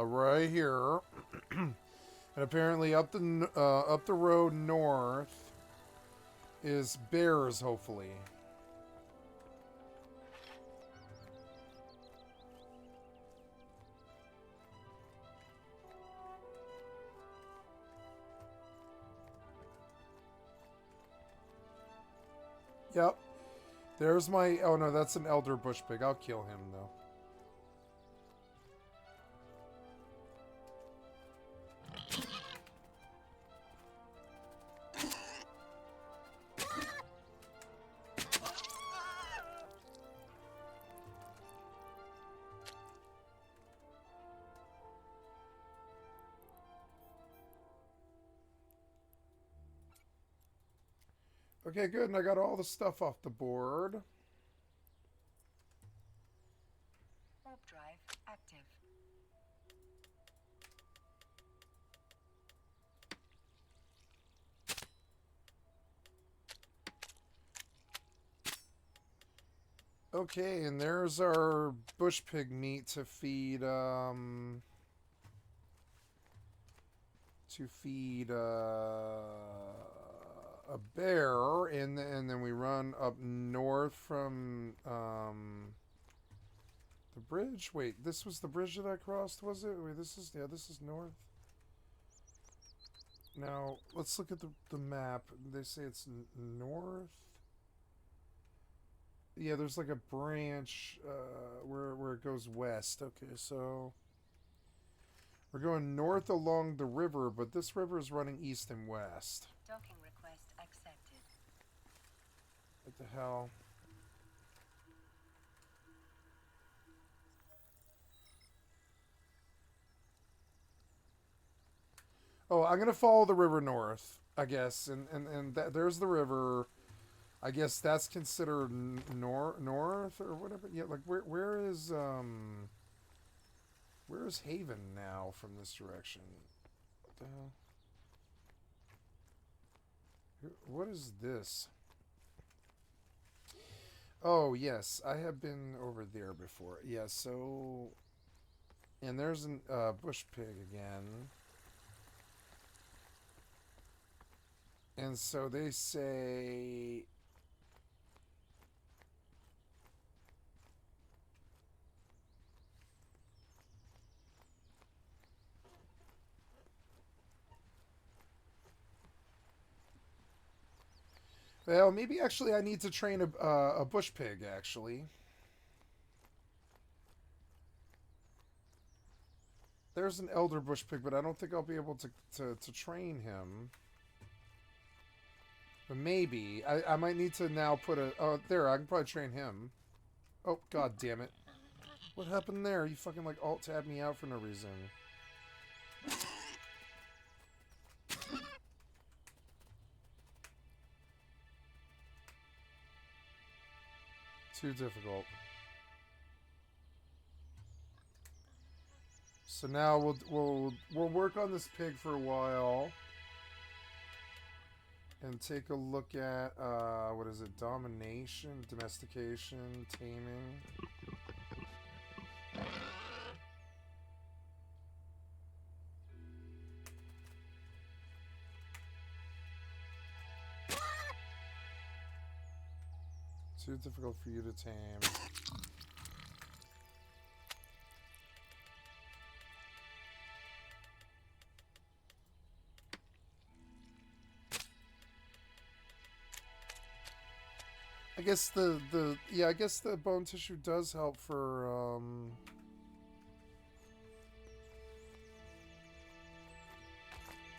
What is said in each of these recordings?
Right here. And apparently up the road north is bears, hopefully. Yep. There's my... Oh, no, that's an elder bush pig. I'll kill him, though. Okay, good. And I got all the stuff off the board. Warp drive active. Okay, and there's our bush pig meat to feed, a bear, and then we run up north from, the bridge? Wait, this was the bridge that I crossed, was it? Wait, this is north. Now, let's look at the map. They say it's north. Yeah, there's like a branch where it goes west. Okay, so we're going north along the river, but this river is running east and west. Docking request accepted. What the hell? Oh, I'm gonna follow the river north, I guess, and there's the river. I guess that's considered north or whatever. Yeah, like where is Haven now from this direction? What the hell? What is this? Oh yes, I have been over there before. Yeah, so and there's an bush pig again. And so they say... Well, maybe actually I need to train a bush pig, actually. There's an elder bush pig, but I don't think I'll be able to train him. But maybe. I might need to now put a... Oh, there, I can probably train him. Oh, god damn it. What happened there? You fucking, like, alt-tabbed me out for no reason. Too difficult. So now we'll work on this pig for a while. And take a look at, what is it? Domination, domestication, taming. Too difficult for you to tame. I guess I guess the bone tissue does help for,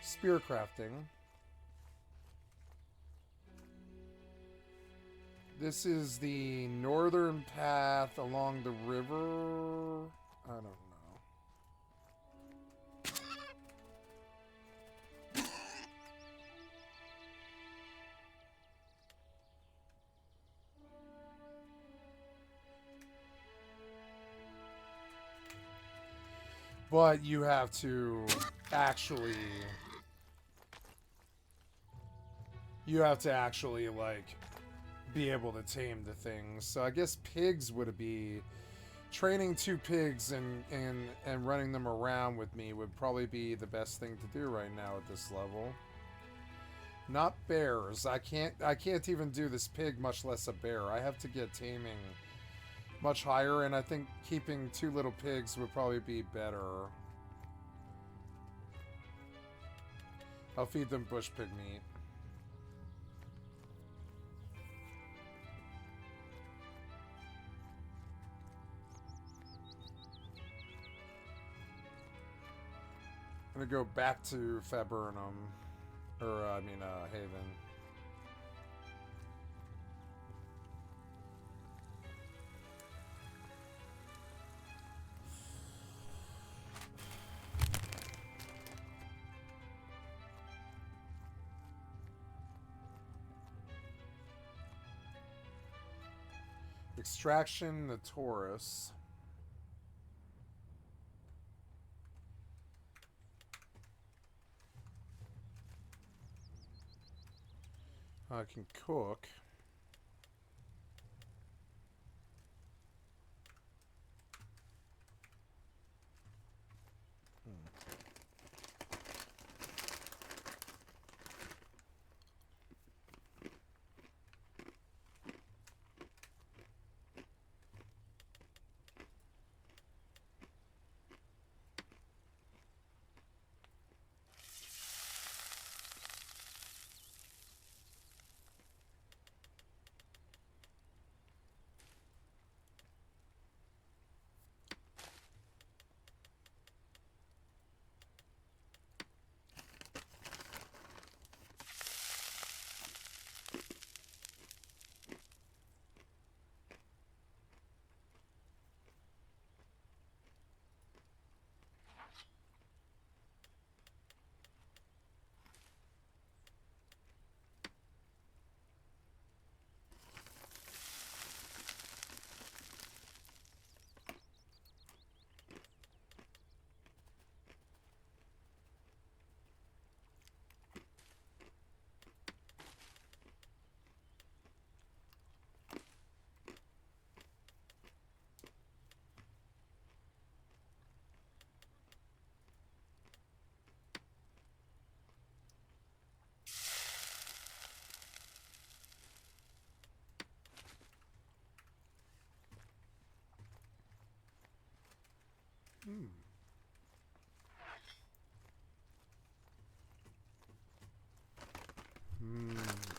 spear crafting. This is the northern path along the river. I don't know. But you have to actually... You have to actually, like, be able to tame the things. So I guess pigs would be training 2 pigs and running them around with me would probably be the best thing to do right now at this level. Not bears. I can't even do this pig, much less a bear. I have to get taming much higher, and I think keeping 2 little pigs would probably be better. I'll feed them bush pig meat. I'm gonna go back to Faburnum. Or, I mean, Haven. Extraction, the Taurus. I can cook.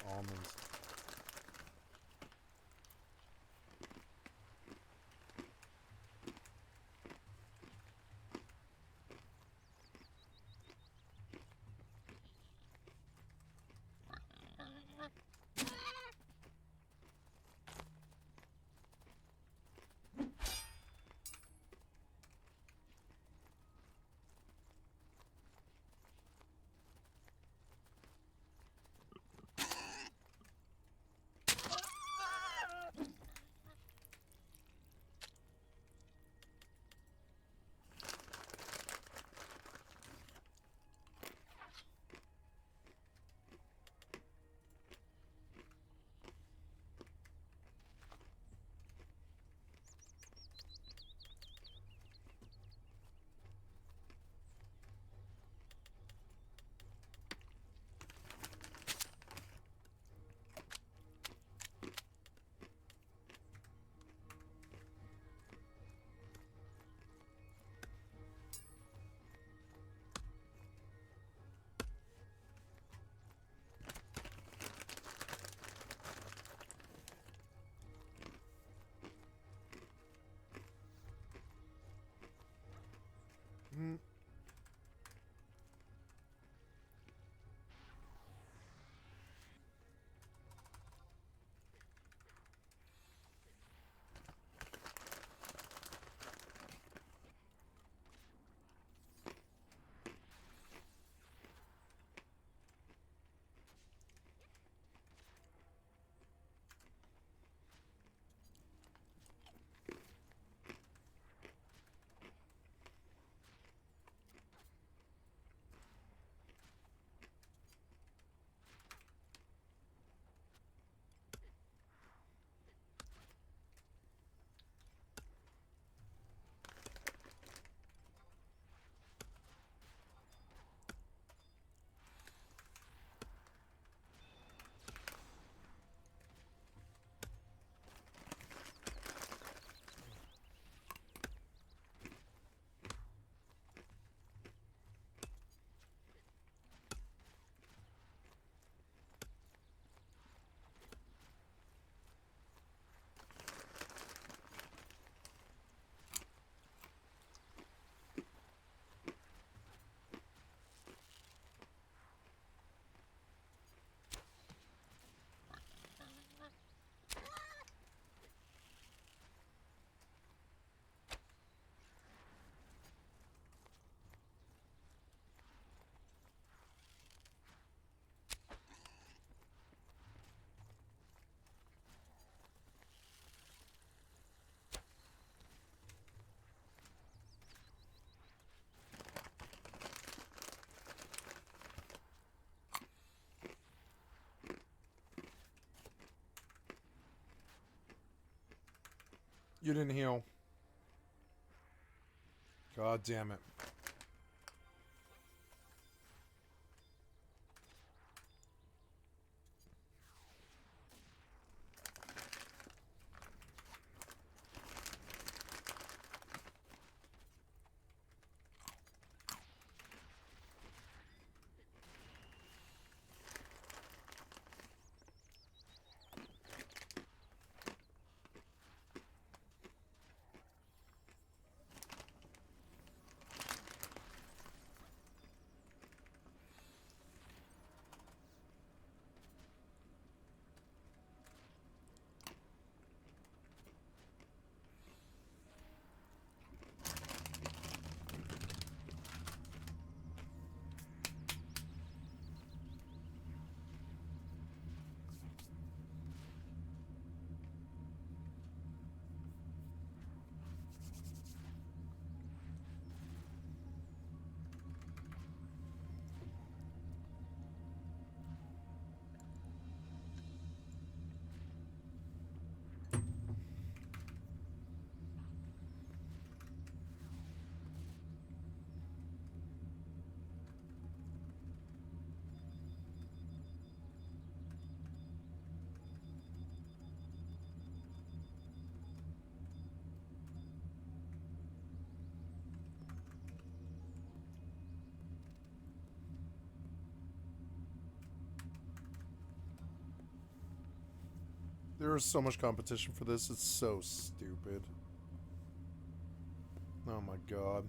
Almonds. You didn't heal. God damn it. There is so much competition for this. It's so stupid. Oh my god.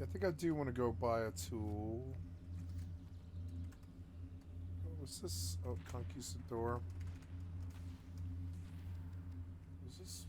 I think I do want to go buy a tool. What was this? Oh, Conquistador. Is this?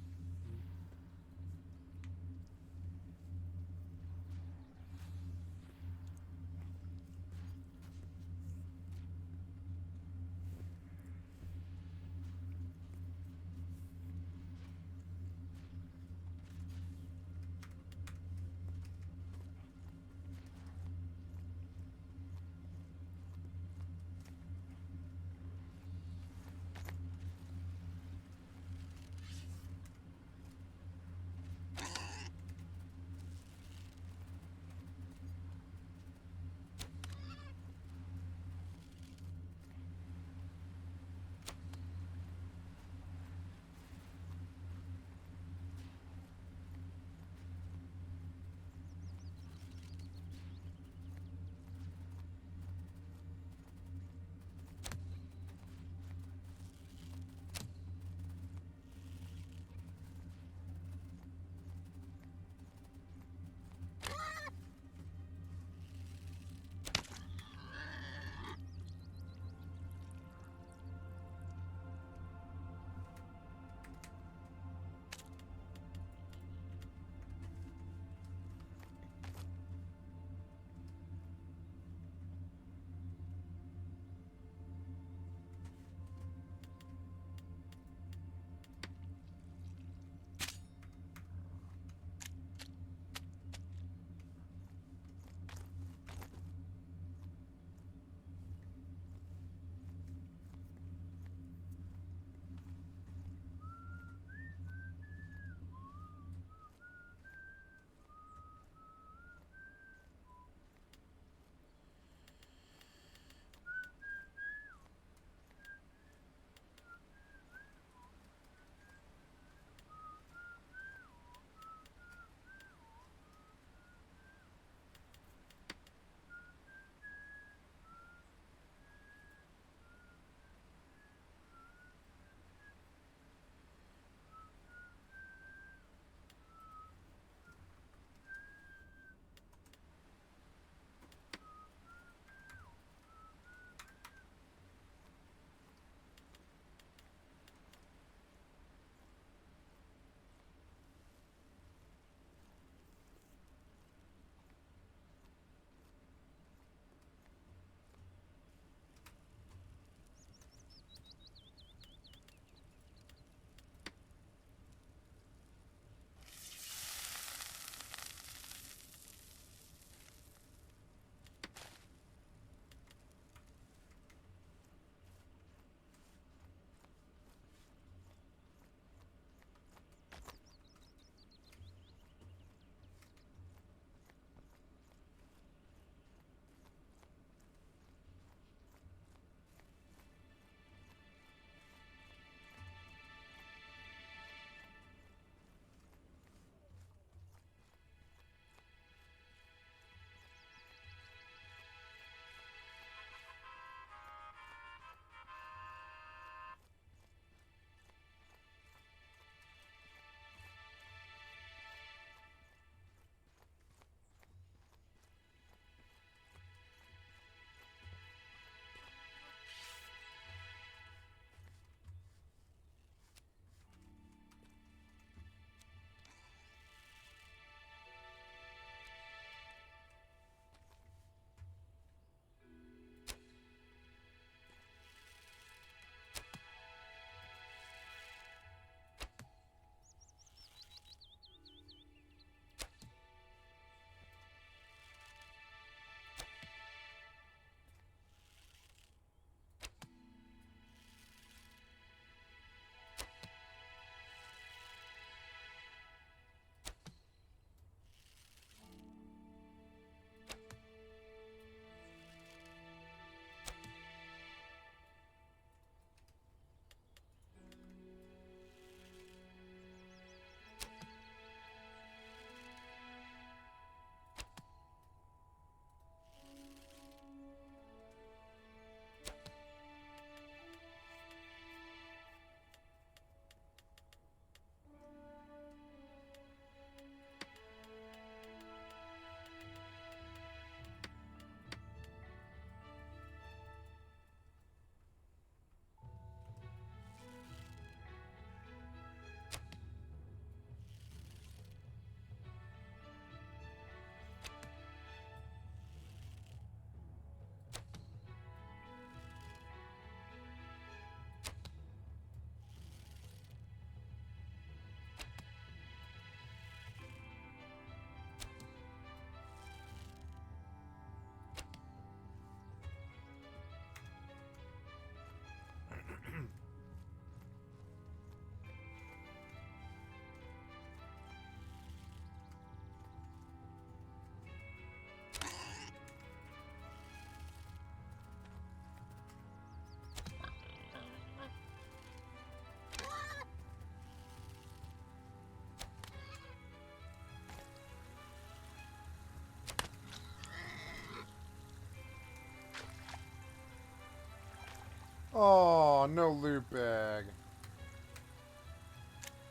Oh, no loot bag.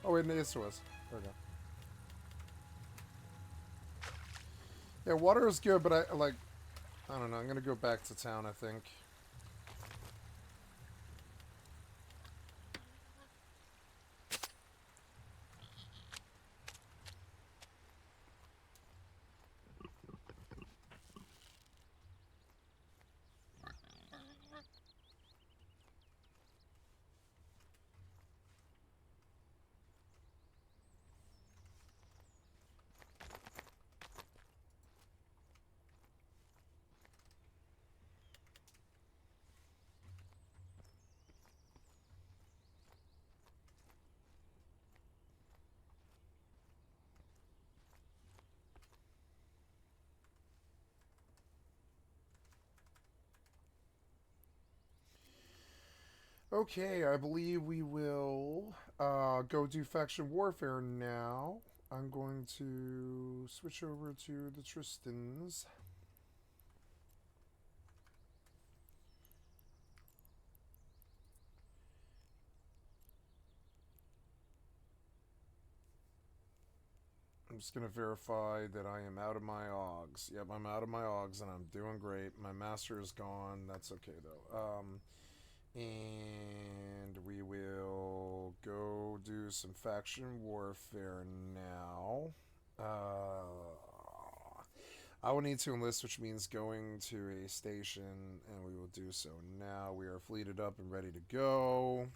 Oh, wait, yes, it was. There we go. Yeah, water is good, but I don't know. I'm gonna go back to town, I think. Okay, I believe we will go do faction warfare now. I'm going to switch over to the Tristans. I'm just going to verify that I am out of my augs. Yep, I'm out of my augs and I'm doing great. My master is gone. That's okay, though. And we will go do some faction warfare now. I will need to enlist, which means going to a station, and we will do so now. We are fleeted up and ready to go.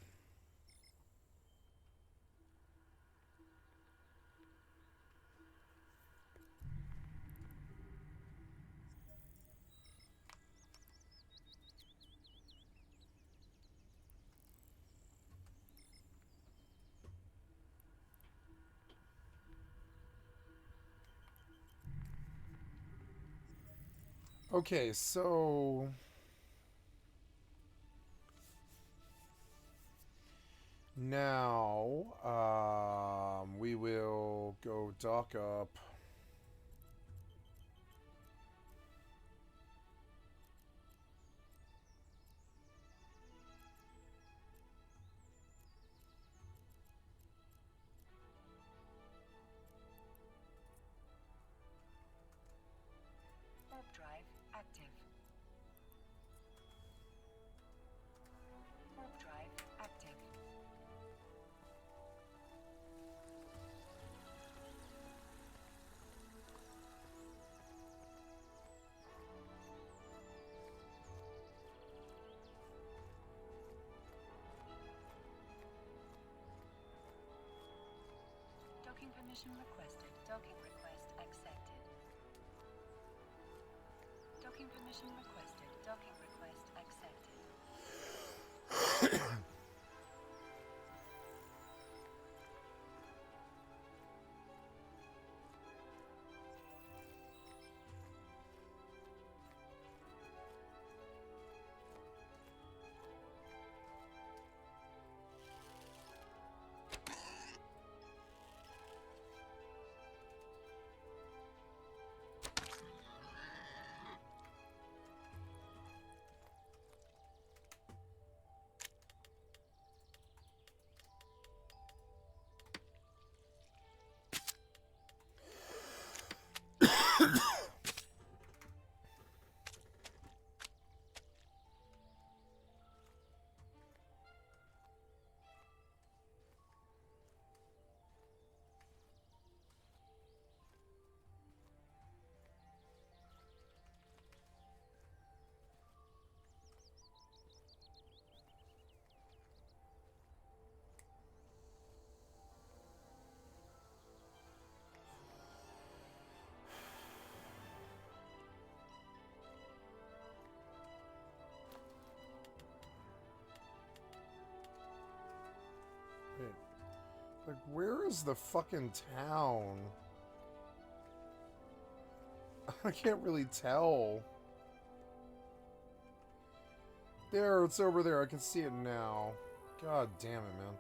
Okay, so now we will go dock up. Warp drive active. Warp drive active. Docking permission requested. Docking request accepted. Docking permission requested. Docking request accepted. Wait, like, where is the fucking town? I can't really tell. There, it's over there. I can see it now. God damn it, man.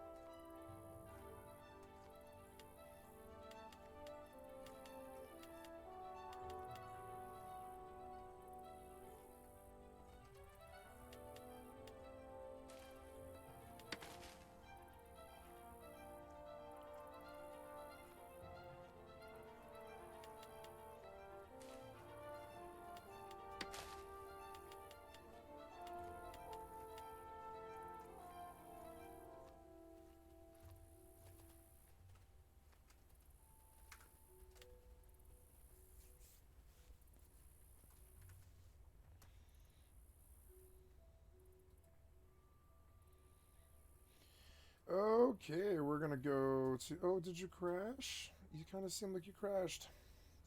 Okay, we're gonna go to... Oh, did you crash? You kind of seem like you crashed.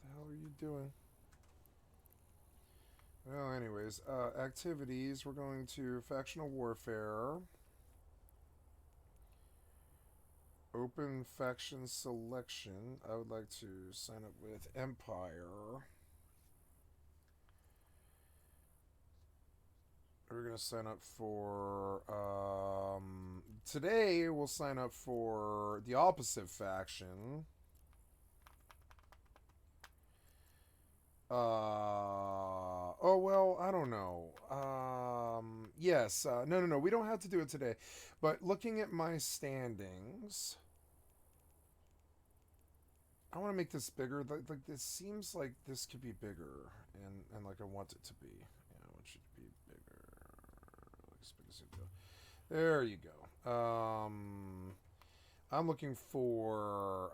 What the hell are you doing? Well, anyways, activities. We're going to Factional Warfare. Open Faction Selection. I would like to sign up with Empire. We're going to sign up for... today, we'll sign up for the opposite faction. Oh, well, I don't know. Yes. No. We don't have to do it today. But looking at my standings... I want to make this bigger. Like this seems like this could be bigger. And like I want it to be. Yeah, I want you to be bigger. Like as big as it go. There you go. I'm looking for...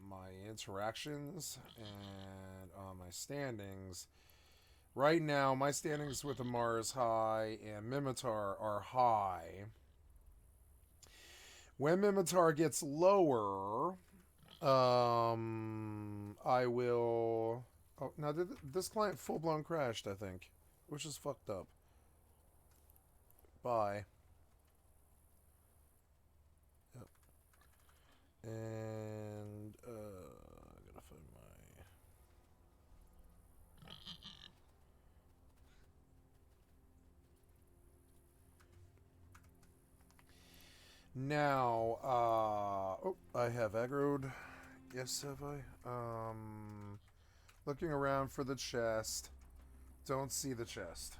my interactions and my standings. Right now, my standings with Amar is high and Mimitar are high. When Mimitar gets lower, I will... Oh, now this client full-blown crashed, I think, which is fucked up. Bye. Yep. And, I gotta find my... Now, oh, I have aggroed. Yes, have I? Looking around for the chest. Don't see the chest.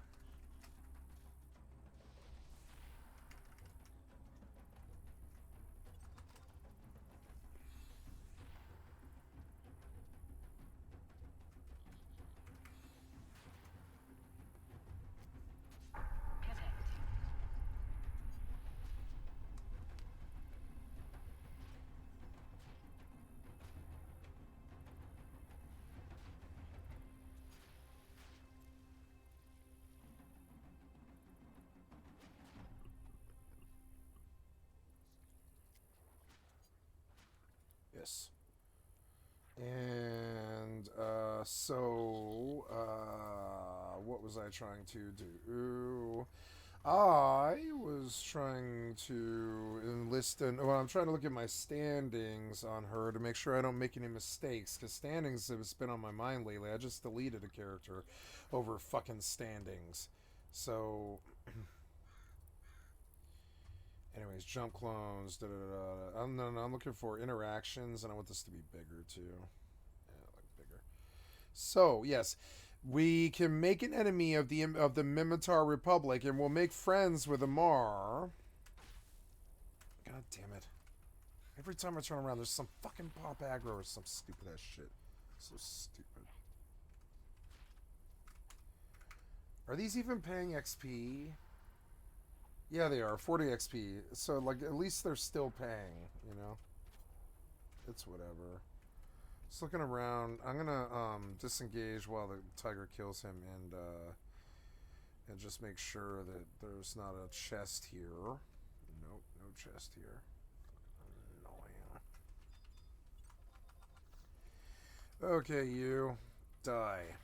Yes. And, what was I trying to do? I was trying to enlist well, I'm trying to look at my standings on her to make sure I don't make any mistakes, because standings has been on my mind lately. I just deleted a character over fucking standings. So... Anyways, jump clones, I'm looking for interactions, and I want this to be bigger, too. Yeah, like bigger. So, yes, we can make an enemy of the Mimitar Republic, and we'll make friends with Amar. God damn it. Every time I turn around, there's some fucking pop aggro or some stupid-ass shit. So stupid. Are these even paying XP? Yeah, they are. 40 XP. So, like, at least they're still paying, you know? It's whatever. Just looking around. I'm gonna, disengage while the tiger kills him and just make sure that there's not a chest here. Nope, no chest here. Annoying. Okay, you. Die.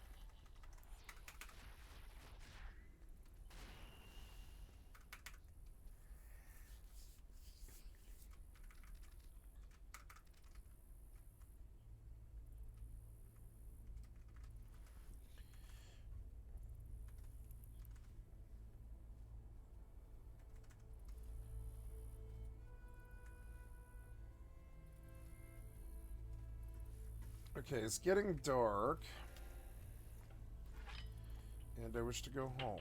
Okay, it's getting dark. And I wish to go home.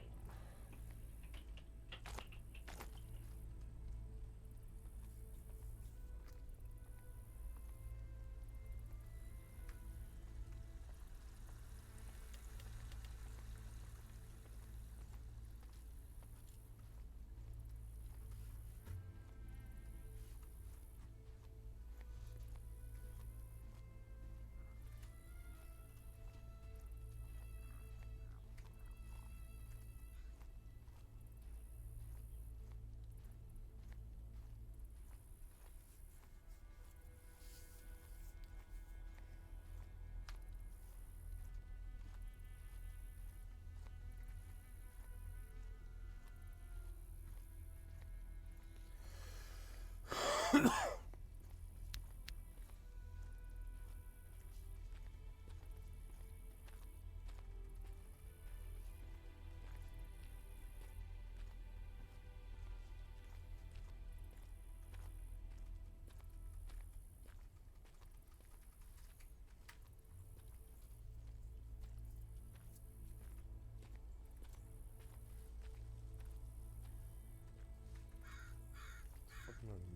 Fucking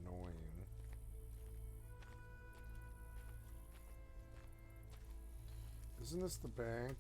annoying. Isn't this the bank?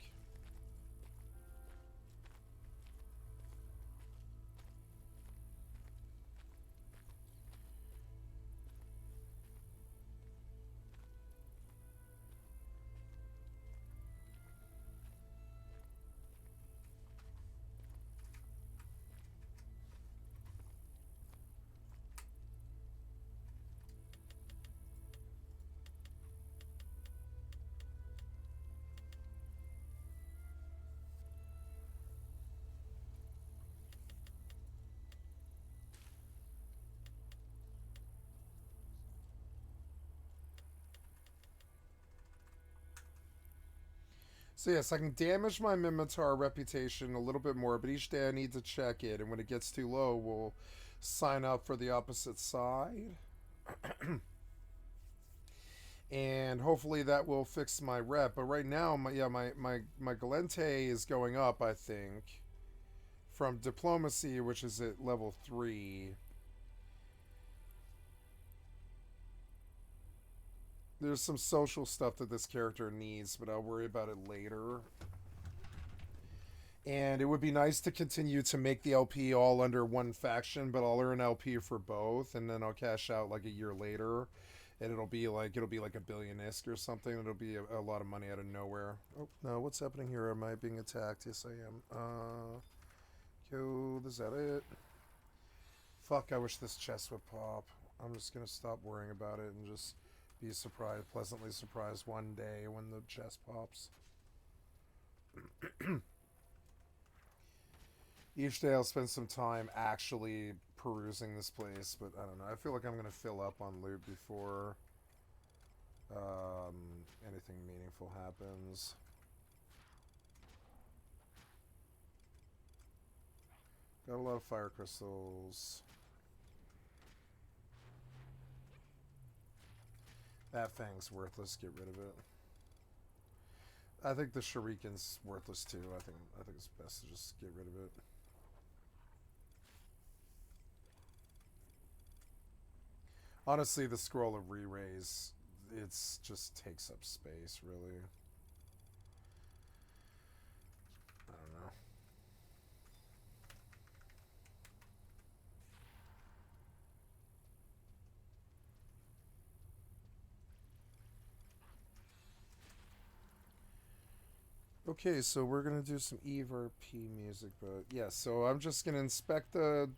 So yes, I can damage my Minotaur reputation a little bit more, but each day I need to check it, and when it gets too low, we'll sign up for the opposite side. And hopefully that will fix my rep. But right now, my Galente is going up, I think, from diplomacy, which is at level 3. There's some social stuff that this character needs, but I'll worry about it later. And it would be nice to continue to make the LP all under one faction, but I'll earn LP for both, and then I'll cash out like a year later, and it'll be like a billion ISK or something. It'll be a lot of money out of nowhere. Oh no, what's happening here? Am I being attacked? Yes, I am. Is that it? Fuck, I wish this chest would pop. I'm just gonna stop worrying about it and just be pleasantly surprised one day when the chest pops. Each day I'll spend some time actually perusing this place, but I don't know. I feel like I'm going to fill up on loot before anything meaningful happens. Got a lot of fire crystals. That fang's worthless. Get rid of it. I think the shuriken's worthless too. I think it's best to just get rid of it. Honestly, the scroll of re-raise, it's just takes up space, really. I don't know. Okay, so we're gonna do some EvE P music, but yeah, so I'm just gonna inspect the,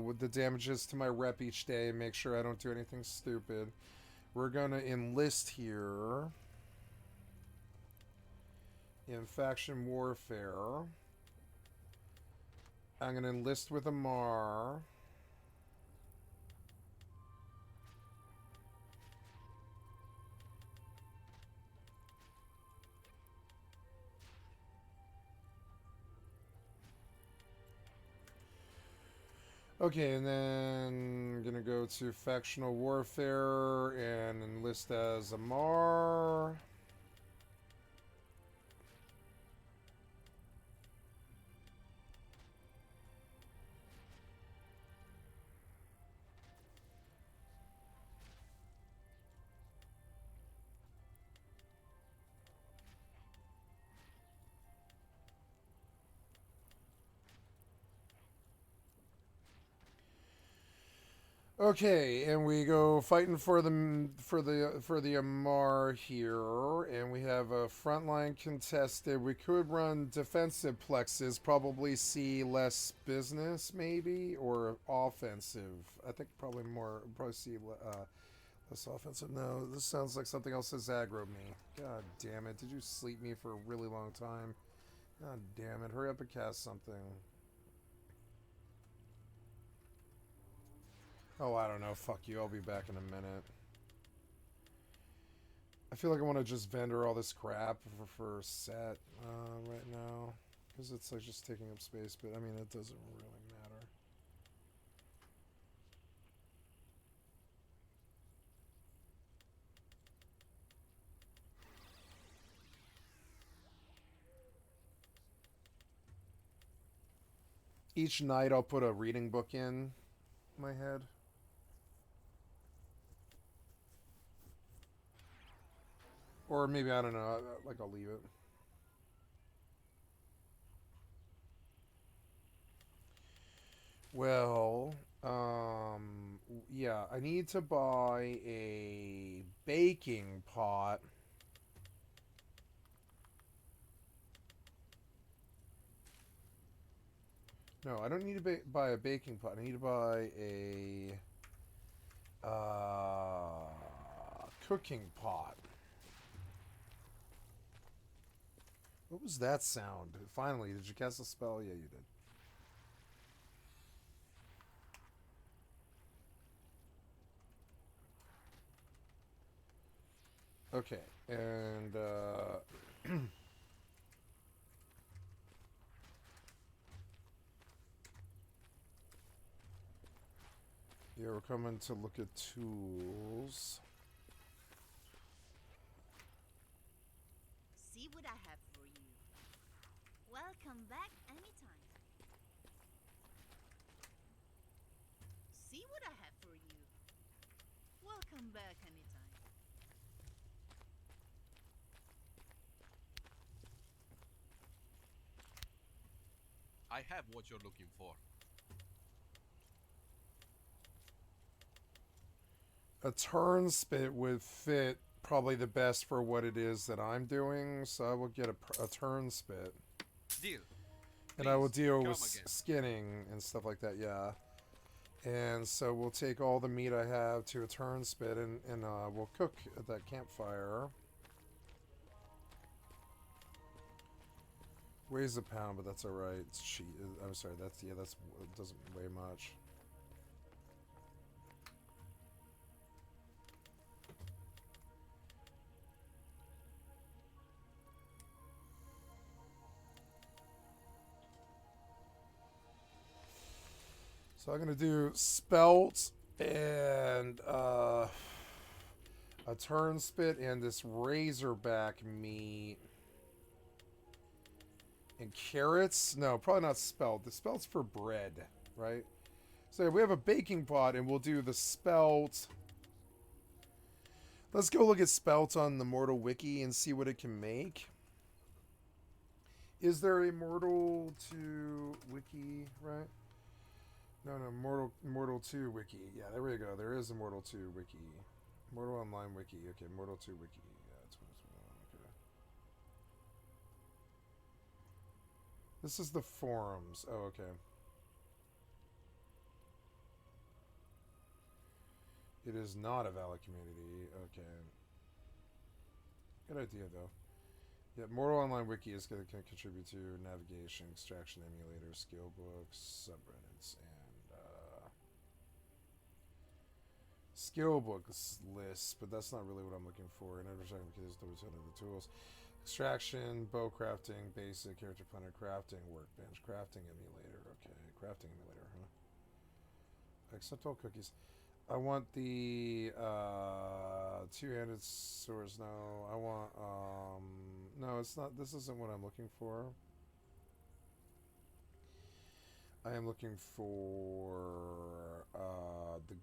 with the damages to my rep each day and make sure I don't do anything stupid. We're gonna enlist here in faction warfare. I'm gonna enlist with Amar. Okay, and then I'm gonna go to factional warfare and enlist as Amar. Okay, and we go fighting for the Amar here, and we have a frontline contested. We could run defensive plexes, probably see less business, maybe, or offensive. I think probably see less offensive. No, this sounds like something else has aggroed me. God damn it! Did you sleep me for a really long time? God damn it. Hurry up and cast something. Oh, I don't know. Fuck you. I'll be back in a minute. I feel like I want to just vendor all this crap for set right now. Because it's like just taking up space. But I mean, it doesn't really matter. Each night I'll put a reading book in my head. Or maybe, I don't know, like I'll leave it. Well, yeah, I need to buy a baking pot. No, I don't need to buy a baking pot. I need to buy a cooking pot. What was that sound? Finally, did you cast a spell? Yeah, you did. Okay, and yeah, we're coming to look at tools. See what I have for you. Welcome back anytime. See what I have for you. Welcome back anytime. I have what you're looking for. A turn spit would fit probably the best for what it is that I'm doing, so I will get a turn spit. Deal. And I will Please, deal come with again. skinning and stuff like that, yeah. And so we'll take all the meat I have to a turn spit and we'll cook at that campfire. Weighs a pound, but that's alright. It's cheap. I'm sorry, that doesn't weigh much. So I'm gonna do spelt and a turn spit and this razorback meat and carrots. No, probably not spelt. The spelt's for bread, right? So we have a baking pot and we'll do the spelt. Let's go look at spelt on the Mortal Wiki and see what it can make. Is there a Mortal 2 Wiki, right? No, Mortal 2 Wiki. Yeah, there we go. There is a Mortal 2 Wiki. Mortal Online Wiki. Okay, Mortal 2 Wiki. Yeah, that's what it's okay. This is the forums. Oh, okay. It is not a valid community. Okay. Good idea, though. Yeah, Mortal Online Wiki is going to contribute to navigation, extraction emulator, skill books, subreddits, and skill books lists, but that's not really what I'm looking for. And advertising because those are the tools. Extraction, bow crafting, basic, character planner crafting, workbench, crafting emulator. Okay, crafting emulator, huh? Accept all cookies. I want the two-handed swords. No, I want no, it's not. This isn't what I'm looking for. I am looking for the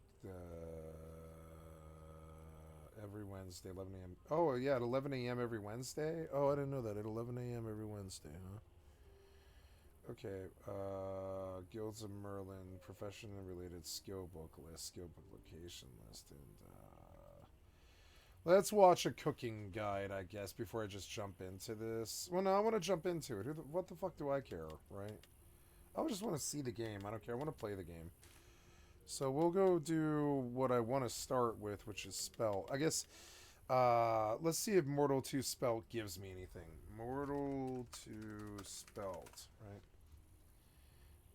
every Wednesday, 11 a.m. Oh yeah, at 11 a.m. every Wednesday. Oh, I didn't know that. At 11 a.m. every Wednesday, huh? Okay, Guilds of Merlin, profession and related skill book list, skill book location list, and let's watch a cooking guide, I guess, before I just jump into this. Well, no, I want to jump into it. What the fuck do I care, right? I just want to see the game. I don't care. I want to play the game. So we'll go do what I want to start with, which is spell. I guess Let's see if Mortal 2 Spelt gives me anything. Mortal 2 Spelt, right?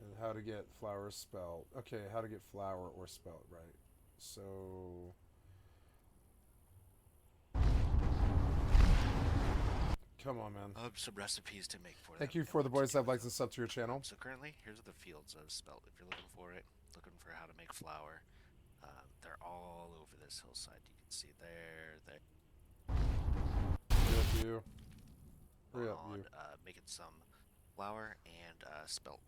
And how to get flower spelt. Okay, how to get flower or spelt, right? So... Come on, man. Some recipes to make for Thank them you for and the what to boys do that have with liked and sub to your channel. So currently, here's the fields of spelt. If you're looking for it, looking for how to make flour, they're all over this hillside. You can see there, Rip you. Rip on you. making some flour and spelt.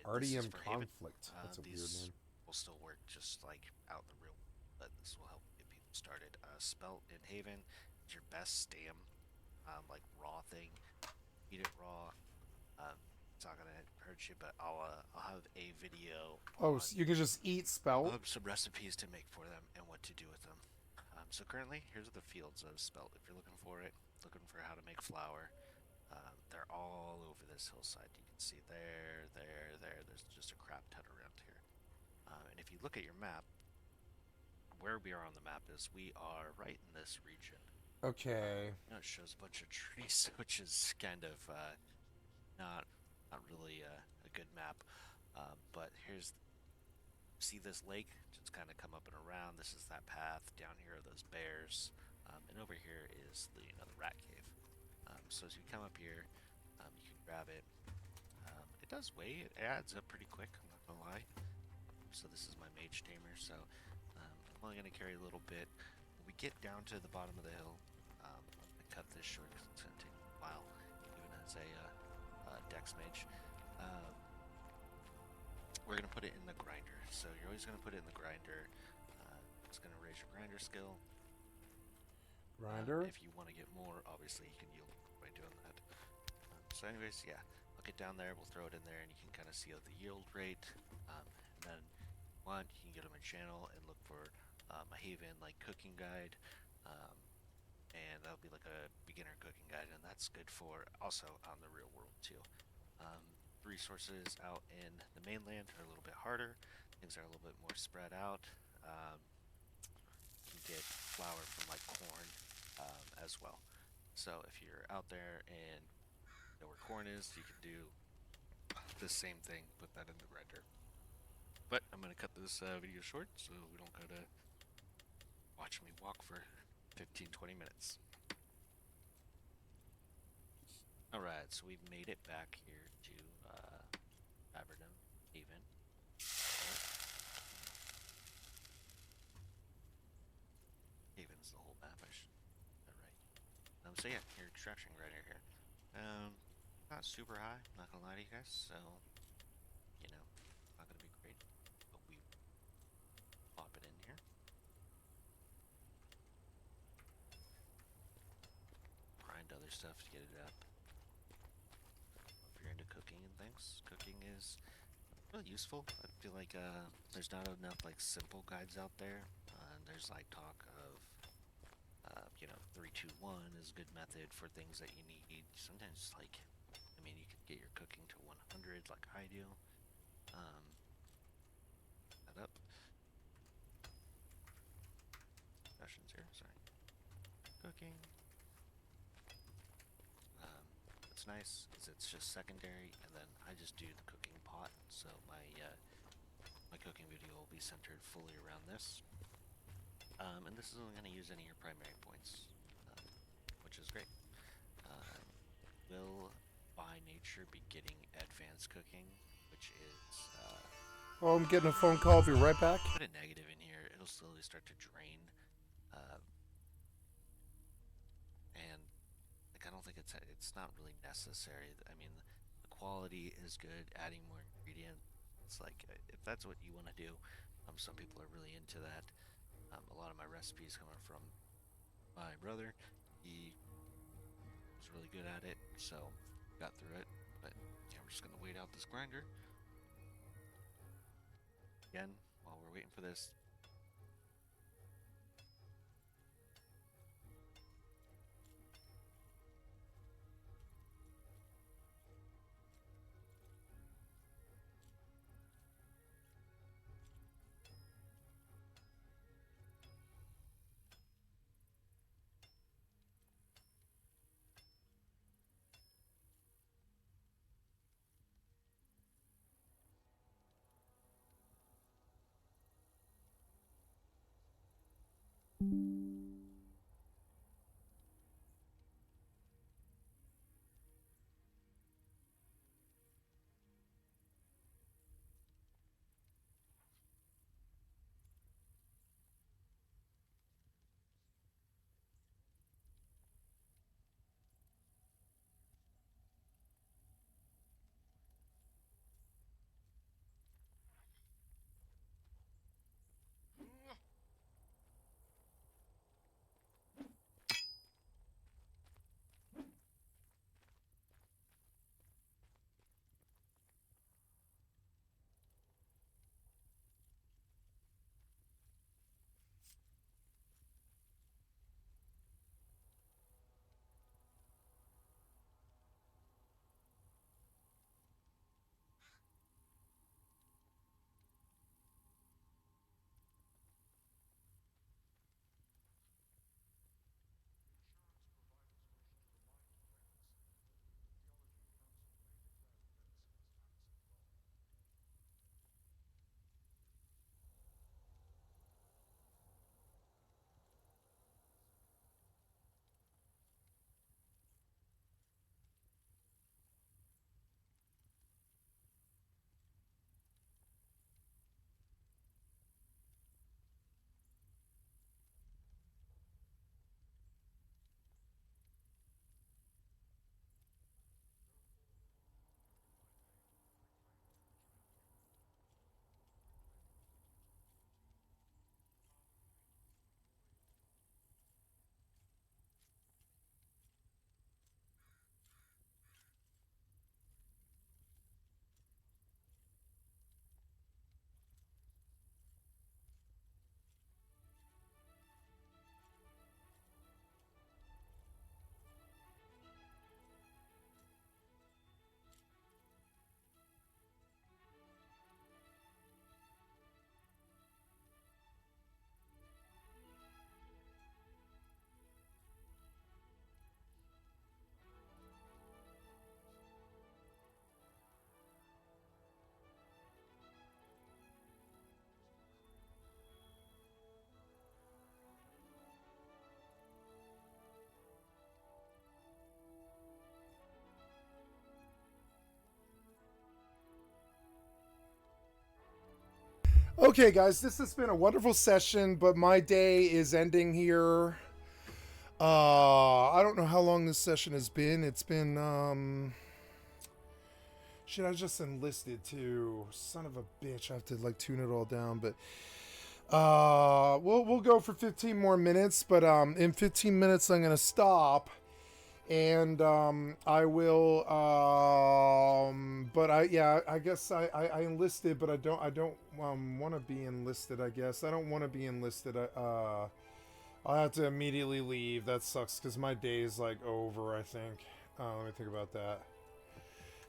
RDM This is for Haven. Conflict. That's a weird These name. will still work just like out in the real world, but this will help get people started. Spelt in Haven is your best stam, like raw thing. Eat it raw. It's not gonna hurt you, but I'll have a video. Oh, so you can just eat spelt? Some recipes to make for them and what to do with them. So currently, here's the fields of spelt. If you're looking for it, looking for how to make flour, they're all over this hillside. You can see there. There's just a crap ton around here. And if you look at your map, where we are on the map is we are right in this region. Okay. It shows a bunch of trees, which is kind of not really a good map. But see this lake just kind of come up and around. This is that path. Down here are those bears, and over here is the rat cave. So as you come up here, you can grab it. It does weigh. It adds up pretty quick. I'm not gonna lie. So this is my mage tamer. So I'm only gonna carry a little bit. When we get down to the bottom of the hill, I'm gonna cut this short because it's gonna take a while, even as a dex mage. We're gonna put it in the grinder. So you're always gonna put it in the grinder. It's gonna raise your grinder skill. Grinder? If you want to get more, obviously you can yield by doing that. So anyways, yeah, I'll get down there, we'll throw it in there, and you can kind of see the yield rate. And then if you want, you can get on my channel and look for a Haven like cooking guide. And that'll be like a beginner cooking guide, and that's good for also on the real world too. Resources out in the mainland are a little bit harder. Things are a little bit more spread out. You can get flour from like corn as well. So if you're out there and you know where corn is, you can do the same thing, put that in the grinder. But I'm gonna cut this video short so we don't gotta watch me walk for 15-20 minutes. Alright, so we've made it back here to Aberdeen, Haven. Haven's the whole map, I should get that right. So yeah, your extraction grinder here. Not super high, not gonna lie to you guys, so not gonna be great. But we pop it in here. Grind other stuff to get it up. If you're into cooking and things, cooking is really useful. I feel like there's not enough like simple guides out there. There's like talk of 3, 2, 1 is a good method for things that you need. Sometimes like you can get your cooking to 100 like I do. That up. Sessions here, sorry. Cooking. What's nice is it's just secondary, and then I just do the cooking pot. So my cooking video will be centered fully around this. And this isn't going to use any of your primary points, which is great. Will by nature be getting advanced cooking, which is Oh, I'm getting a phone call. I'll be right back. put a negative in here, it'll slowly start to drain. And like I don't think it's not really necessary. I mean, the quality is good. Adding more ingredients, it's like if that's what you want to do. Some people are really into that. A lot of my recipes coming from my brother. He was really good at it, so got through it. But yeah, we're just gonna wait out this grinder. Again, while we're waiting for this, Okay, guys, this has been a wonderful session, but my day is ending here. I don't know how long this session has been. It's been, shit, I just enlisted too. Son of a bitch, I have to, like, tune it all down, but, we'll go for 15 more minutes, but, in 15 minutes I'm gonna stop. And I will but I guess I enlisted, but I don't want to be enlisted. I guess I don't want to be enlisted. I'll have to immediately leave. That sucks because my day is like over, I think. Let me think about that.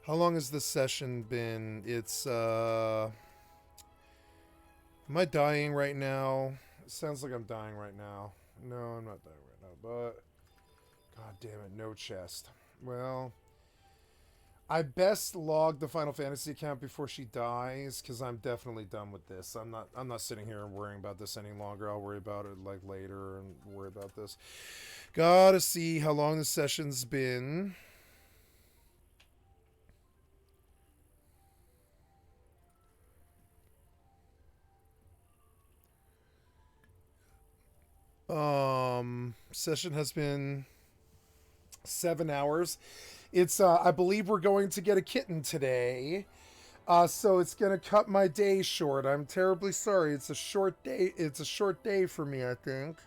How long has this session been? It's am I dying right now? It sounds like I'm dying right now. No, I'm not dying right now, but God damn it, no chest. Well, I best log the Final Fantasy account before she dies, because I'm definitely done with this. I'm not sitting here and worrying about this any longer. I'll worry about it like later and worry about this. Gotta see how long the session's been. Session has been 7 hours. It's I believe we're going to get a kitten today. So it's gonna cut my day short. I'm terribly sorry. It's a short day. It's a short day for me, I think.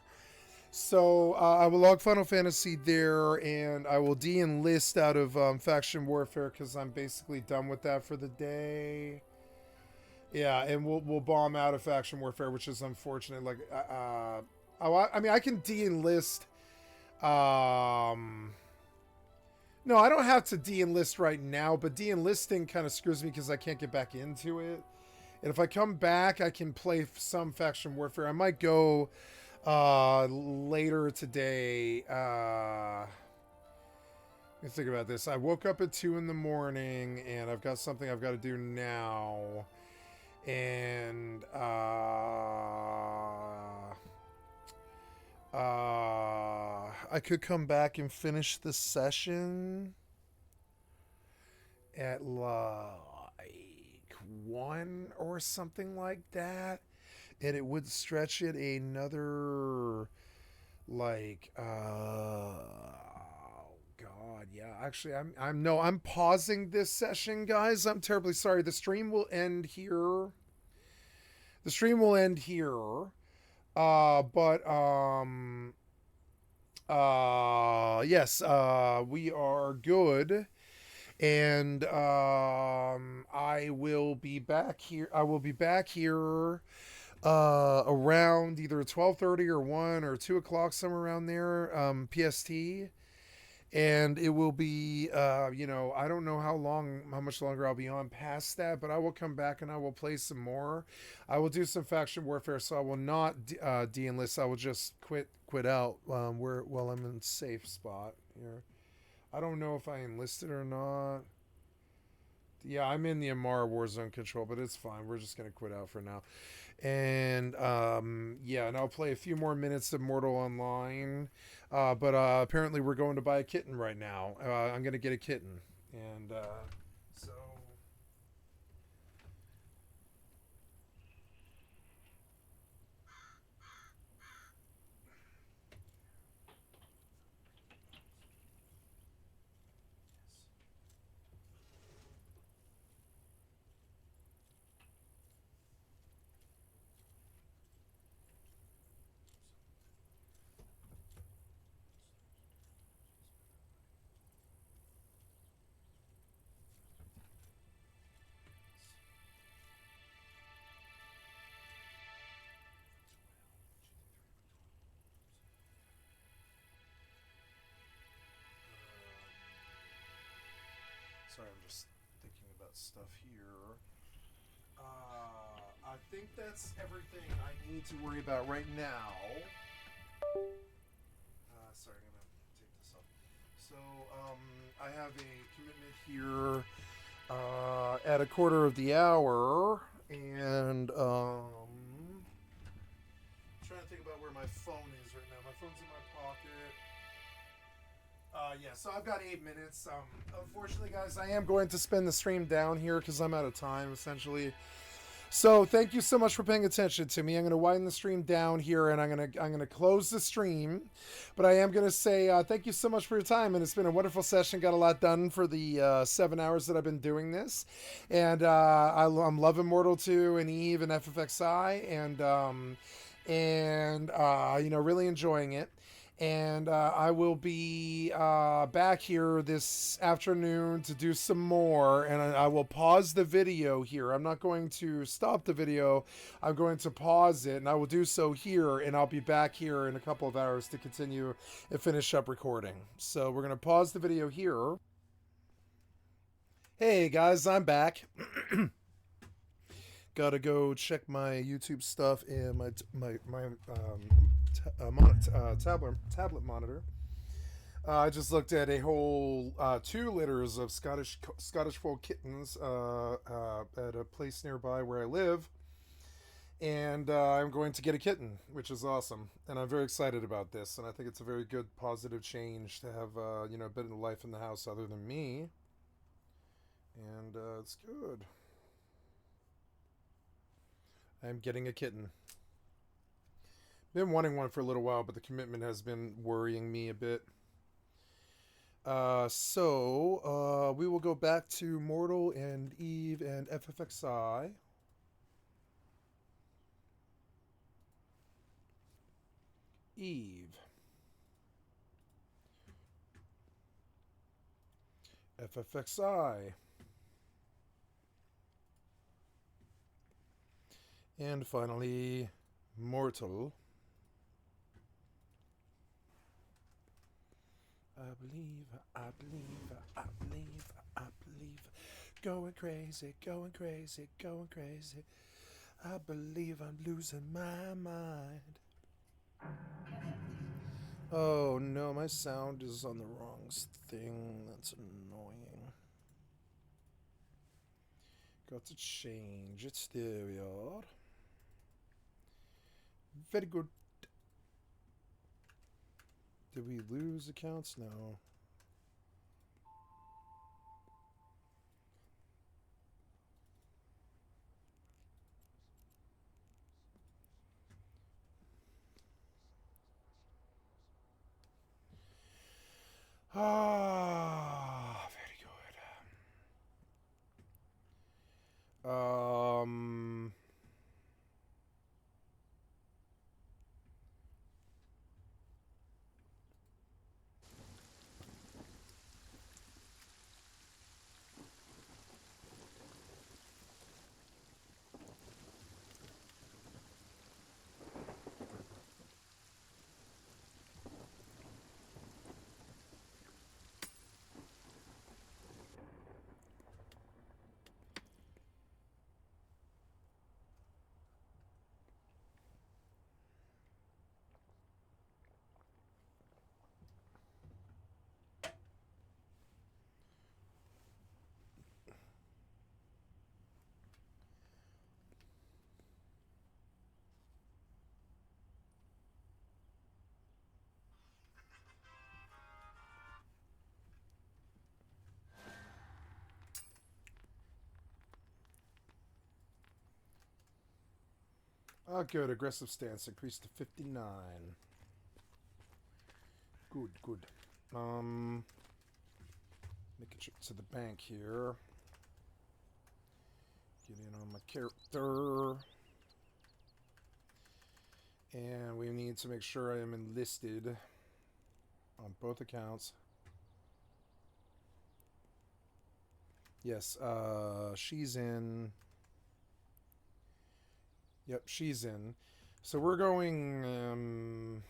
So I will log Final Fantasy there, and I will de-enlist out of faction warfare because I'm basically done with that for the day. Yeah, and we'll bomb out of faction warfare, which is unfortunate. Like, I mean, I can de-enlist. No, I don't have to de-enlist right now, but de-enlisting kind of screws me because I can't get back into it. And if I come back, I can play some faction warfare. I might go later today. Let me think about this. I woke up at 2 in the morning, and I've got something I've got to do now. And I could come back and finish the session at like 1 or something like that, and it would stretch it another like God, yeah. Actually, I'm pausing this session, guys. I'm terribly sorry. The stream will end here. The stream will end here. Yes, we are good. And I will be back here. I will be back here around either 12:30 or 1 or 2 o'clock, somewhere around there, PST. And it will be, I don't know how much longer I'll be on past that, but I will come back and I will play some more. I will do some faction warfare, so I will not de-enlist. I will just quit out while I'm in safe spot here. I don't know if I enlisted or not. Yeah, I'm in the Amara Warzone control, but it's fine. We're just going to quit out for now. And yeah, and I'll play a few more minutes of Mortal Online. But apparently we're going to buy a kitten right now. I'm going to get a kitten. And so... Sorry, I'm just thinking about stuff here. I think that's everything I need to worry about right now. Sorry, I'm gonna take this off. So, I have a commitment here at a quarter of the hour, and I'm trying to think about where my phone is right now. My phone's in my pocket. Yeah, so I've got 8 minutes. Unfortunately, guys, I am going to spend the stream down here because I'm out of time, essentially. So thank you so much for paying attention to me. I'm going to wind the stream down here, and I'm going to close the stream. But I am going to say thank you so much for your time, and it's been a wonderful session. Got a lot done for the 7 hours that I've been doing this, and I'm loving Mortal 2 and EvE and FFXI, and really enjoying it. And I will be back here this afternoon to do some more, and I will pause the video here. I'm not going to stop the video. I'm going to pause it, and I will do so here, and I'll be back here in a couple of hours to continue and finish up recording. So we're going to pause the video here. Hey guys, I'm back. Gotta go check my YouTube stuff and my tablet monitor. I just looked at a whole 2 litters of Scottish fold kittens at a place nearby where I live, and I'm going to get a kitten, which is awesome, and I'm very excited about this. And I think it's a very good positive change to have a bit of life in the house other than me, and it's good. I'm getting a kitten. Been wanting one for a little while, but the commitment has been worrying me a bit. So we will go back to Mortal and EvE and FFXI. EvE. FFXI. And finally, Mortal. I believe. Going crazy. I believe I'm losing my mind. Oh no, my sound is on the wrong thing. That's annoying. Got to change it. There we are. Very good. Did we lose accounts? No. Ah, very good. Oh, good. Aggressive stance increased to 59. Good, good. Make a trip to the bank here. Get in on my character. And we need to make sure I am enlisted on both accounts. Yes, she's in. Yep, she's in. So we're going.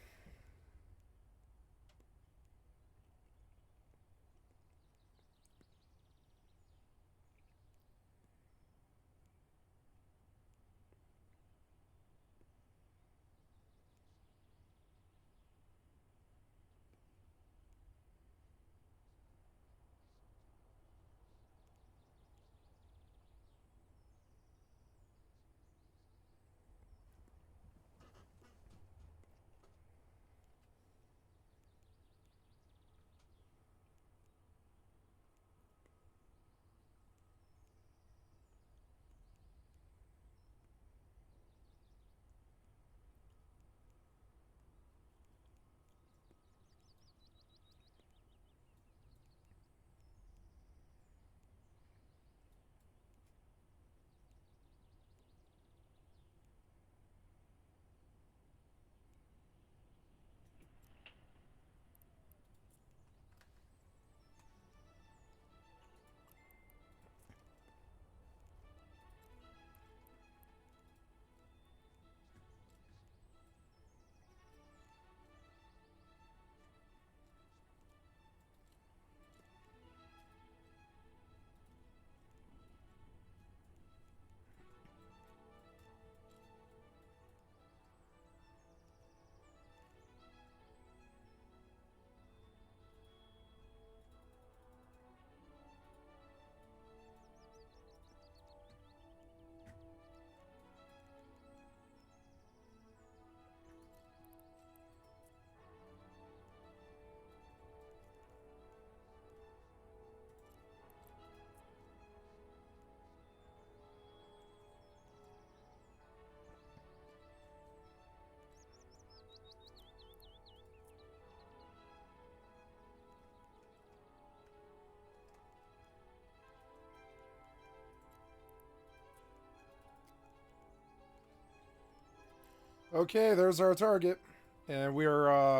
Okay, there's our target, and we are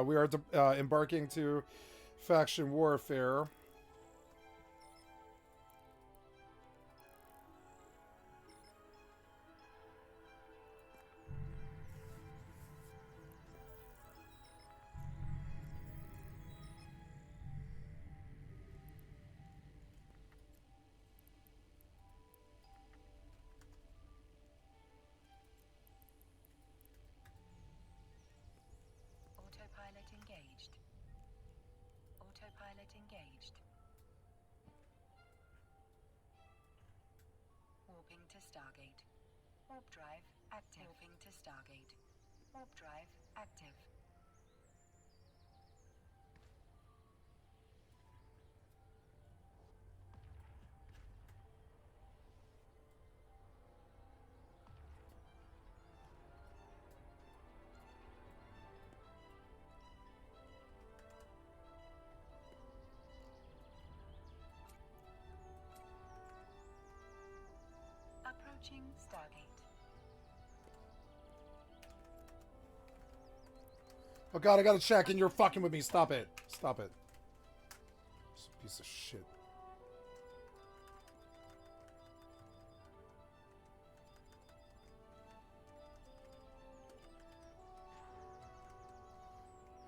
embarking to faction warfare. Autopilot engaged. Autopilot engaged. Warping to Stargate. Warp drive active. Warping to Stargate. Warp drive active. Approaching Stargate. Oh god, I gotta check and you're fucking with me. Stop it. Stop it. This piece of shit.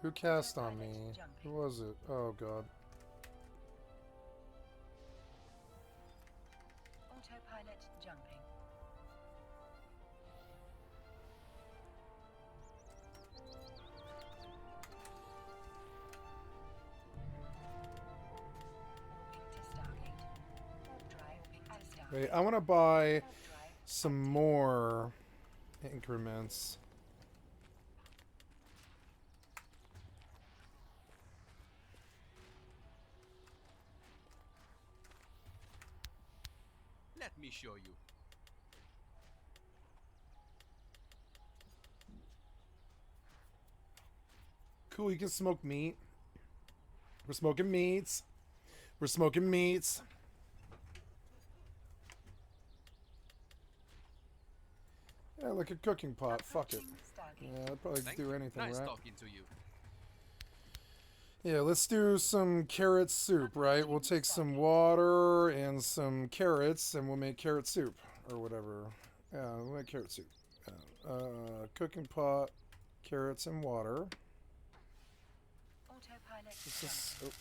Who cast on me? Who was it? Oh god. Autopilot jumping. Warping to Stargate. Warp drive at Stargate. Wait, I want to buy Warp drive some more increments. Let me show you. Cool, you can smoke meat. We're smoking meats. We're smoking meats. Yeah, like a cooking pot. Fuck it. approaching Stargate. Yeah, I'd probably Thank do you. anything, Nice right? talking to you. Yeah, let's do some carrot soup, right? We'll take some water and some carrots, and we'll make carrot soup, or whatever. Yeah, we'll make carrot soup. Cooking pot, carrots, and water. Autopilot This is, jumping.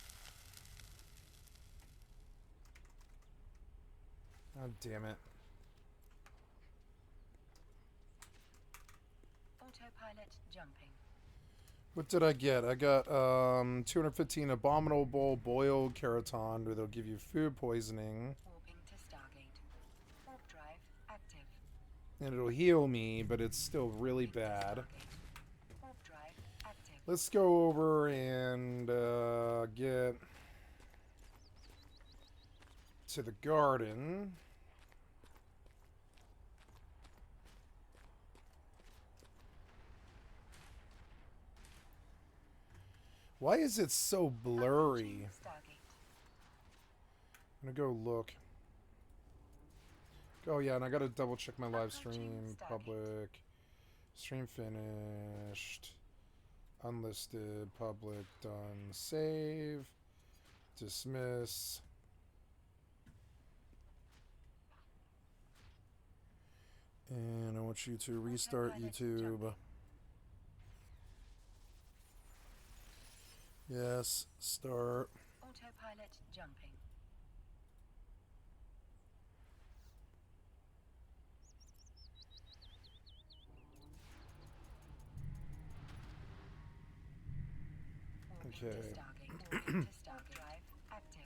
oh. God damn it. Autopilot jumping. What did I get? I got 215 abominable boiled keraton, where they'll give you food poisoning, Warping to Stargate. Warp drive active. and it'll heal me, but it's still really Warping to bad. Stargate. Warp drive active. Let's go over and get to the garden. Why is it so blurry? Approaching Stargate. I'm gonna go look. Oh yeah, and I gotta double check my live stream. Approaching Stargate. Public. Stream finished. Unlisted. Public. Done. Save. Dismiss. And I want you to restart Autopilot YouTube. jumping. Yes, start. Autopilot jumping. Warping to Okay. Stargate. Warping to Stargate. Drive active.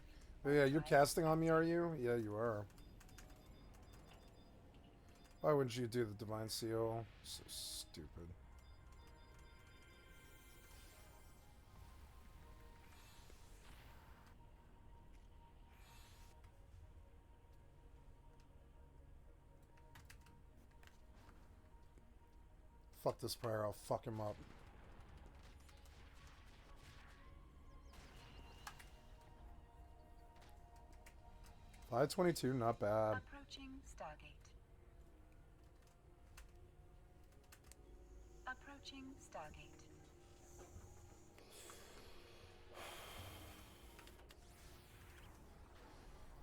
Oh, yeah, you're Drive casting on me, active. are you? Yeah, you are. Why wouldn't you do the Divine Seal? So stupid. Fuck this player, I'll fuck him up. $522, not bad. Approaching Stargate. Approaching Stargate.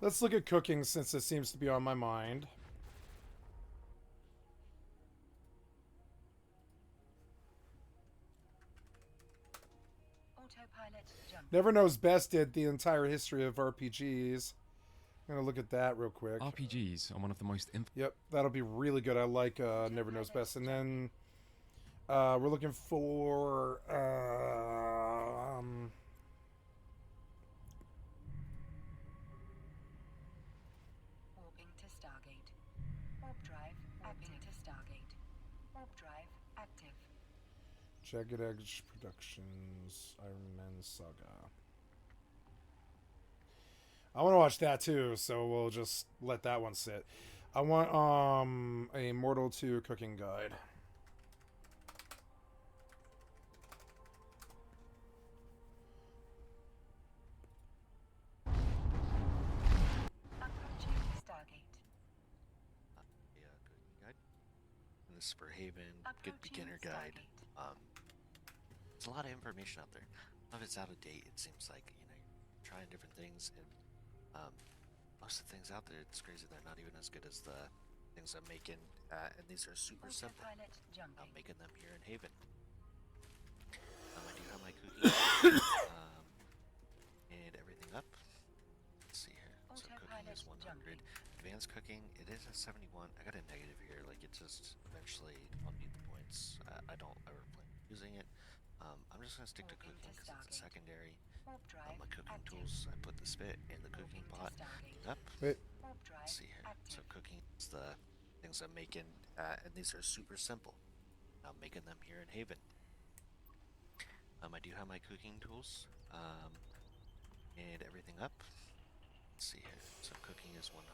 Let's look at cooking since it seems to be on my mind. Autopilot jumping. Never Knows Best did the entire history of RPGs. I'm gonna look at that real quick. RPGs are one of the most Yep, that'll be really good. I like Never Knows Best. And then we're looking for Warping to Stargate. Warp drive active to Stargate. Warp drive active. Jagged Edge Productions, Iron Man Saga. I want to watch that too, so we'll just let that one sit. I want a Mortal 2 cooking guide. Approaching Stargate. Yeah, this for Haven, good beginner guide. There's a lot of information out there. Some of it's out of date. It seems like you're trying different things, and most of the things out there, it's crazy. They're not even as good as the things I'm making, and these are super simple. I'm making them here in Haven. I do have my cooking and everything up. Let's see here. So cooking is 100. Advanced cooking, it is at 71. I got a negative here. Like, it just eventually I'll need the points. I don't ever plan on using it. I'm just gonna stick to cooking because it's a secondary. My cooking tools, I put the spit in the cooking pot. Up. Wait. Let's see here. So cooking is the things I'm making, and these are super simple. I'm making them here in Haven. I do have my cooking tools, and everything up. Let's see here. So cooking is 100.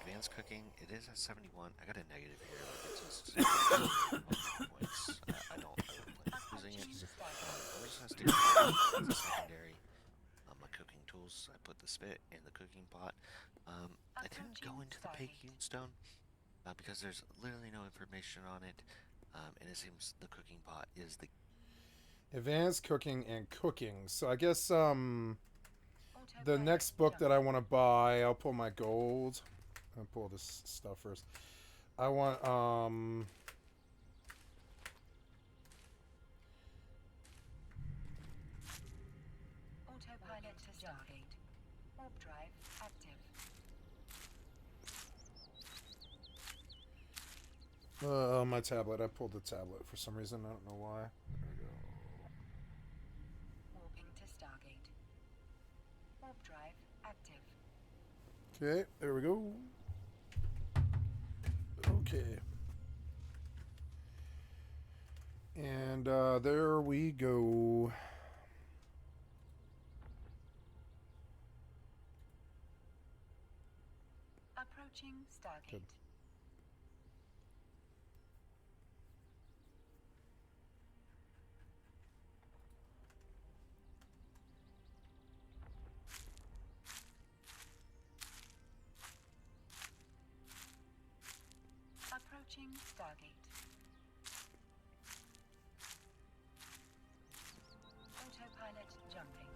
Advanced cooking, it is at 71. I got a negative here. Like, it's just points. I don't ever plan on using it. I'm just gonna stick to the secondary. My cooking tools, I put the spit in the cooking pot. I didn't go into the baking stone because there's literally no information on it, and it seems the cooking pot is the Advanced cooking and cooking. So I guess the next book that I want to buy, I'll pull my gold. I'll pull this stuff first. I want Autopilot to Stargate. Warp drive active. my tablet. I pulled the tablet for some reason. I don't know why. There we go. Warping to Stargate. Warp drive active. Okay, there we go. Okay. And there we go. Approaching Stargate. Good. Approaching Stargate. Autopilot jumping.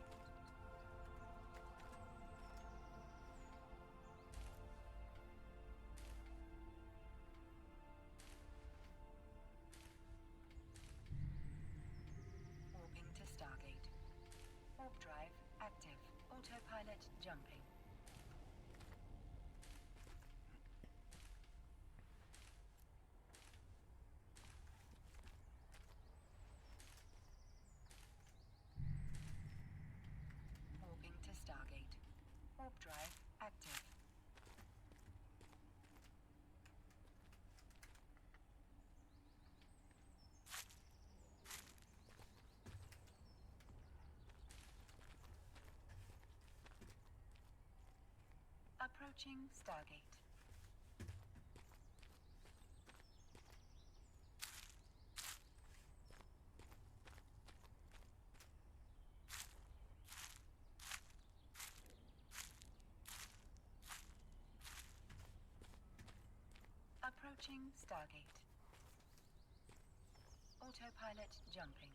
Warping to Stargate. Warp drive active. Autopilot jumping. Warping to Stargate. Warp drive active. Approaching Stargate. Approaching Stargate. Autopilot jumping.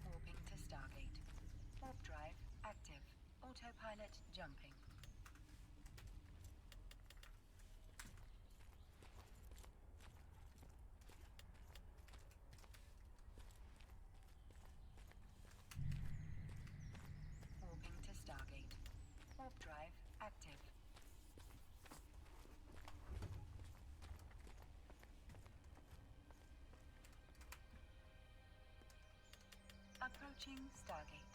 Warping to Stargate. Warp drive active. Autopilot jumping. Warping to Stargate. Warp drive active. Approaching Stargate.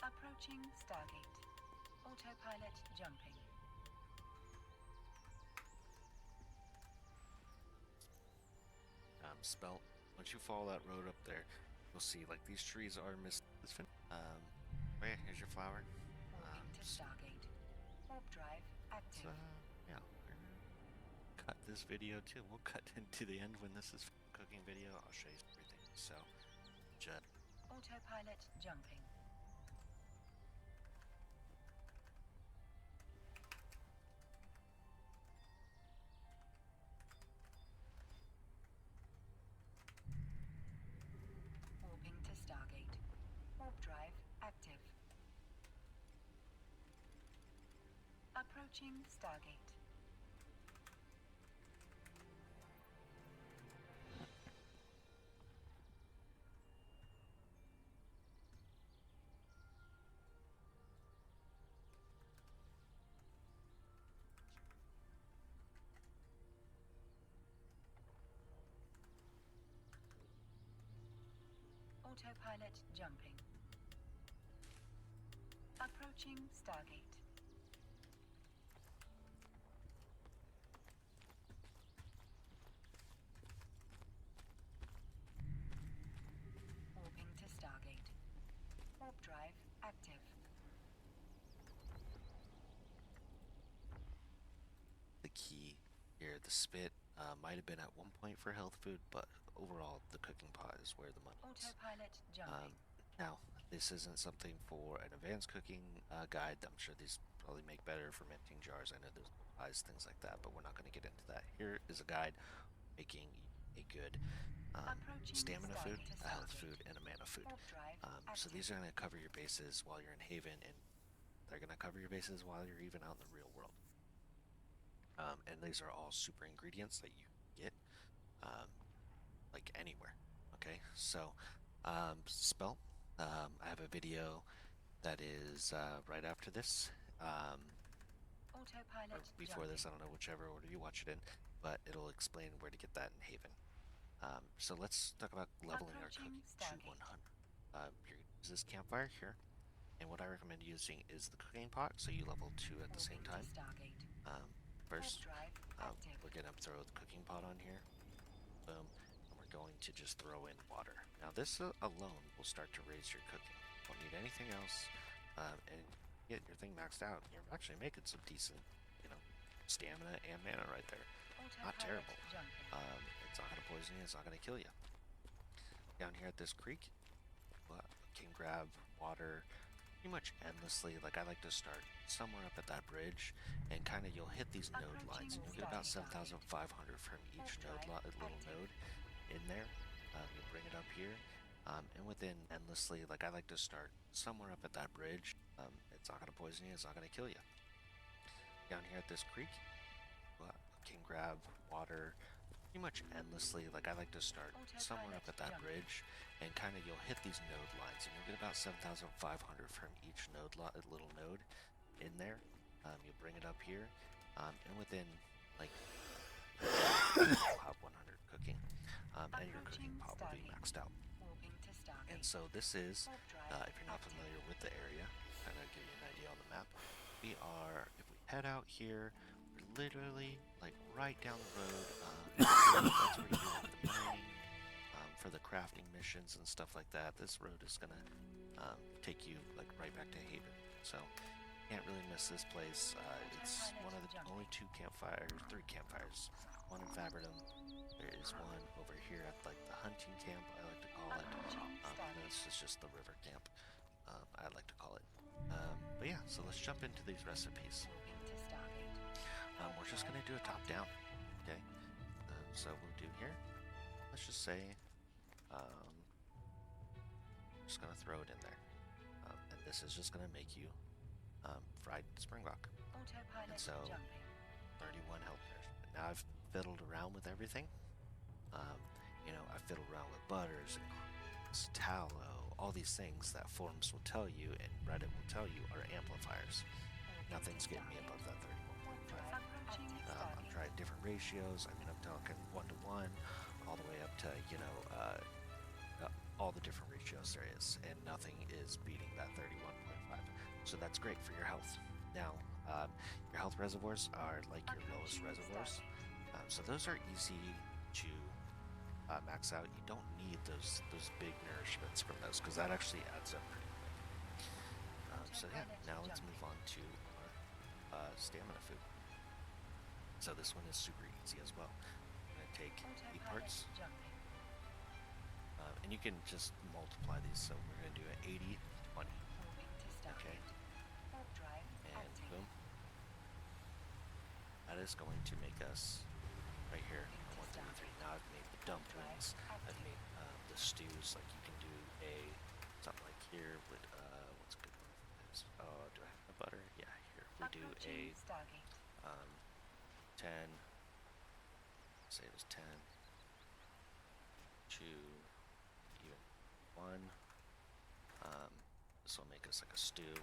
Approaching Stargate. Autopilot jumping. spelt. Once you follow that road up there, you'll see like these trees are okay, here's your flower. Warping to Stargate. Warp drive active. Yeah, we're gonna cut this video too. We'll cut into the end when this is cooking video. I'll show you everything. So, just Autopilot jumping. Warping to Stargate. Warp drive active. Approaching Stargate. Autopilot jumping. Approaching Stargate. Warping to Stargate. Warp drive active. the key here. The spit might have been at one point for health food, but overall the cooking pot is where the money is. Autopilot jumping. Now, this isn't something for an advanced cooking guide. I'm sure these probably make better fermenting jars. I know there's pies, things like that, but we're not going to get into that. Here is a guide making a good Approaching stamina food, Stargate. a health food, and a mana food. Warp drive So active. these are going to cover your bases while you're in Haven, and they're going to cover your bases while you're even out in the real world. And these are all super ingredients that you can get like anywhere. Okay, so spell. I have a video that is right after this. Or Autopilot before this, I jumping. don't know whichever order you watch it in, but it'll explain where to get that in Haven. So let's talk about leveling our Approaching cooking to Stargate. 100. You're gonna use this campfire here, and what I recommend using is the cooking pot, so you level 2 at the same Warping to time. Stargate. First, Warp drive active. we're gonna throw the cooking pot on here. Boom. And we're going to just throw in water. Now this alone will start to raise your cooking. Don't need anything else. And get your thing maxed out. You're actually making some decent, stamina and mana right there. Not Autopilot terrible. jumping. It's not gonna poison you. It's not gonna kill you. Down here at this creek, can grab water pretty much endlessly. Like I like to start somewhere up at that bridge, and kind of you'll hit these node lines, and you'll get about 7,500 from each little node in there. You'll bring it up here, and within endlessly, like I like to start somewhere up at that bridge. It's not gonna poison you. It's not gonna kill you. Down here at this creek, can grab water pretty much endlessly. Like I like to start somewhere up at that bridge, and kind of you'll hit these node lines, and you'll get about 7,500 from each little node in there. You'll bring it up here, and within like you'll have 100 cooking, and your cooking pot will be maxed out. Warping to Stargate. And so this is, Warp drive if you're not active. familiar with the area, kind of give you an idea on the map. We are, if we head out here, we're literally like right down the road. That's where you do like, the mining, for the crafting missions and stuff like that. This road is gonna take you like right back to Haven. So can't really miss this place. It's one of the only 3 campfires. One in Faberdom. There is one over here at like the hunting camp, I like to call it. And this is just the river camp, I like to call it. But yeah, so let's jump into these recipes. Warping to Stargate. We're just gonna do a top down, okay? So we'll do here. Let's just say, just gonna throw it in there, and this is just gonna make you fried springbok. Autopilot And so, jumping. 31 health nourishment. Now I've fiddled around with everything. I fiddled around with butters and tallow, all these things that forums will tell you and Reddit will tell you are amplifiers. Nothing's getting me above that 31.5. Approaching I'm Stargate. trying different ratios. I mean, I'm talking 1-to-1, all the way up to, all the different ratios there is, and nothing is beating that 31.5. So that's great for your health. Now, your health reservoirs are like your lowest reservoirs. So those are easy to max out, you don't need those big nourishments from those because that actually adds up pretty quick. So yeah, now let's move on to our stamina food. So this one is super easy as well. I'm gonna take 8 parts, and you can just multiply these. So we're gonna do an 80, 20. Okay. And boom. That is going to make us right here 133. Now I've made the dumplings. I've made the stews. Like you can do something like here with what's a good one for this? Oh, do I have the butter? Yeah, here we do a 10. Say it was 10. 2. Even 1. This will make us like a stew.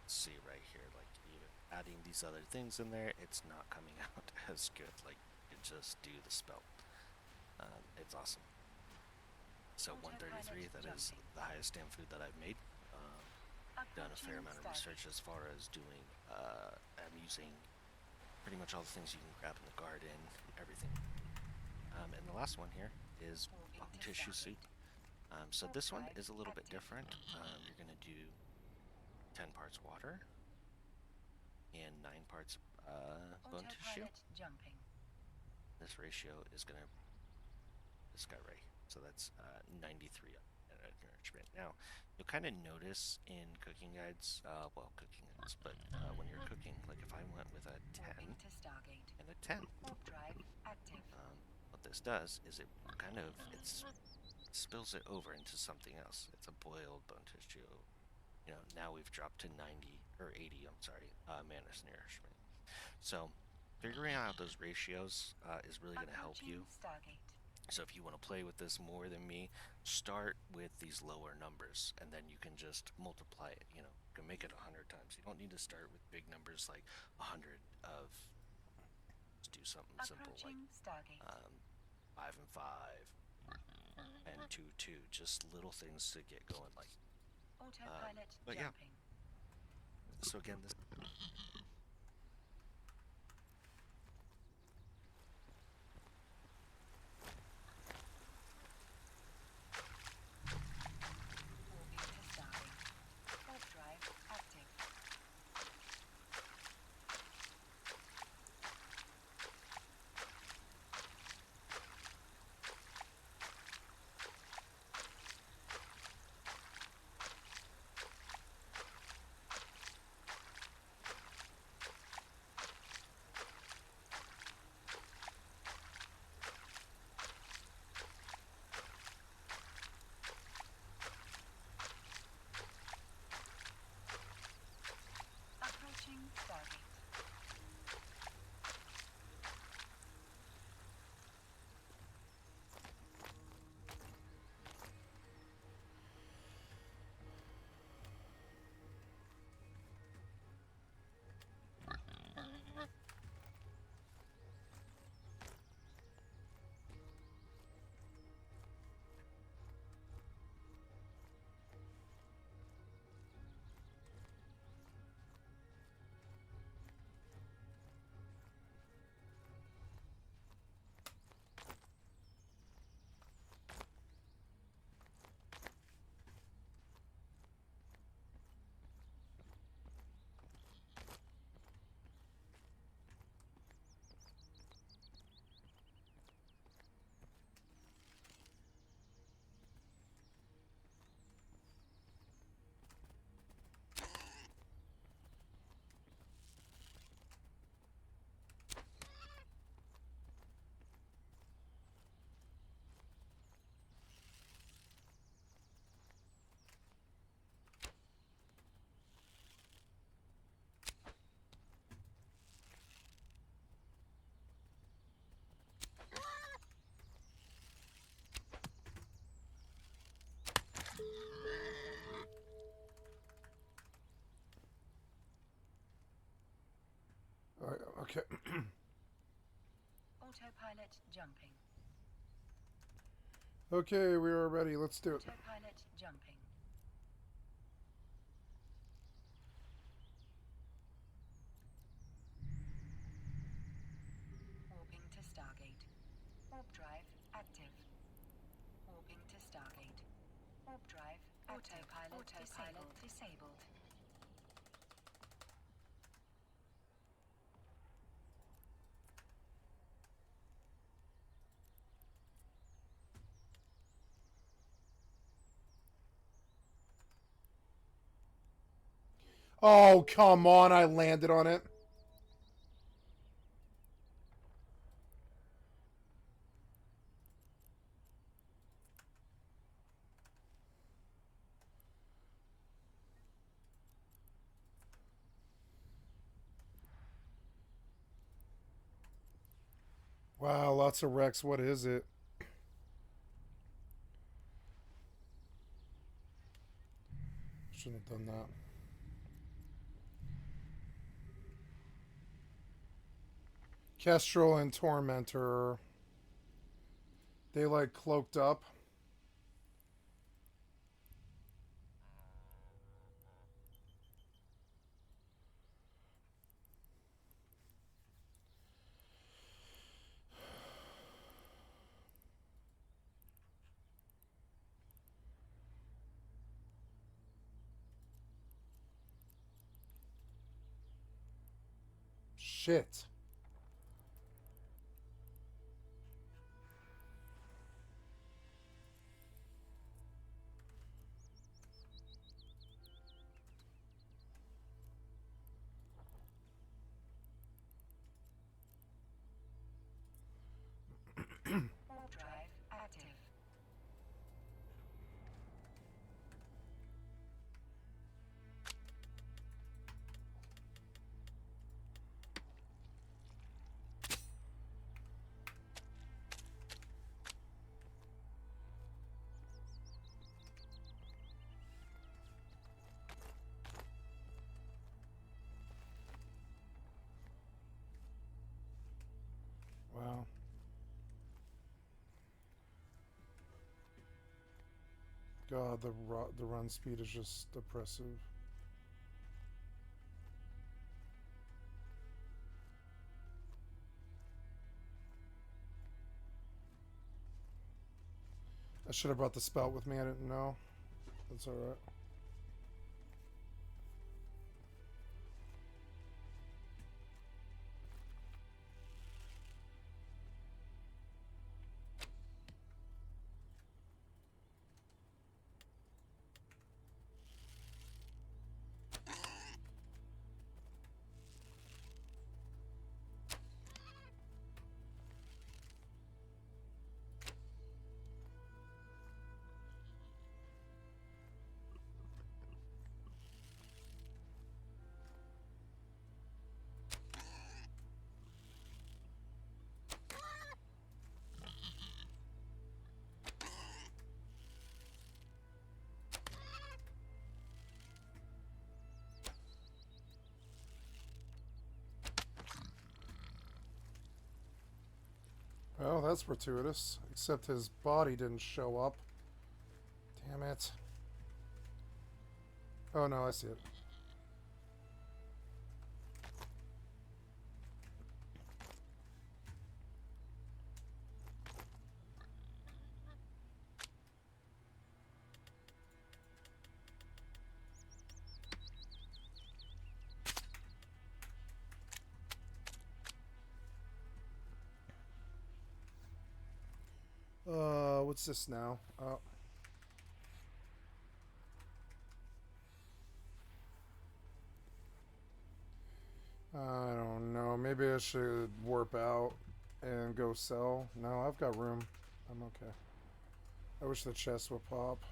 See right here, like even adding these other things in there, it's not coming out as good. Like you just do the spell. It's awesome. So 133, that is the highest damn food that I've made. Done a fair amount of research as far as doing. I'm using pretty much all the things you can grab in the garden, everything. And the last one here is bone tissue soup. So this one is a little bit different. You're gonna do 10 parts water and 9 parts bone tissue. This ratio is going to this guy right here. So that's 93 nourishment. Now, you'll kind of notice in cooking guides, but when you're cooking, like if I went with a 10 and a 10, what this does is it spills it over into something else. It's a boiled bone tissue. You know, now we've dropped to 90 or 80, I'm sorry, manus nourishment. So figuring out those ratios is really going to help you. So if you want to play with this more than me, start with these lower numbers and then you can just multiply it. You know, you can make it 100 times. You don't need to start with big numbers like 100 of, let's do something simple like 5 and 5 and 2, 2, just little things to get going like. But yeah, so again, this Okay. Autopilot jumping. Okay, we are ready. Let's do it. Autopilot jumping. Warping to Stargate. active. Warping to Stargate. Warp drive. Autopilot disabled. Oh, come on, I landed on it. Wow, lots of wrecks. What is it? Shouldn't have done that. Kestrel and Tormentor. They like cloaked up. Shit. Warp drive active. Wow. God, the run speed is just oppressive. I should have brought the spout with me. I didn't know. That's alright. Well, that's fortuitous. Except his body didn't show up. Damn it. Oh no, I see it. What's this now? Oh. I don't know. Maybe I should warp out and go sell. No, I've got room. I'm okay. I wish the chest would pop.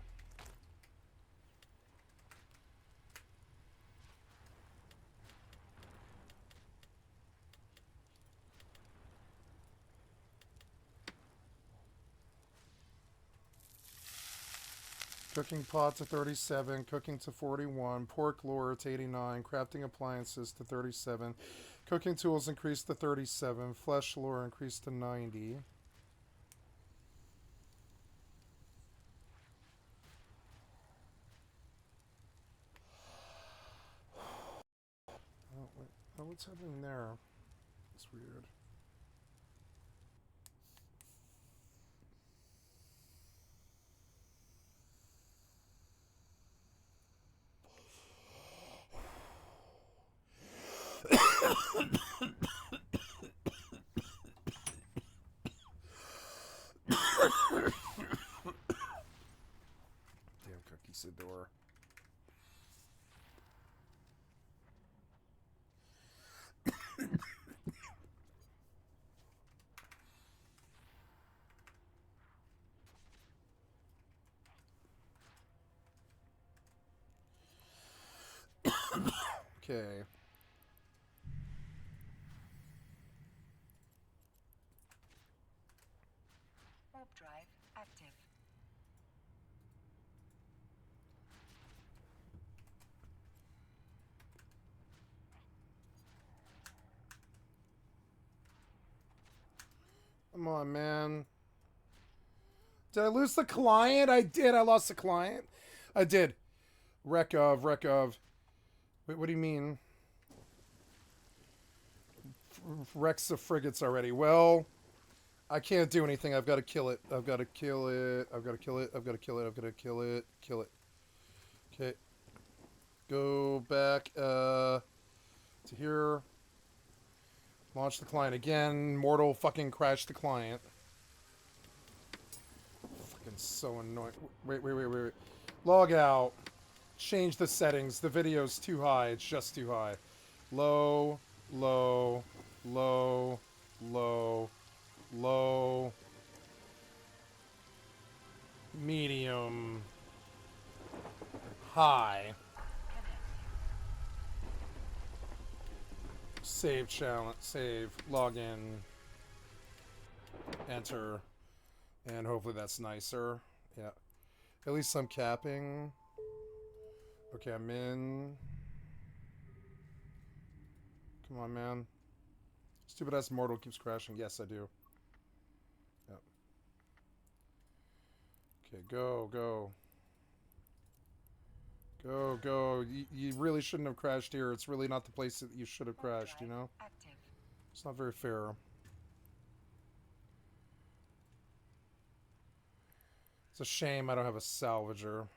Cooking pot to 37, cooking to 41, pork lure to 89, crafting appliances to 37, cooking tools increased to 37, flesh lure increased to 90. Oh, wait. Oh, what's happening there? It's weird. Okay. Warp drive active. Come on, man. Did I lose the client? I did. I lost the client. I did. Wreck of. Wait, what do you mean? Wrecks the frigates already. Well, I can't do anything. I've got to kill it. I've got to kill it. I've got to kill it. I've got to kill it. I've got to kill it. Kill it. Okay. Go back to here. Launch the client again. Mortal fucking crash the client. Fucking so annoying. Wait. Log out. Change the settings. The video's too high. It's just too high. Low. Medium. High. Save challenge. Save. Login. Enter. And hopefully that's nicer. Yeah. At least some capping. Okay, I'm in. Come on, man. Stupid ass mortal keeps crashing. Yes, I do. Yep. Okay, go. You really shouldn't have crashed here. It's really not the place that you should have crashed, you know? Active. It's not very fair. It's a shame I don't have a salvager.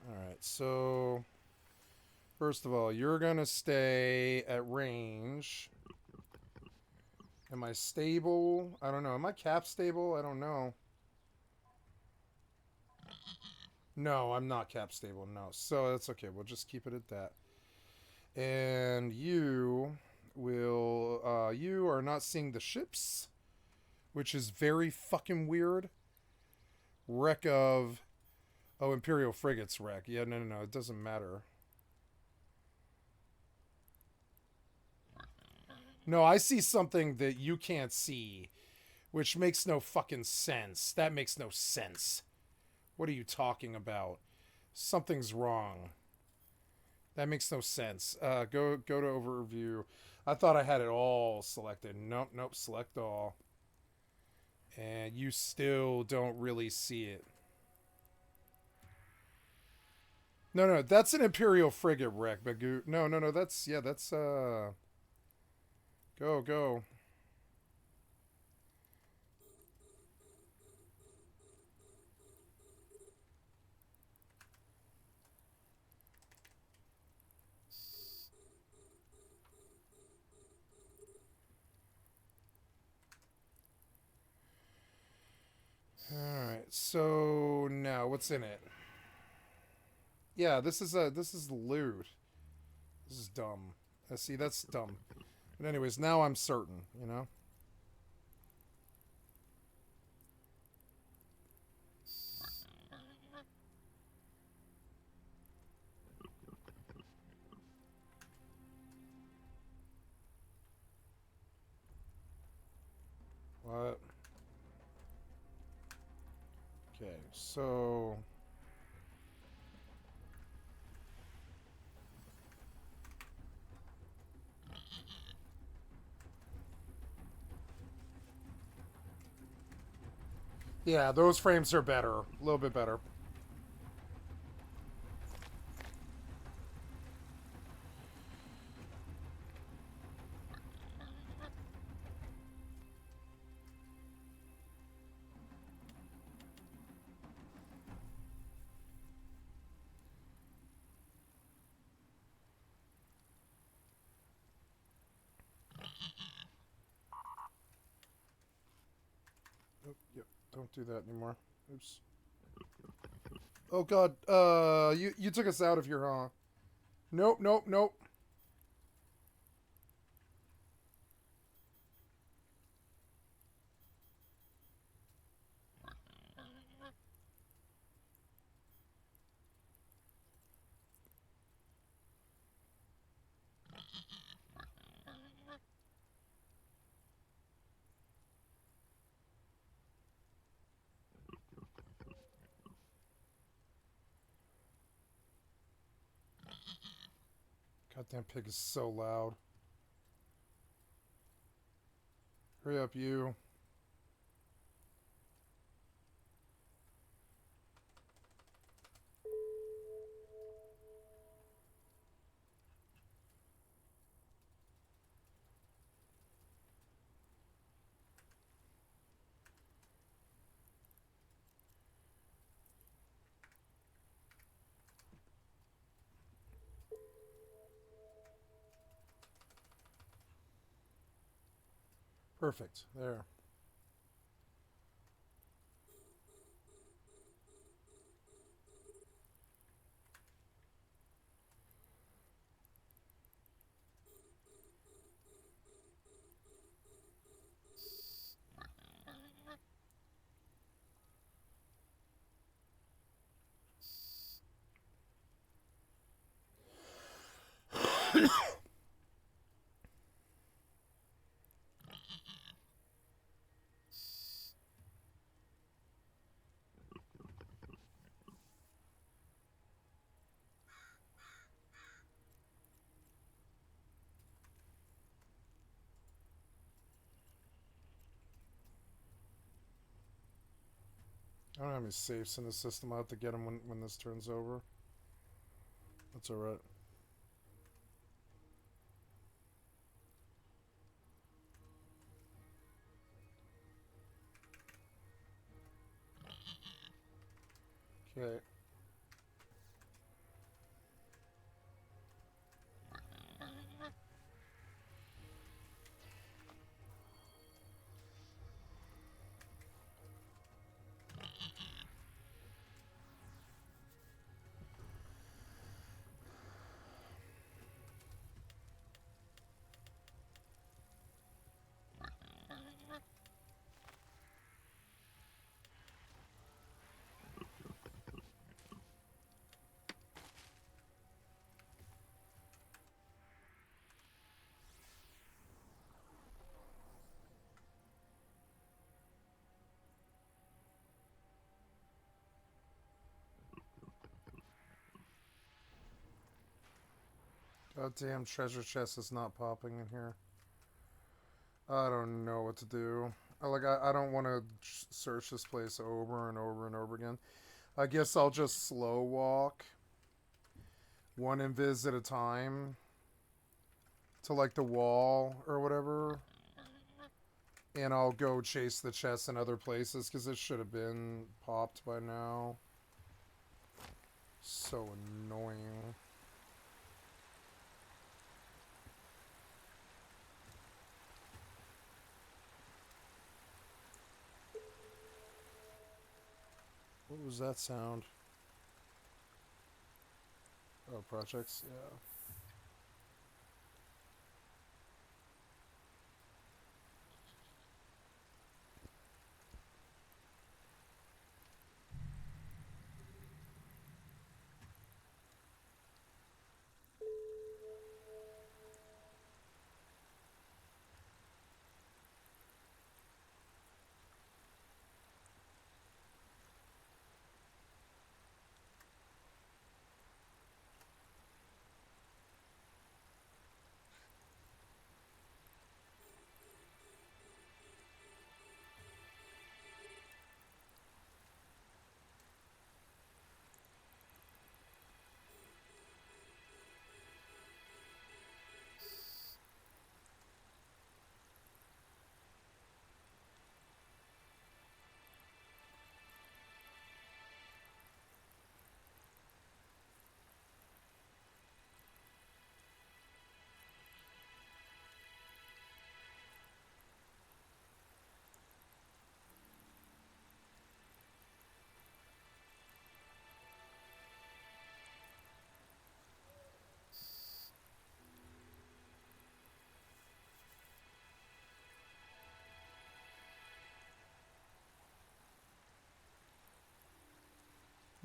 Alright, so... First of all, you're gonna stay at range. Am I stable? I don't know. Am I cap stable? I don't know. No, I'm not cap stable, no. So that's okay. We'll just keep it at that. And you will... you are not seeing the ships, which is very fucking weird. Wreck of... Oh, Imperial frigates wreck. Yeah, no. It doesn't matter. No, I see something that you can't see, which makes no fucking sense. That makes no sense. What are you talking about? Something's wrong. That makes no sense. Go to overview. I thought I had it all selected. Nope, select all. And you still don't really see it. No, that's an Imperial frigate wreck, Bagu. No, that's, yeah, that's, Go. Alright, so now what's in it? Yeah, this is loot. This is dumb. See, that's dumb. But anyways, now I'm certain, you know? What? Okay, so... Yeah, those frames are better. A little bit better. Oh, yep, don't do that anymore. Oops. Oh god, you took us out of here, huh? Nope. Goddamn pig is so loud. Hurry up, you. Perfect. There. I don't have any safes in the system. I'll have to get them when this turns over. That's alright. Okay. Goddamn treasure chest is not popping in here. I don't know what to do. I don't want to search this place over and over and over again. I guess I'll just slow walk. One invis at a time. To like the wall or whatever. And I'll go chase the chests in other places because it should have been popped by now. So annoying. What was that sound? Oh, projects? Yeah.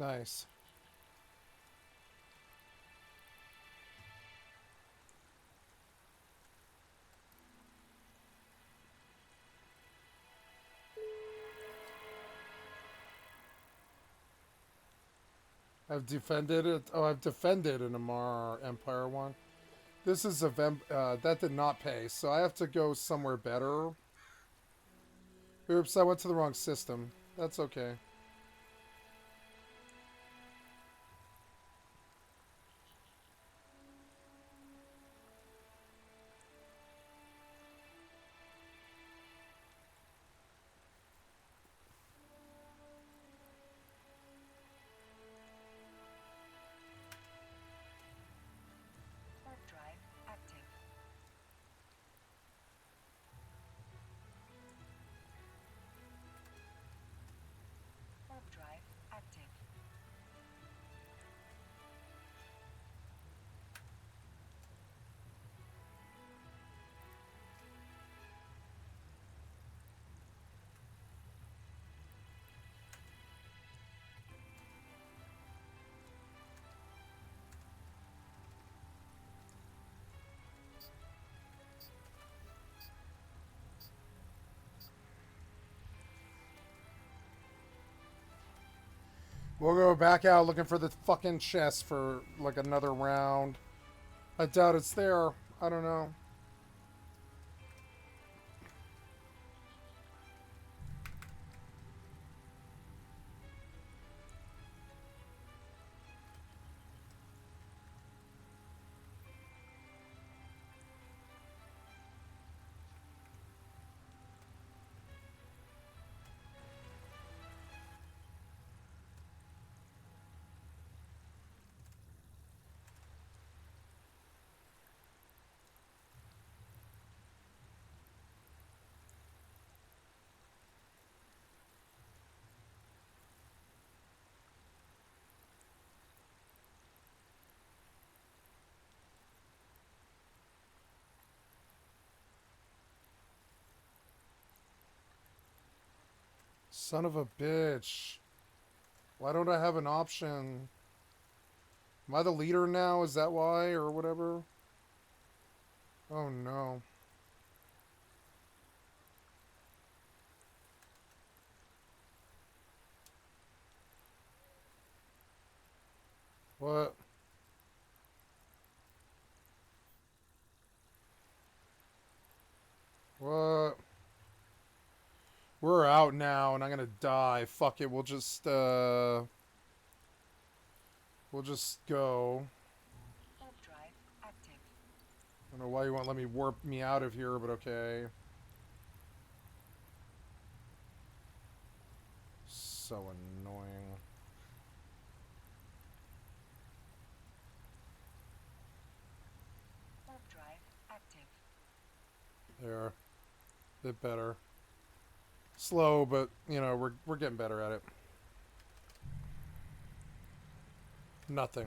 Nice. I've defended it. Oh, I've defended an Amar Empire one. This is a that did not pay, so I have to go somewhere better. Oops, I went to the wrong system. That's okay. Warp drive active. Warp drive active. We'll go back out looking for the fucking chest for like another round. I doubt it's there. I don't know. Son of a bitch. Why don't I have an option? Am I the leader now? Is that why? Or whatever? Oh no. What? What? We're out now and I'm gonna die. Fuck it, we'll just go. Warp drive active. I don't know why you won't let me warp me out of here, but okay. So annoying. Warp drive active. There. Bit better. Slow, but you know, we're getting better at it. Nothing.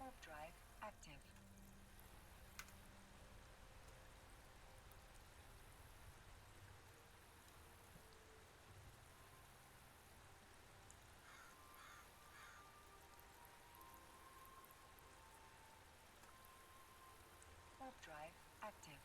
Warp drive active. Warp drive active.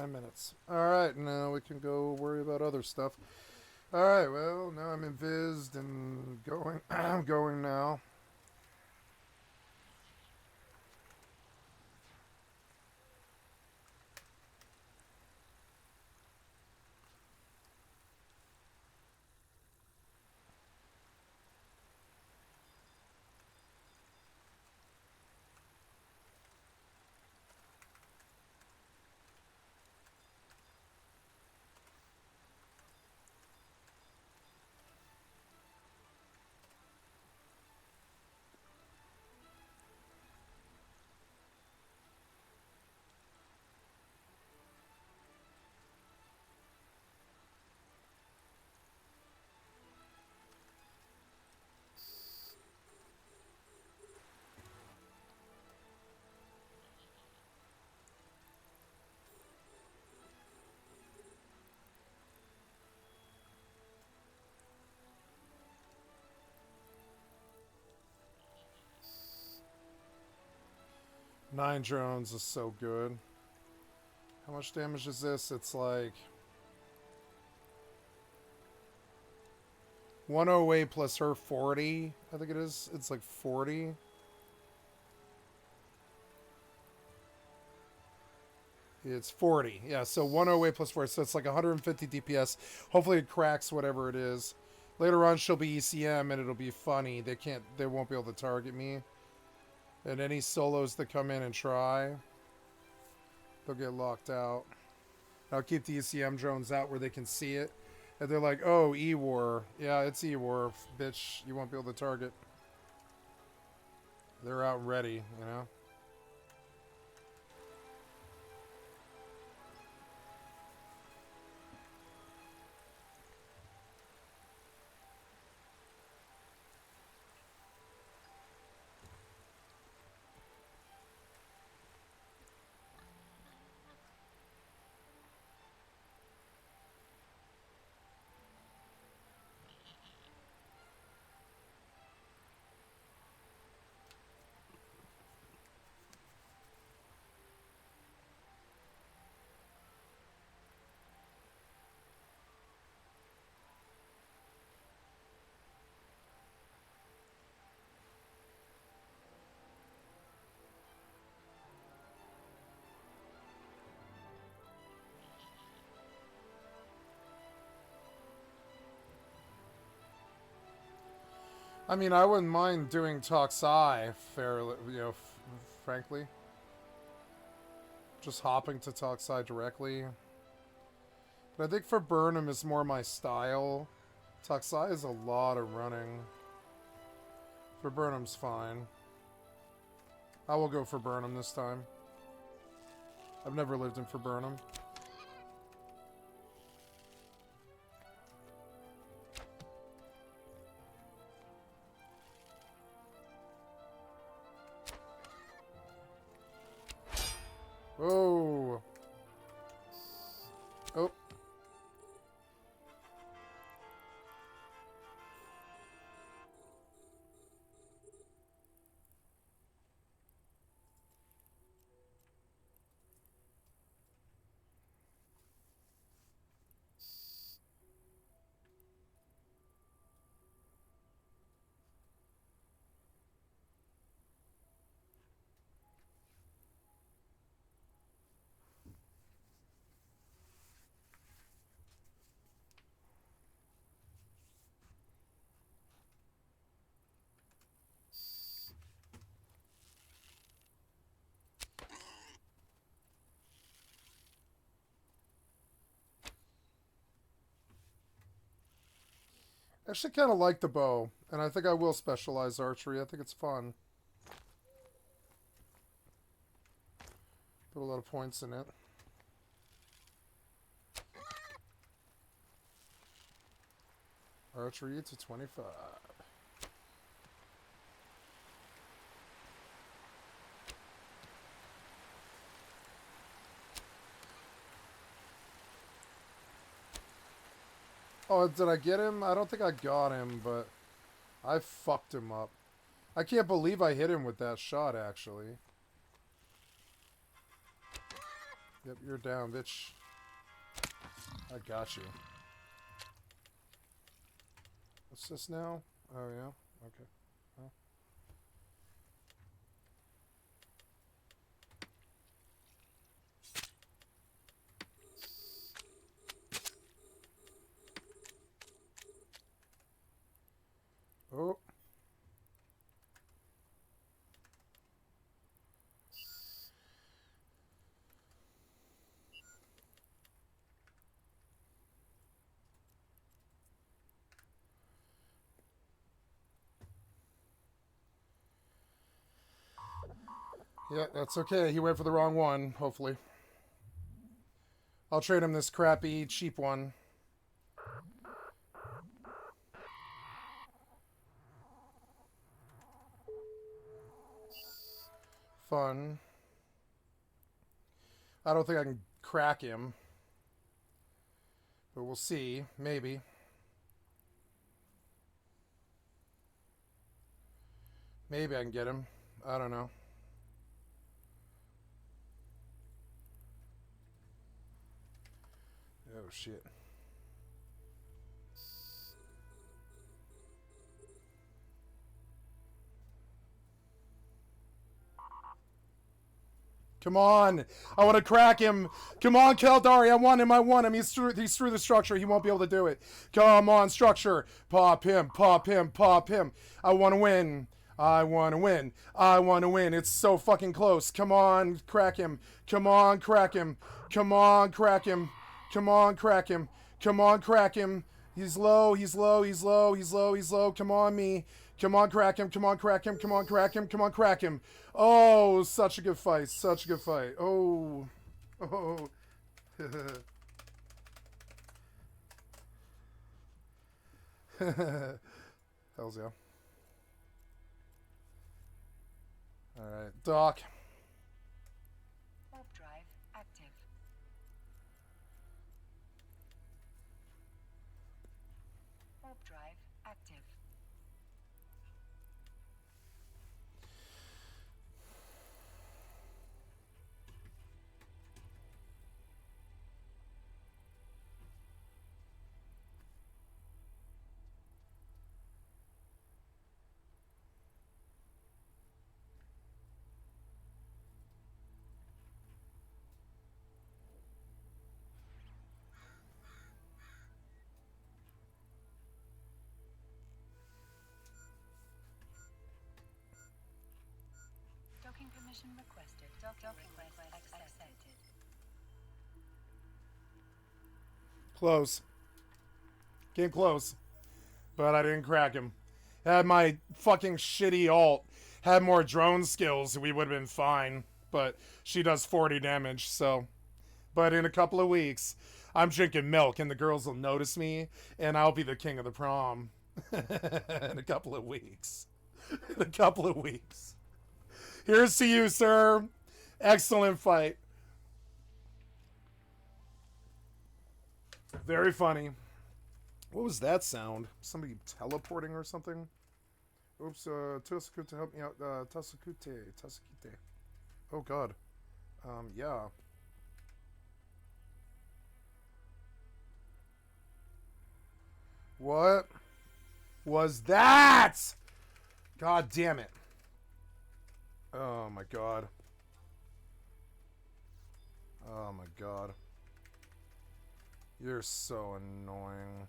9 minutes. Alright, now we can go worry about other stuff. Alright, well, now I'm invised and going. I'm going now. Nine drones is so good. How much damage is this? It's like 108 plus her 40. I think it is. It's like 40. It's 40. Yeah, so 108 plus 40. So it's like 150 DPS. Hopefully it cracks whatever it is. Later on she'll be ECM and it'll be funny. They won't be able to target me. And any solos that come in and try, they'll get locked out. I'll keep the ECM drones out where they can see it. And they're like, oh, E-War. Yeah, it's E-War. Bitch, you won't be able to target. They're out and ready, you know? I mean, I wouldn't mind doing Toxi, fairly, you know, frankly. Just hopping to Toxi directly. But I think for Burnham is more my style. Toxi is a lot of running. For Burnham's fine. I will go for Burnham this time. I've never lived in for Burnham. Oh. Oh. I actually kind of like the bow, and I think I will specialize archery. I think it's fun. Put a lot of points in it. Archery to 25. Oh, did I get him? I don't think I got him, but I fucked him up. I can't believe I hit him with that shot, actually. Yep, you're down, bitch. I got you. What's this now? Oh, yeah? Okay. Well. Oh. Yeah, that's okay. He went for the wrong one, hopefully. I'll trade him this crappy, cheap one. Fun. I don't think I can crack him. But we'll see. Maybe. Maybe I can get him. I don't know. Oh, shit. Come on. I want to crack him. Come on, Kaldari. I want him. I want him. He's through the structure. He won't be able to do it. Come on, structure. Pop him. Pop him. Pop him. I want to win. I want to win. I want to win. It's so fucking close. Come on, crack him. Come on, crack him. Come on, crack him. Come on, crack him. Come on, crack him. He's low. He's low. He's low. He's low. He's low. Come on, me. Come on, crack him. Come on, crack him. Come on, crack him. Come on, crack him. Oh, such a good fight. Such a good fight. Oh. Oh. Hells yeah. Alright, Doc. Warp drive active. Warp drive active. Docking permission requested. Docking request accepted. Close. Came close. But I didn't crack him. Had my fucking shitty ult. Had more drone skills, we would have been fine. But she does 40 damage, so. But in a couple of weeks, I'm drinking milk and the girls will notice me and I'll be the king of the prom. In a couple of weeks. In a couple of weeks. Here's to you, sir. Excellent fight. Very funny. What was that sound? Somebody teleporting or something? Oops, Tasakute, help me out. Tasakute. Oh, God. Yeah. What was that? God damn it. Oh, my God. Oh, my God. You're so annoying.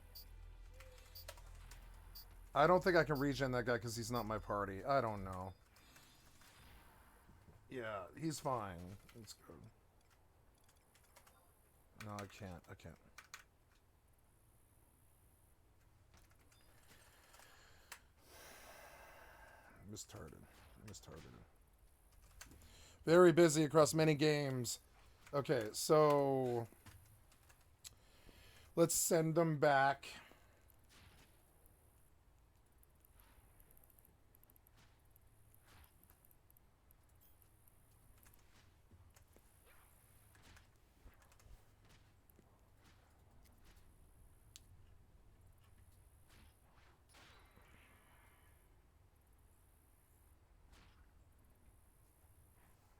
I don't think I can regen that guy because he's not my party. I don't know. Yeah, he's fine. It's good. No, I can't. I can't. Mistarded. Very busy across many games. Okay, so let's send them back.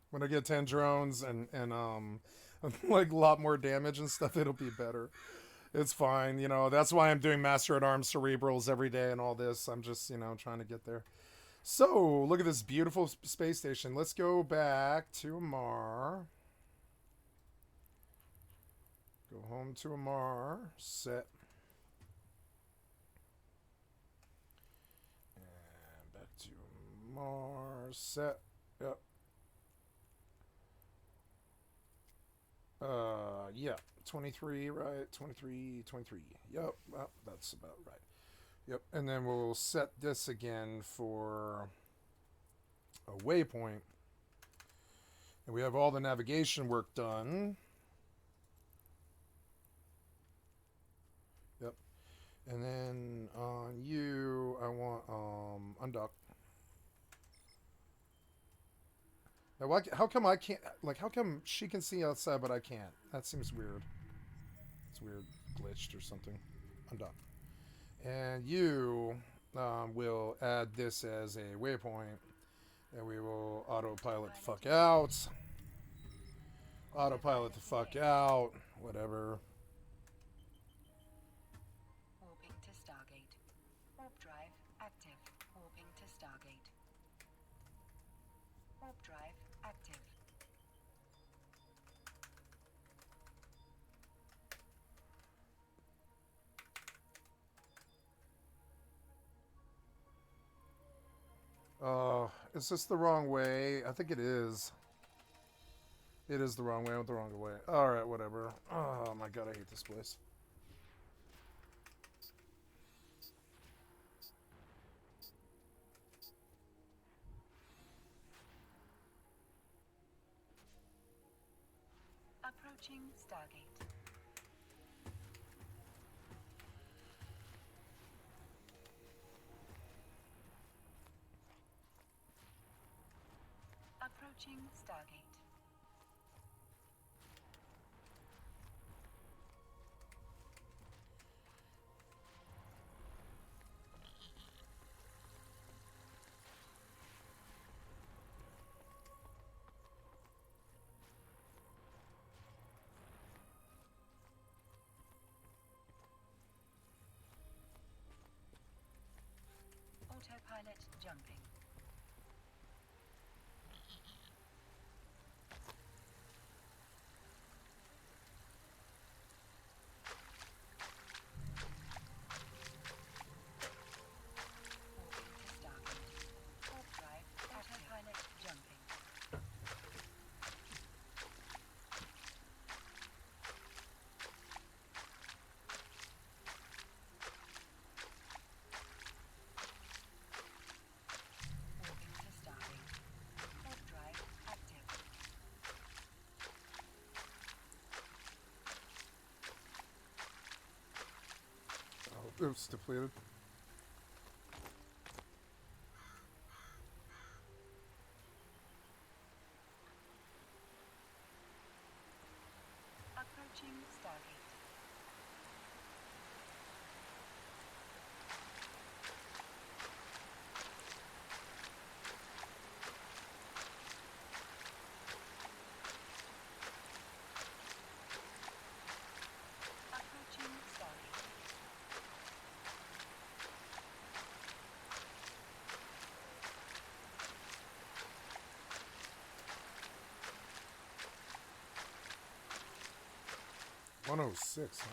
When I get 10 drones and like a lot more damage and stuff, it'll be better. It's fine, you know. That's why I'm doing Master at Arms Cerebrals every day and all this. I'm just, you know, trying to get there. So, look at this beautiful space station. Let's go back to Amar. Go home to Amar. Set. And back to Amar. Set. Yep. Yeah. 23, right? 23. Yep. Well, that's about right. Yep. And then we'll set this again for a waypoint. And we have all the navigation work done. Yep. And then on you, I want undock. Now, how come I can't? Like, how come she can see outside but I can't? That seems weird. It's weird, glitched or something. Undock. And you will add this as a waypoint, and we will autopilot the fuck out. Autopilot the fuck out. Whatever. Warping to Stargate. Warp drive active. Warping to Stargate. Warp drive active. Is this the wrong way? I think it is. It is the wrong way. I went the wrong way. Alright, whatever. Oh my god, I hate this place. Approaching Stargate. Approaching Stargate. Autopilot jumping. Warping to Stargate. Warp drive autopilot jumping. Warping to Stargate. Warp drive active. Oh, oops, depleted. Approaching Stargate. Approaching Stargate. $106, huh?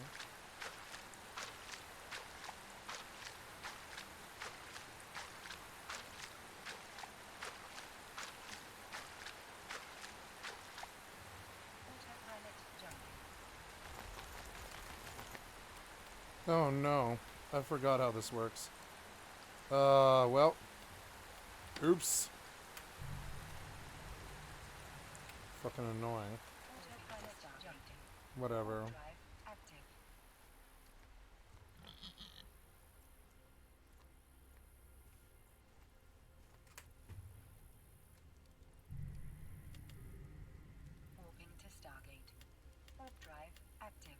Autopilot jumping. Oh no. I forgot how this works. Well. Oops. Fucking annoying. Autopilot jumping. Whatever. Drive active. Warping to Stargate. Warp drive active.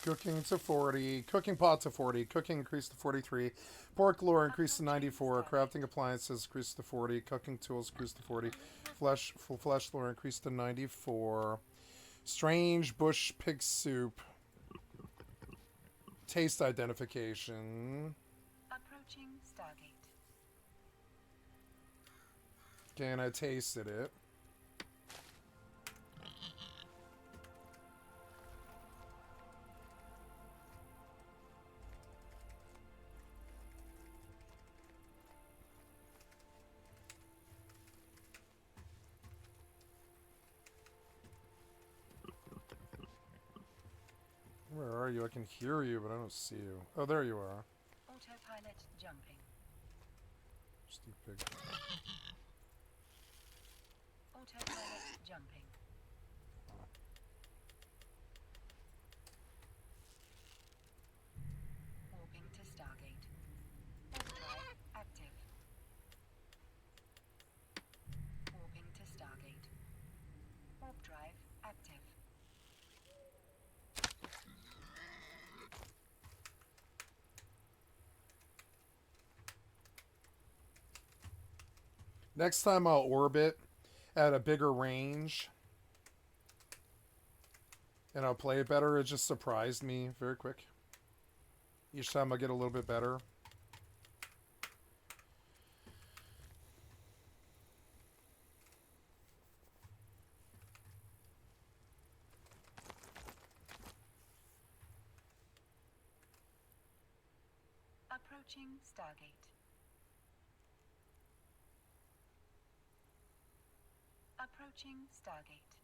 Cooking to 40. Cooking pot to 40. Cooking increased to 43. Pork lore increased to 94. Crafting appliances increased to 40. Cooking tools increased to 40. Flesh lore increased to 94. Strange bush pig soup. Taste identification. Approaching Stargate. Okay, and I tasted it. Where are you? I can hear you, but I don't see you. Oh, there you are. Autopilot jumping. Steve Pig. Autopilot jumping. Warping to Stargate. Warp drive active. Warping to Stargate. Warp drive active. Next time I'll orbit at a bigger range. And I'll play it better. It just surprised me very quick. Each time I get a little bit better. Approaching Stargate. Approaching Stargate.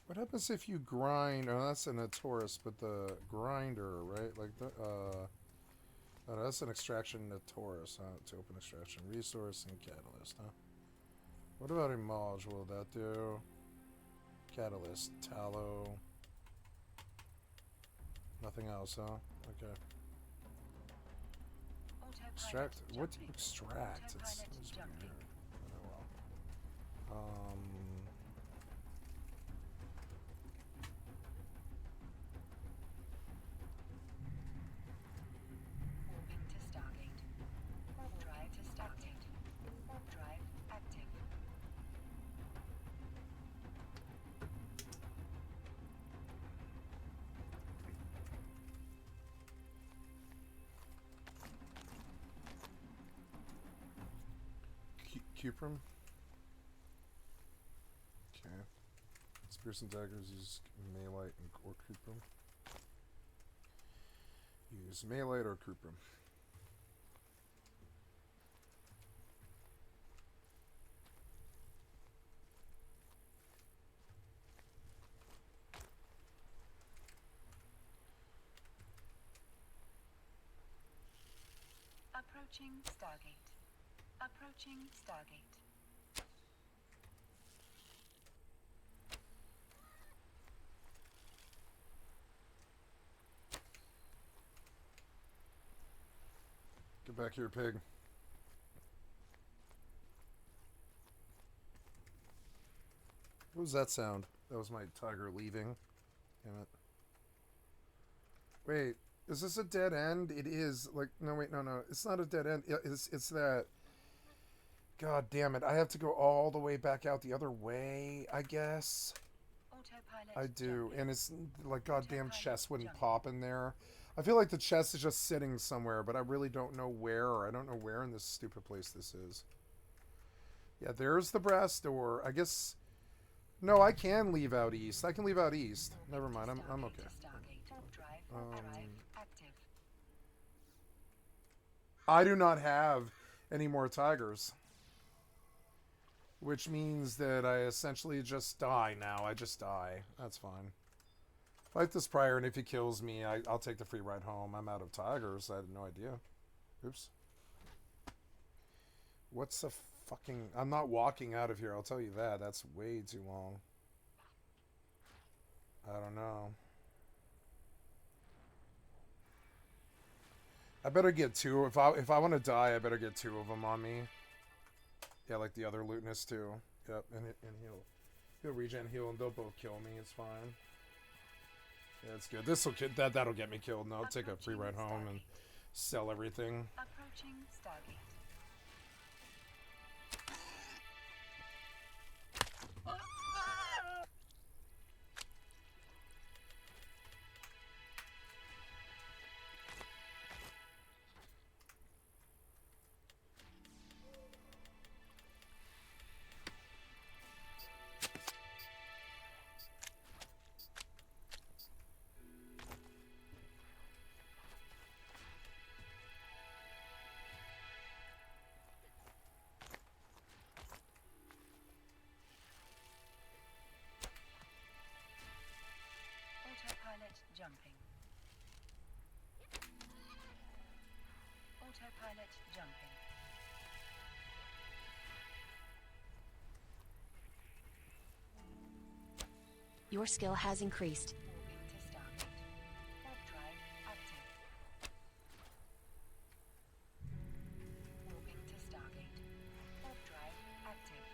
What happens if you grind? Oh, that's in a Taurus, but the grinder, right? Like the oh, that's an extraction in a Taurus, huh? To open extraction resource and catalyst, huh? What about a module that do? Catalyst, tallow. Nothing else, huh? Okay. Autopilot Extract. What do you jumping. extract? It's Autopilot weird. jumping. Oh, well. Warping to Stargate. Warp drive to Stargate. Warp drive active. Cuprum. Okay. Spears and daggers use melee or Cuprum. Use melee or Cuprum. Approaching Stargate. Approaching Stargate. Get back here, pig. What was that sound? That was my tiger leaving. Damn it. Wait, is this a dead end? It is. Like, no, wait, no. It's not a dead end. It's that. God damn it. I have to go all the way back out the other way, I guess. Autopilot I do. jumping. And it's like goddamn Autopilot chest wouldn't jumping. pop in there. I feel like the chest is just sitting somewhere, but I really don't know where. I don't know where in this stupid place this is. Yeah, there's the brass door. I guess... No, I can leave out east. I can leave out east. Never mind. I'm okay. Stargate. Warp drive. Warp drive active. I do not have any more tigers. Which means that I essentially just die now. I just die. That's fine. Fight this prior, and if he kills me, I'll take the free ride home. I'm out of tigers. I had no idea. Oops. What's the fucking... I'm not walking out of here, I'll tell you that. That's way too long. I don't know. I better get two. If I want to die, I better get two of them on me. Yeah, like the other lootness too. Yep, and he'll regen heal, and they'll both kill me. It's fine. Yeah, it's good. That'll get me killed. And I'll take a free ride home and sell everything. Approaching Stargate. Autopilot jumping. Autopilot jumping. Your skill has increased. Moving to Stargate. Warp drive active. Moving to Stargate. Warp drive active.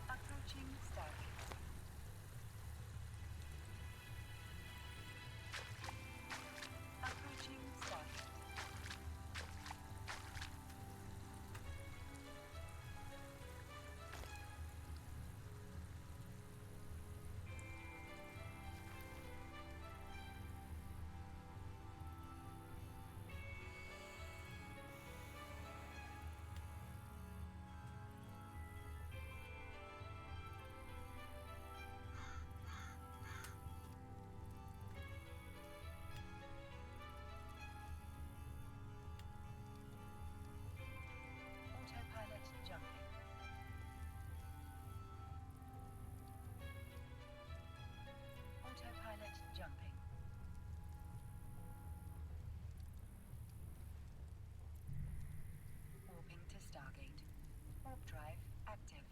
Approaching Stargate. Approaching Stargate. Autopilot jumping. Autopilot jumping. Warping to Stargate. Warp drive active.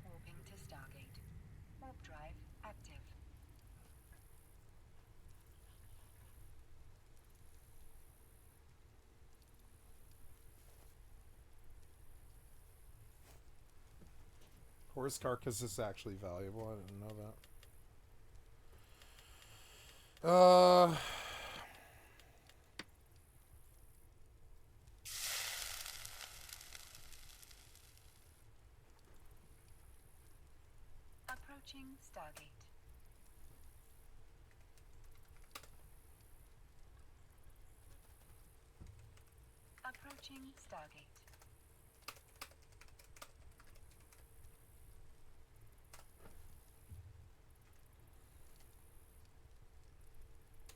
Warping to Stargate. Warp drive active. Horse carcass is actually valuable. I didn't know that. Approaching Stargate. Approaching Stargate.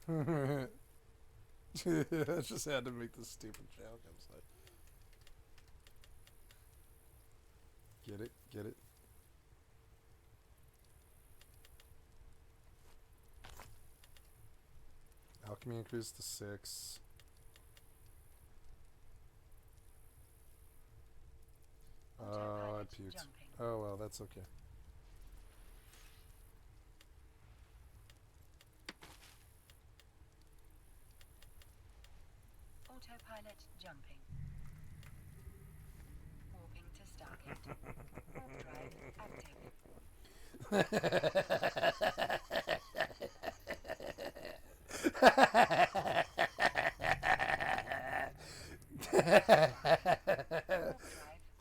I just had to make this stupid joke. I was like, get it, get it. Alchemy increased to 6. I Autopilot puked. jumping. Oh well, that's okay. Autopilot jumping. Warping to Stargate. Warp drive active. Warp drive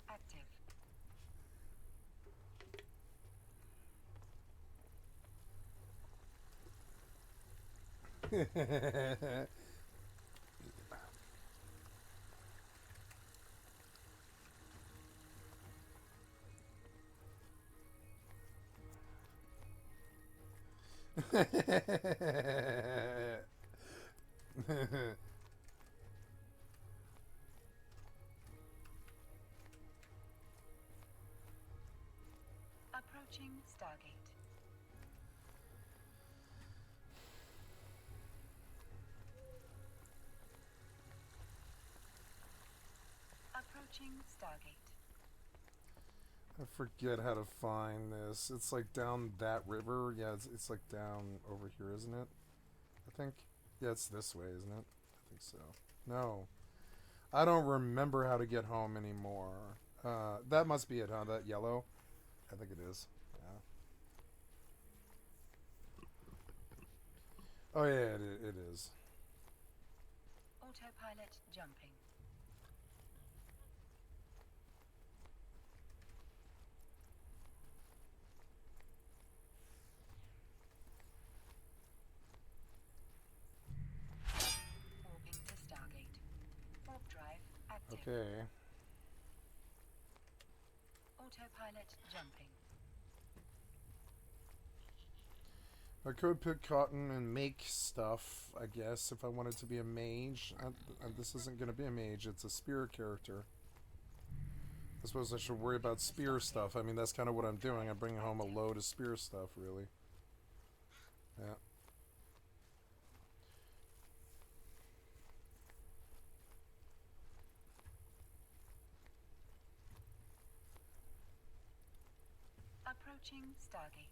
active. Approaching Stargate. Approaching Stargate. I forget how to find this. It's like down that river. Yeah, it's like down over here, isn't it? I think. Yeah, it's this way, isn't it? I think so. No. I don't remember how to get home anymore. That must be it, huh? That yellow? I think it is. Yeah. Oh, yeah, it is. Autopilot jumping. Warping to Stargate. Warp drive active. Okay. Autopilot jumping. I could pick cotton and make stuff, I guess, if I wanted to be a mage. This isn't going to be a mage, it's a spear character. I suppose I should worry about spear stuff. I mean, that's kind of what I'm doing. I'm bringing home a load of spear stuff, really. Yeah. Approaching Stargate.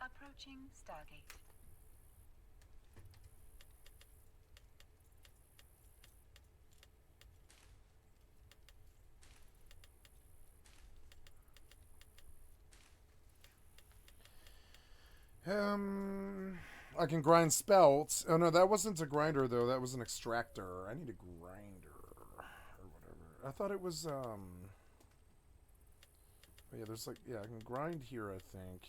Approaching Stargate. I can grind spells. Oh no, that wasn't a grinder though. That was an extractor. I need a grinder or whatever. I thought it was oh yeah, there's like I can grind here. I think.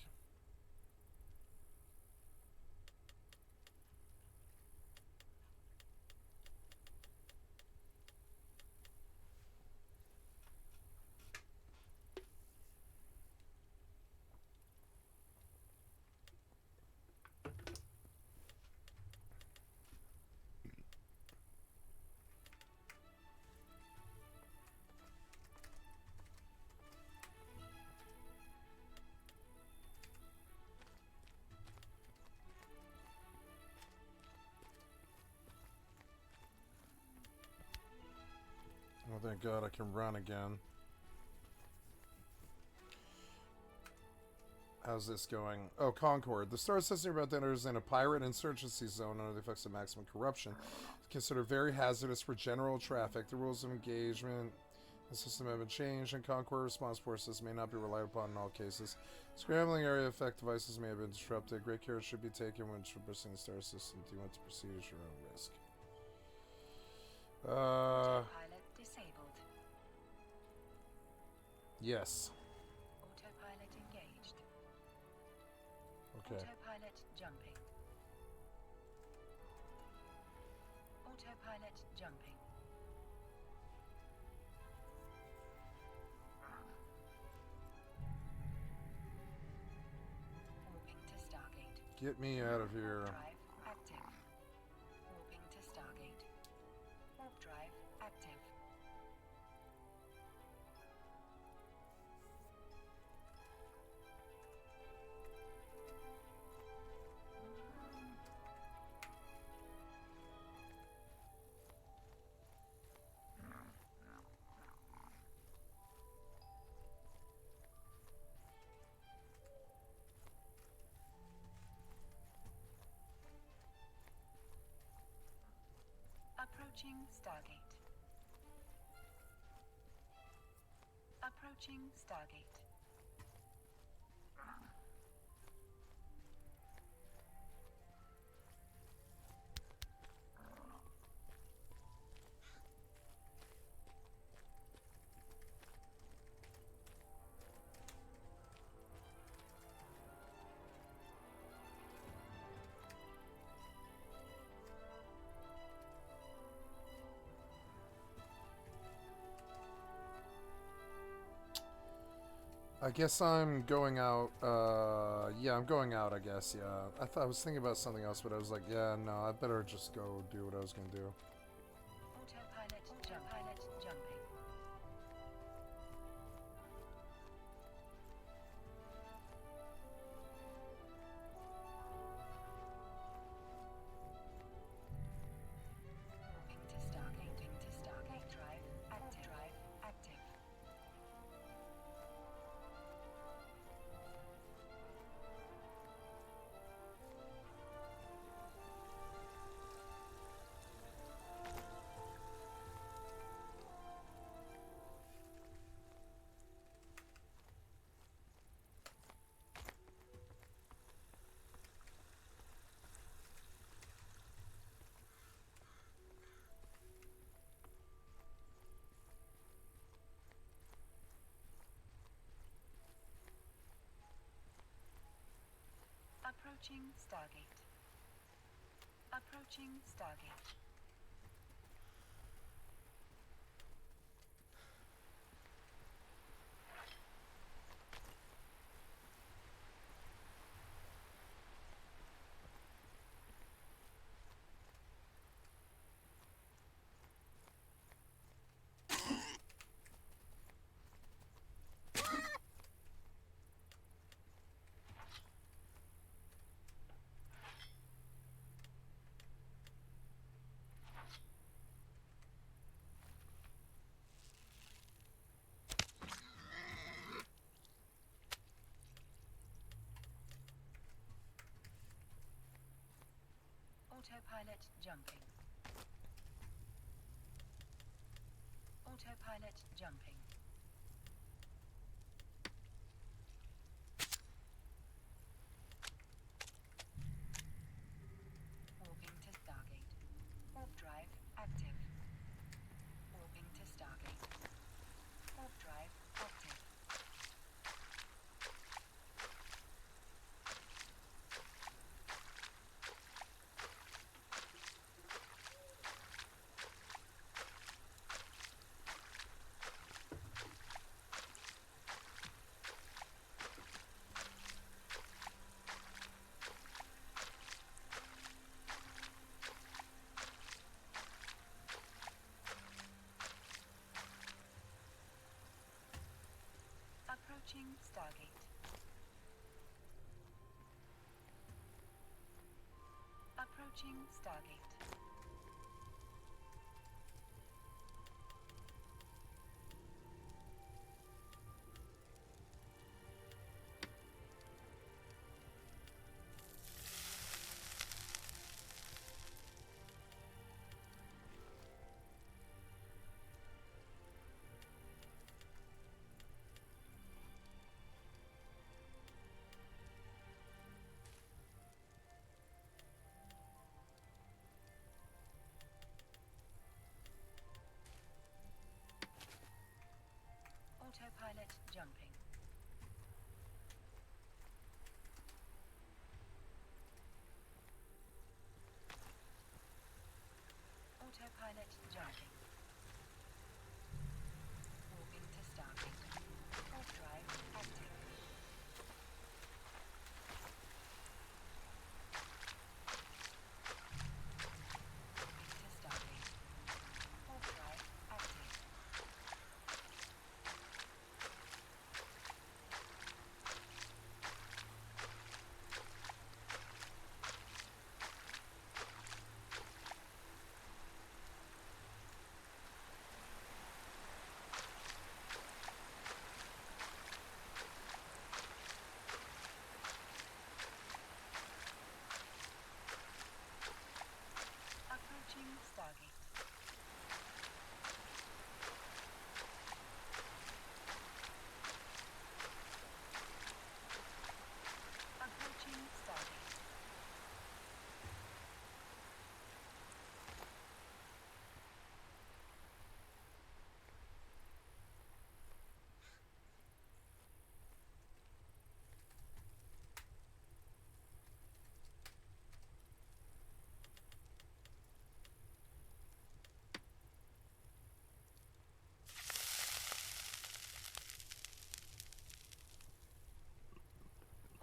Oh, thank God I can run again. How's this going? Oh, Concord. The Star System about to enter is in a pirate insurgency zone under the effects of maximum corruption. It's considered very hazardous for general traffic. The rules of engagement the system have been changed, and Concord response forces may not be relied upon in all cases. Scrambling area effect devices may have been disrupted. Great care should be taken when traversing the Star System. Do you want to proceed at your own risk? Autopilot disabled. Yes. Autopilot engaged. Okay. Autopilot jumping. Autopilot jumping. Warping to Stargate. Get me out of here. Warp drive active. Warping to Stargate. Warp drive active. Approaching Stargate. Approaching Stargate. I guess I'm going out. Yeah, I'm going out, I guess, yeah. I was thinking about something else, but I was like, yeah, no, I better just go do what I was gonna do. Autopilot jumping. Moving to Stargate drive active. Approaching Stargate. Approaching Stargate. Autopilot jumping. Autopilot jumping. Warping to Stargate. Warp drive active. Warping to Stargate. Warp drive active. Approaching Stargate. Approaching Stargate. Autopilot jumping. Autopilot jumping. Warping to Stargate. Warp drive active. Warping to Stargate. Warp drive active. Approaching Stargate. Approaching Stargate.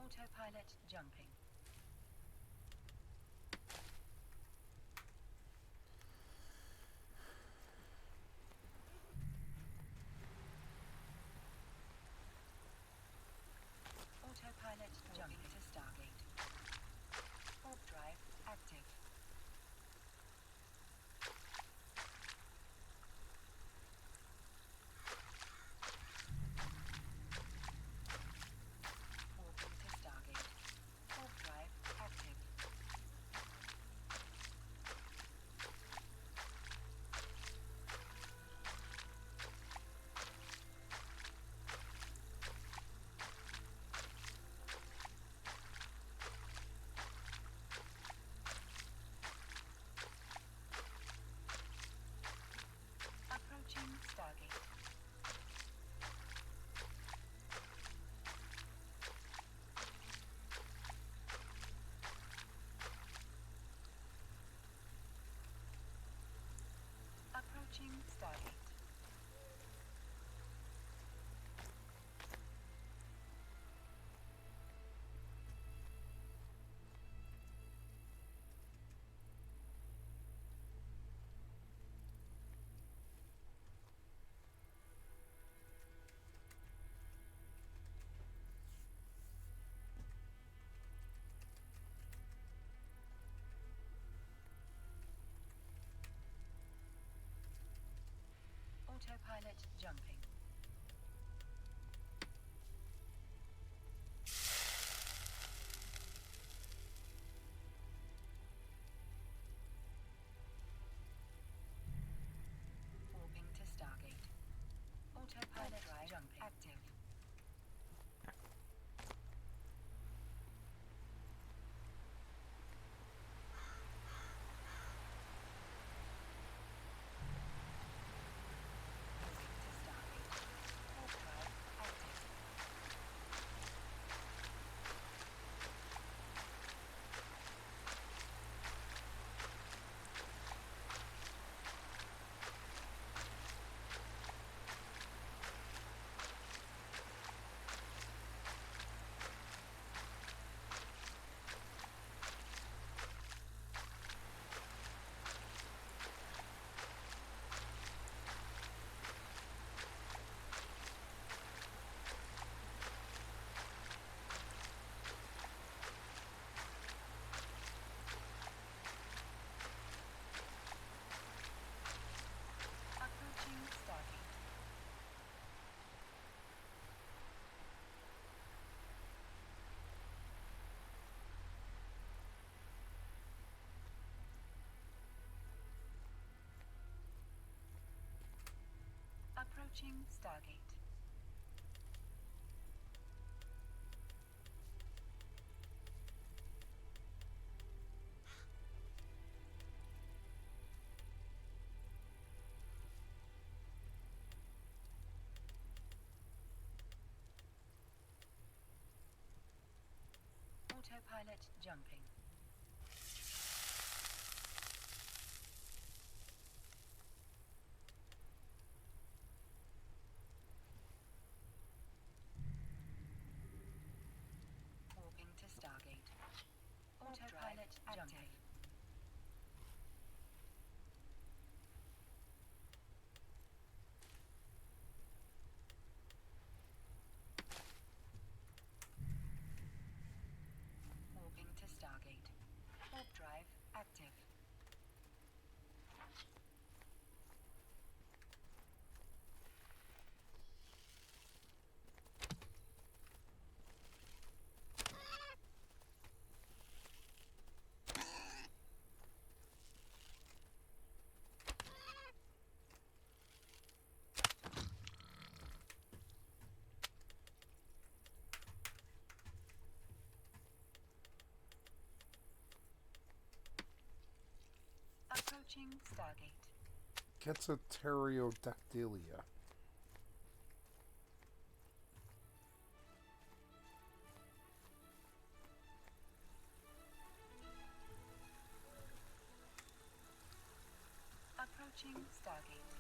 Autopilot jumping. Autopilot jumping to Stargate. Warp drive active. Warping to Stargate. Warp drive active. Approaching Stargate. Approaching Stargate. Autopilot jumping. Warping to Stargate. Autopilot drive jumping active. Moving to Stargate. Warp drive active. Approaching Stargate. Approaching Stargate. Autopilot jumping. Warping to Stargate. Autopilot jumping. Warping to Stargate. Warp drive active. Approaching Stargate. Gets a pterodactylia. Approaching Stargate.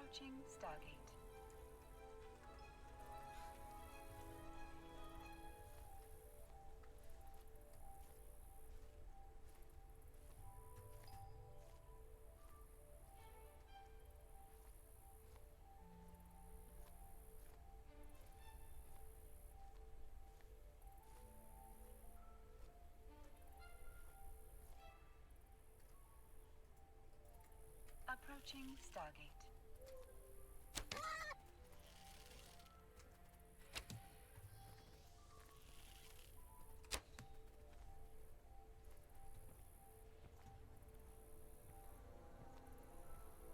Approaching Stargate. Approaching Stargate.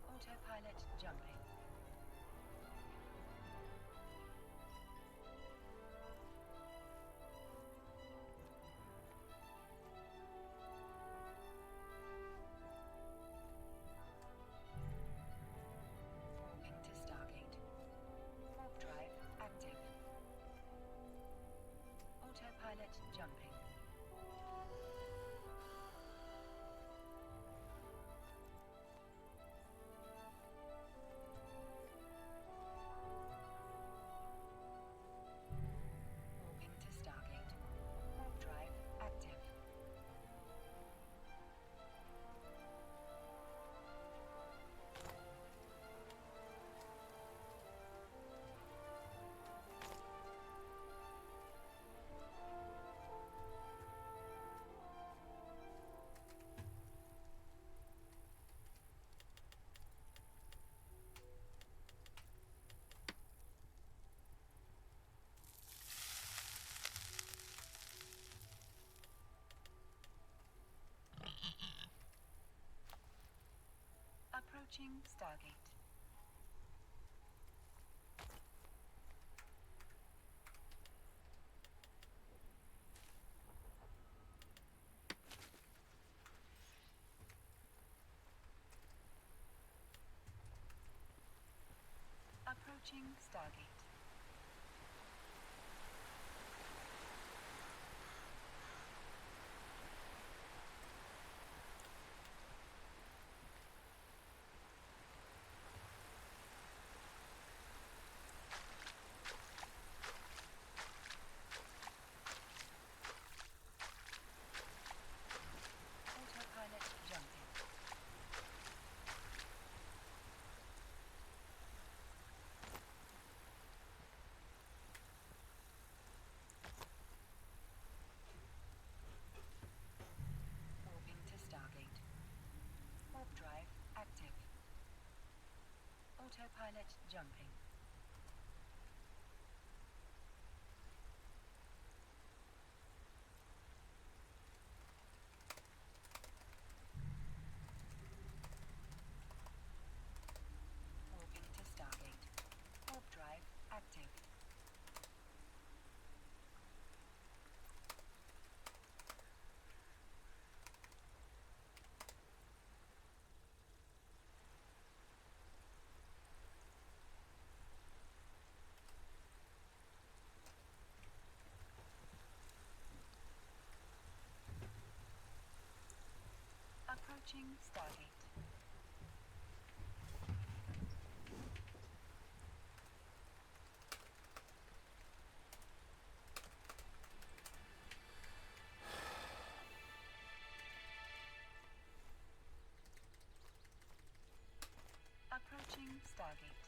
Autopilot jumping. Warping to Stargate. Warp drive active. Autopilot jumping. Warping to Stargate. Warp drive active. Approaching Stargate. Approaching Stargate. Autopilot jumping. Warping to Stargate. Warp drive active. Autopilot jumping. Warping to Stargate. Warp drive active. Approaching Stargate. Approaching Stargate.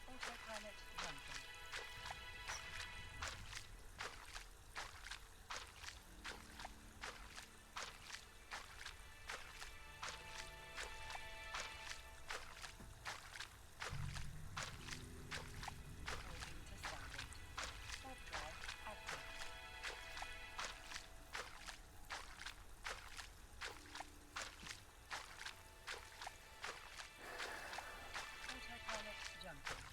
Autopilot jumping. Warping to Stargate. Warp drive active. Autopilot jumping.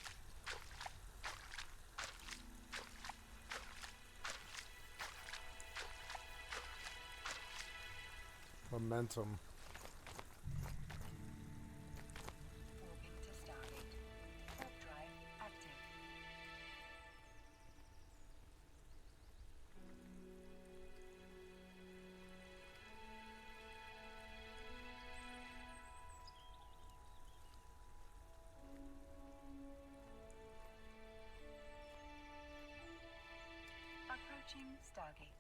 Momentum. Stargate.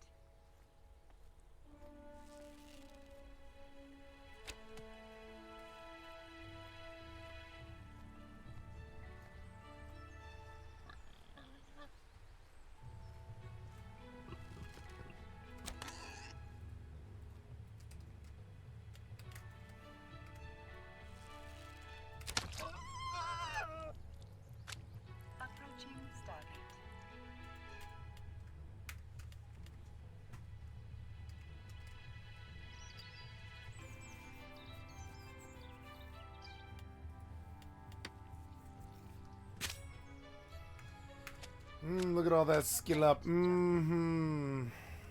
Approaching Stargate. Look at all that skill up.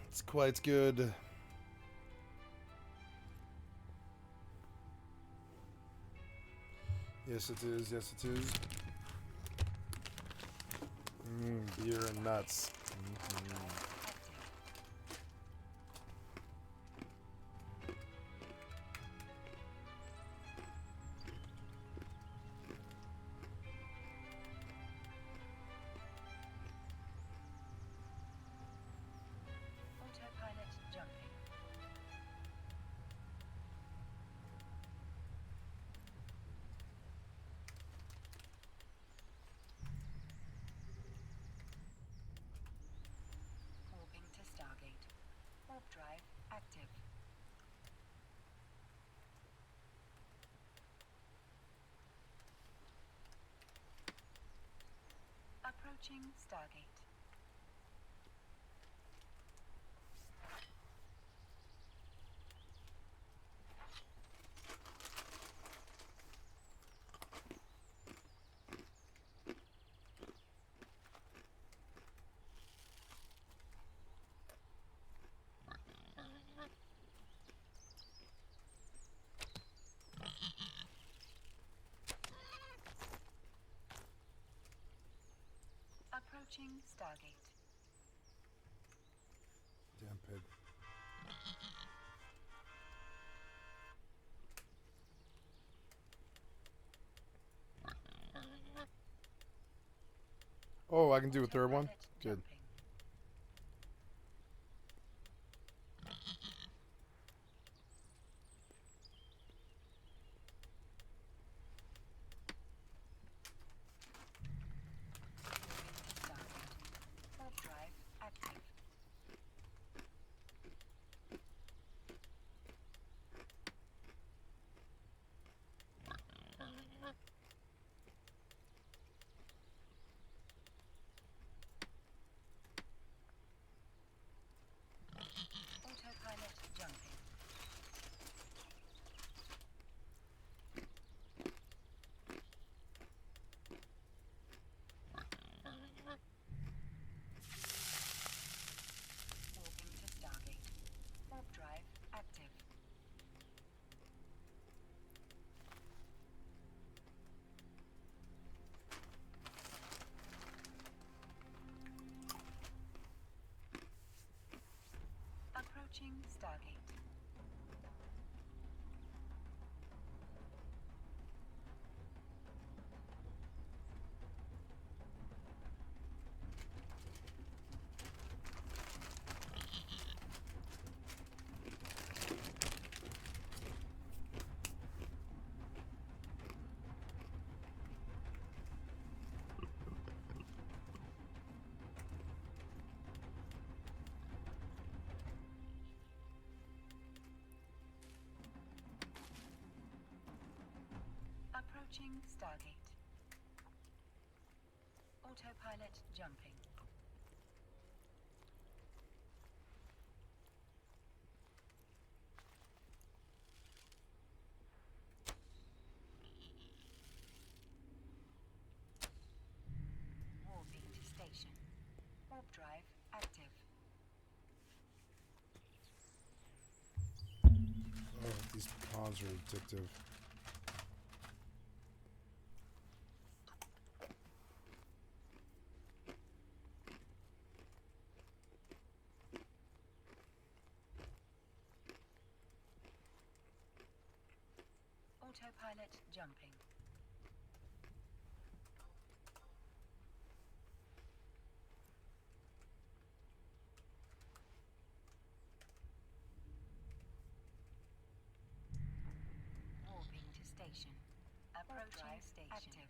It's quite good. Yes, it is. Yes, it is. Beer and nuts. Autopilot jumping. Warping to Stargate. Warp drive active. Approaching Stargate. Approaching Stargate. Damn pig. Oh, I can do a third one? Autopilot Good. jumping. Stargate. Warp drive active. Autopilot jumping. Warping to Stargate. Warp drive active. Approaching Stargate. Approaching Stargate. Autopilot jumping. Warping to station. Warp drive active. Oh, these pawns are addictive. Autopilot jumping. station. Approaching station. Active.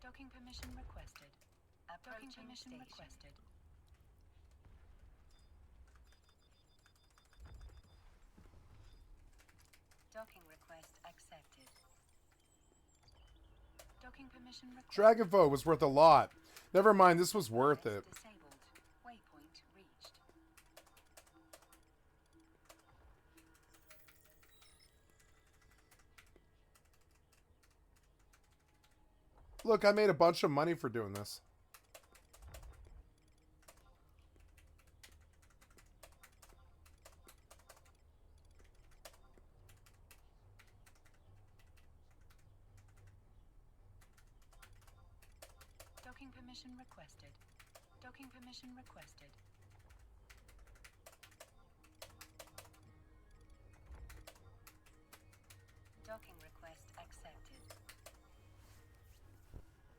Docking permission requested. Docking permission requested. Docking request accepted. Docking permission requested. Dragon Vote was worth a lot. Never mind, this was worth it. Disabled. Waypoint reached. Look, I made a bunch of money for doing this. Docking permission requested. Docking permission requested. Docking request accepted.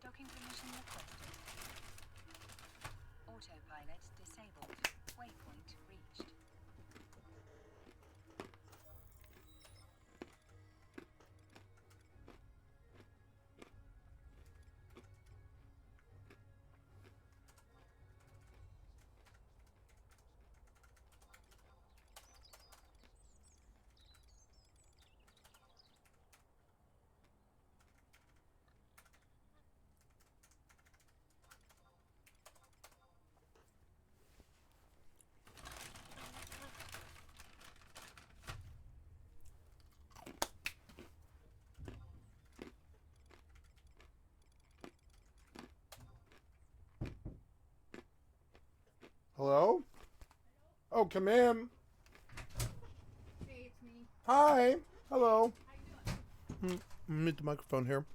Docking permission requested. Autopilot disabled. Waypoint reached. Hello? Oh, come in. Hey, it's me. Hi. Hello. How you doing? Mute the microphone here.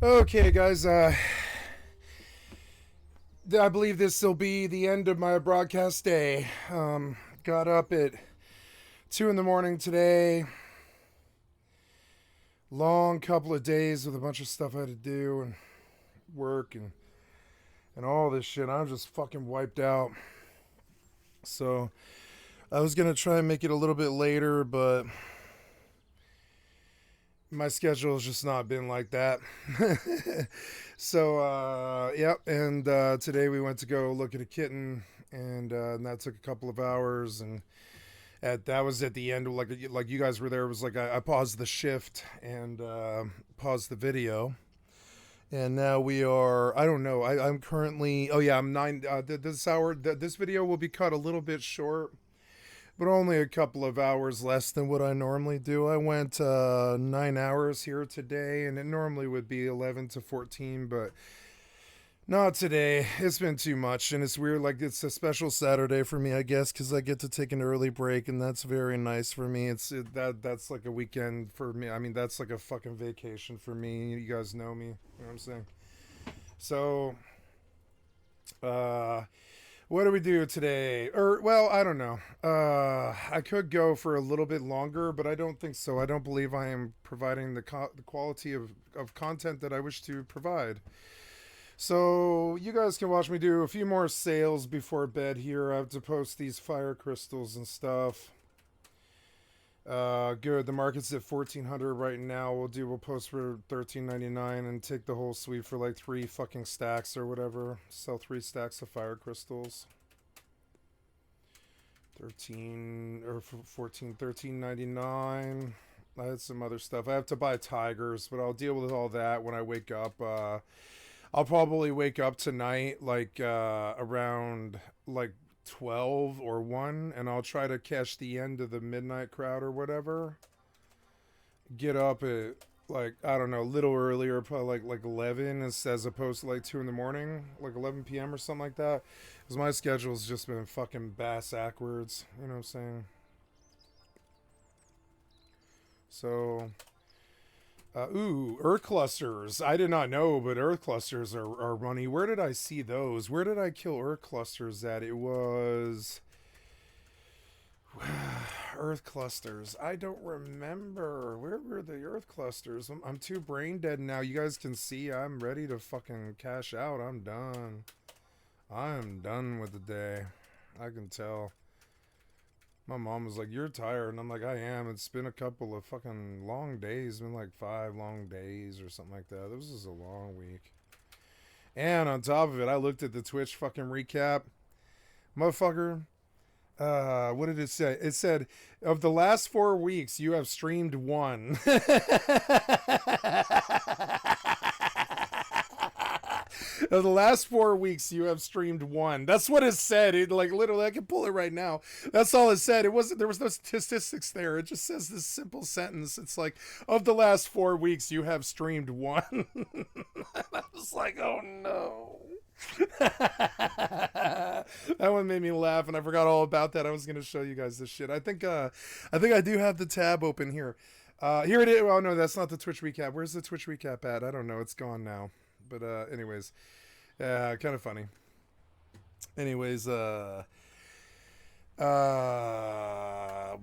Okay, guys, I believe this will be the end of my broadcast day. Got up at 2 in the morning today. Long couple of days with a bunch of stuff I had to do and work and all this shit. I'm just fucking wiped out. So I was going to try and make it a little bit later, but my schedule has just not been like that. So, yep. And today we went to go look at a kitten, and that took a couple of hours. And that was at the end. Like you guys were there. It was like I paused the shift and paused the video. And now we are. I don't know. I'm currently. Oh yeah, I'm 9. This hour. This video will be cut a little bit short, but only a couple of hours less than what I normally do. I went 9 hours here today, and it normally would be 11 to 14, but not today. It's been too much, and it's weird. Like, it's a special Saturday for me, I guess, because I get to take an early break, and that's very nice for me. That's like a weekend for me. I mean, that's like a fucking vacation for me. You guys know me. You know what I'm saying? So, what do we do today? Well, I don't know. I could go for a little bit longer, but I don't think so. I don't believe I am providing the quality of content that I wish to provide. So you guys can watch me do a few more sales before bed here. I have to post these fire crystals and stuff. Good. The market's at 1,400 right now. We'll post for $13.99 and take the whole suite for like 3 fucking stacks or whatever. Sell 3 stacks of fire crystals. 13.99. I had some other stuff. I have to buy tigers, but I'll deal with all that when I wake up. I'll probably wake up tonight like around like 12 or 1, and I'll try to catch the end of the midnight crowd or whatever. Get up at like, I don't know, a little earlier, probably like 11 as opposed to like 2 in the morning, like 11 p.m. or something like that. Because my schedule's just been fucking backwards, you know what I'm saying? So, ooh, Earth clusters. I did not know, but Earth clusters are runny. Where did I see those? Where did I kill Earth clusters at? It was Earth clusters. I don't remember. Where were the Earth clusters? I'm too brain dead now. You guys can see I'm ready to fucking cash out. I'm done. I'm done with the day. I can tell. My mom was like, "You're tired," and I'm like, "I am." It's been a couple of fucking long days. It's been like 5 long days or something like that. This is a long week. And on top of it, I looked at the Twitch fucking recap. Motherfucker. What did it say? It said, of the last 4 weeks, you have streamed 1. Of the last 4 weeks, you have streamed 1. That's what it said. It, like, literally, I can pull it right now. That's all it said. It wasn't. There was no statistics there. It just says this simple sentence. It's like, of the last 4 weeks, you have streamed 1. I was like, oh no. That one made me laugh, and I forgot all about that. I was gonna show you guys this shit. I think I do have the tab open here. Here it is. Oh no, that's not the Twitch recap. Where's the Twitch recap at? I don't know. It's gone now. But anyways, kind of funny. Anyways,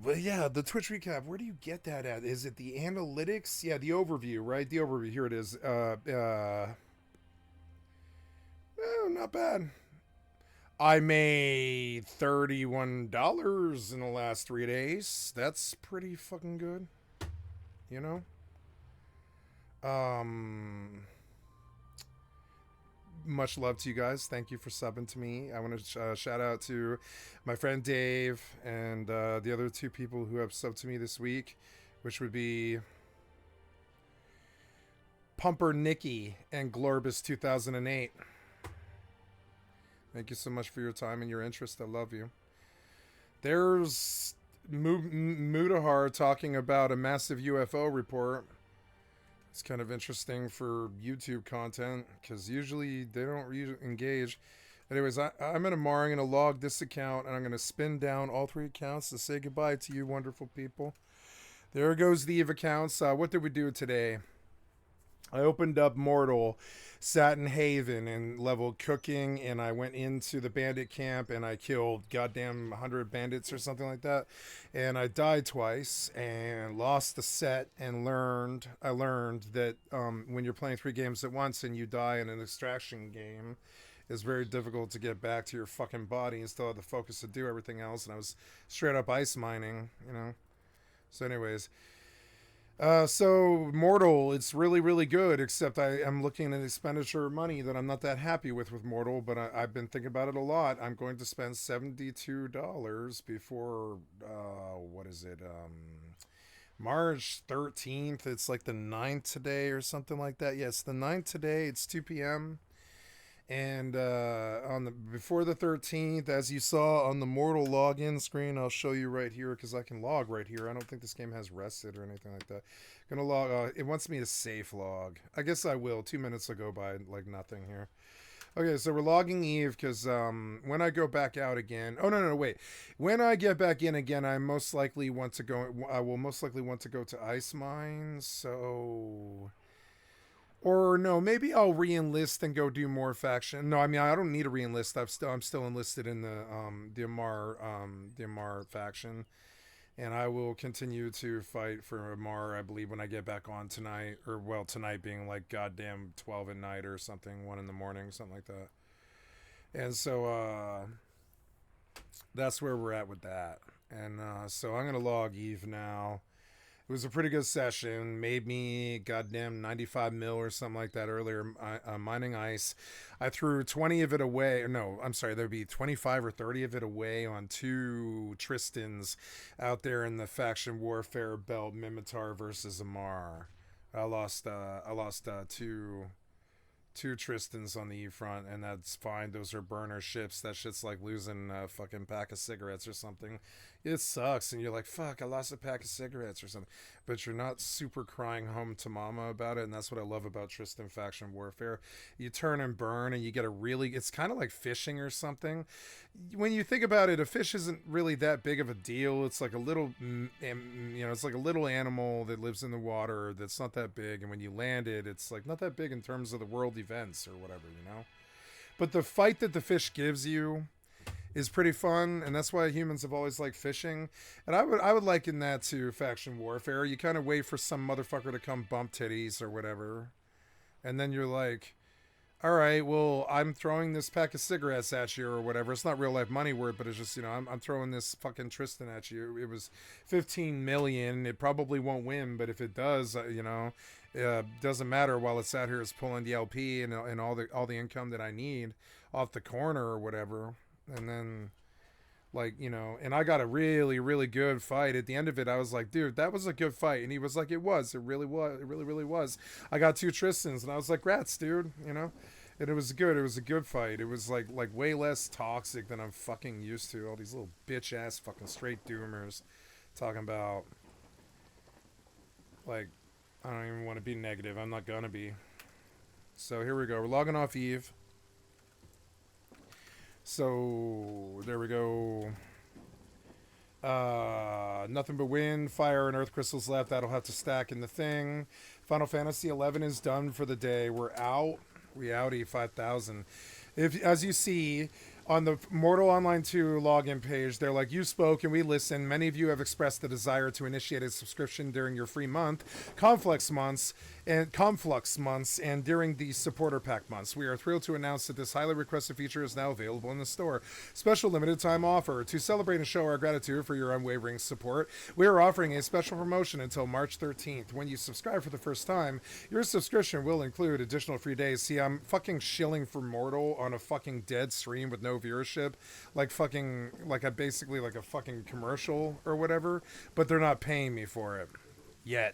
But yeah, the Twitch recap. Where do you get that at? Is it the analytics? Yeah, the overview, right? The overview. Here it is. Not bad. I made $31 in the last 3 days. That's pretty fucking good. You know? Much love to you guys. Thank you for subbing to me. I want to shout out to my friend Dave and the other 2 people who have subbed to me this week, which would be Pumper Nikki and Glorbus 2008. Thank you so much for your time and your interest. I love you. There's Mudahar talking about a massive UFO report. It's kind of interesting for YouTube content because usually they don't engage. Anyways, I'm going to log this account and I'm going to spin down all 3 accounts to say goodbye to you wonderful people. There goes the EVE accounts. What did we do today? I opened up Mortal, sat in Haven and leveled cooking, and I went into the bandit camp and I killed goddamn 100 bandits or something like that. And I died twice and lost the set and I learned that when you're playing 3 games at once and you die in an extraction game, it's very difficult to get back to your fucking body and still have the focus to do everything else. And I was straight up ice mining, you know. So anyways... so Mortal, it's really, really good, except I am looking at expenditure of money that I'm not that happy with Mortal, but I've been thinking about it a lot. I'm going to spend $72 before, what is it, March 13th. It's like the 9th today or something like that. Yes, the 9th today. It's 2 p.m. And before the 13th, as you saw on the Mortal login screen, I'll show you right here because I can log right here. I don't think this game has rested or anything like that. Gonna log. It wants me to safe log. I guess I will. 2 minutes will go by like nothing here. Okay, so we're logging EVE because when I go back out again. Oh no, wait. When I get back in again, I will most likely want to go to Ice Mines. So. Or no, maybe I'll re-enlist and go do more faction. No, I mean I don't need to re-enlist. I'm still enlisted in the Amar faction, and I will continue to fight for Amar. I believe when I get back on tonight, or well, tonight being like goddamn 12 at night or something, 1 in the morning, something like that. And so that's where we're at with that. And so I'm gonna log EVE now. It was a pretty good session. Made me goddamn 95 mil or something like that earlier mining ice. I threw 20 of it away. No, I'm sorry. There'd be 25 or 30 of it away on 2 Tristans out there in the faction warfare belt, Mimitar versus Amar. I lost 2 Tristans on the E front, and that's fine. Those are burner ships. That shit's like losing a fucking pack of cigarettes or something. It sucks, and you're like, fuck, I lost a pack of cigarettes or something. But you're not super crying home to mama about it, and that's what I love about Tristan Faction Warfare. You turn and burn, and you get it's kind of like fishing or something. When you think about it, a fish isn't really that big of a deal. It's like a little, it's like a little animal that lives in the water that's not that big, and when you land it, it's like not that big in terms of the world events or whatever, you know? But the fight that the fish gives you is pretty fun, and that's why humans have always liked fishing. And I would liken that to faction warfare. You kind of wait for some motherfucker to come bump titties or whatever, and then you're like, all right, well, I'm throwing this pack of cigarettes at you or whatever. It's not real life money worth, but it's just, I'm throwing this fucking Tristan at you. It was 15 million. It probably won't win, but if it does, doesn't matter. While it's out here, it's pulling the LP and all the income that I need off the corner or whatever. And then, and I got a really, really good fight. At the end of it, I was like, dude, that was a good fight. And he was like, it was. It really was. It really, really was. I got 2 Tristans, and I was like, rats, dude, And it was good. It was a good fight. It was like way less toxic than I'm fucking used to. All these little bitch-ass fucking straight doomers talking about, I don't even want to be negative. I'm not gonna be. So here we go. We're logging off EVE. So there we go. Nothing but wind, fire, and earth crystals left. That'll have to stack in the thing. Final Fantasy 11 is done for the day. We're out. We outie 5,000. As you see on the Mortal Online 2 login page, they're like, you spoke and we listened. Many of you have expressed the desire to initiate a subscription during your free month, Conflux months, and during the supporter pack months. We are thrilled to announce that this highly requested feature is now available in the store. Special limited time offer. To celebrate and show our gratitude for your unwavering support, we are offering a special promotion until March 13th. When you subscribe for the first time, your subscription will include additional free days. See, I'm fucking shilling for Mortal on a fucking dead stream with no viewership, like I basically like a fucking commercial or whatever, but they're not paying me for it yet.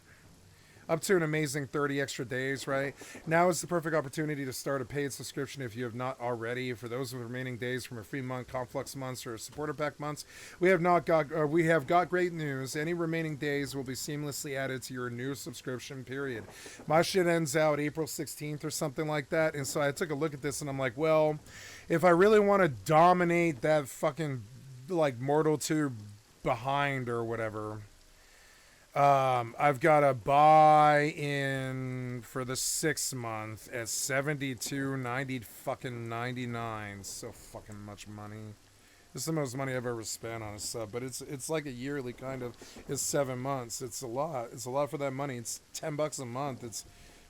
Up to an amazing 30 extra days, right? Now is the perfect opportunity to start a paid subscription if you have not already. For those with remaining days from a free month, Conflux months, or supporter pack months, we have got great news. Any remaining days will be seamlessly added to your new subscription period. My shit ends out April 16th or something like that, and so I took a look at this and I'm like, well, if I really want to dominate that fucking like Mortal 2 behind or whatever, I've got to buy in for the 6 month at $72.90 fucking 99. So fucking much money. This is the most money I've ever spent on a sub, but it's like a yearly kind of. It's 7 months. It's a lot. It's a lot for that money. It's $10 a month.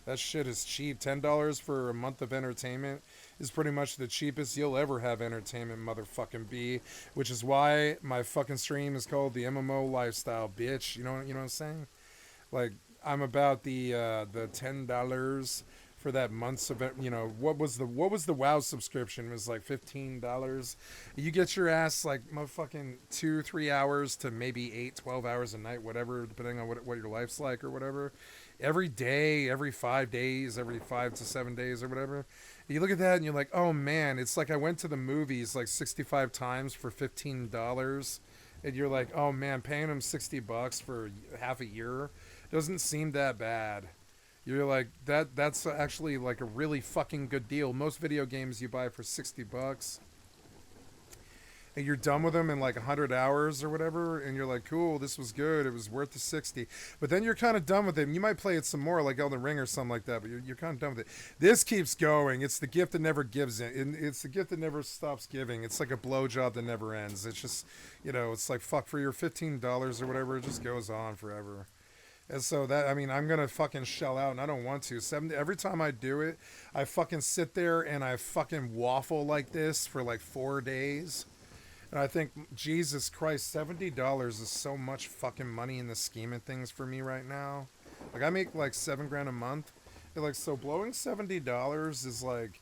That shit is cheap. $10 for a month of entertainment is pretty much the cheapest you'll ever have entertainment, motherfucking be. Which is why my fucking stream is called the MMO lifestyle, bitch. You know what I'm saying? Like, I'm about the $10 for that month's event. You know, what was the WoW subscription? It was like $15. You get your ass like motherfucking 2-3 hours to maybe 8-12 hours a night, whatever, depending on what your life's like or whatever. Every day, every 5 days, every 5 to 7 days or whatever. You look at that and you're like, oh man, it's like I went to the movies like 65 times for $15. And you're like, oh man, paying them $60 for half a year doesn't seem that bad. You're like, that's actually like a really fucking good deal. Most video games you buy for $60. And you're done with them in like 100 hours or whatever, and you're like, cool, this was good, it was worth the 60. But then you're kind of done with it. You might play it some more, like Elden Ring or something like that, but you're kind of done with it. This keeps going. It's the gift that never gives it. It's the gift that never stops giving. It's like a blowjob that never ends. It's just, it's like, fuck, for your $15 or whatever, it just goes on forever. And so that, I mean, I'm going to fucking shell out, and I don't want to. Every time I do it, I fucking sit there and I fucking waffle like this for like 4 days. And I think, Jesus Christ, $70 is so much fucking money in the scheme of things for me right now. Like, I make like $7,000 a month. And like, so blowing $70 is like,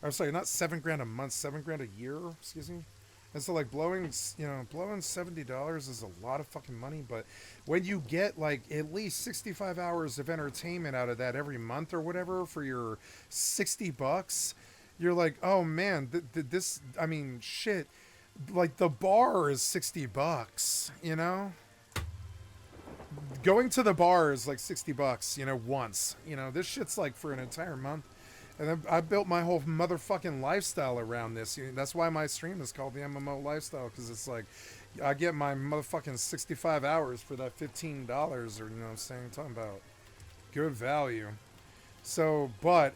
I'm sorry, not $7,000 a month, $7,000 a year, excuse me. And so like blowing $70 is a lot of fucking money. But when you get like at least 65 hours of entertainment out of that every month or whatever for your $60, you're like, oh man, this, I mean, shit. Like, the bar is $60, Going to the bar is like $60, once. This shit's like for an entire month. And then I built my whole motherfucking lifestyle around this. That's why my stream is called the MMO lifestyle, because it's like, I get my motherfucking 65 hours for that $15, or, what I'm saying? I'm talking about good value. So, but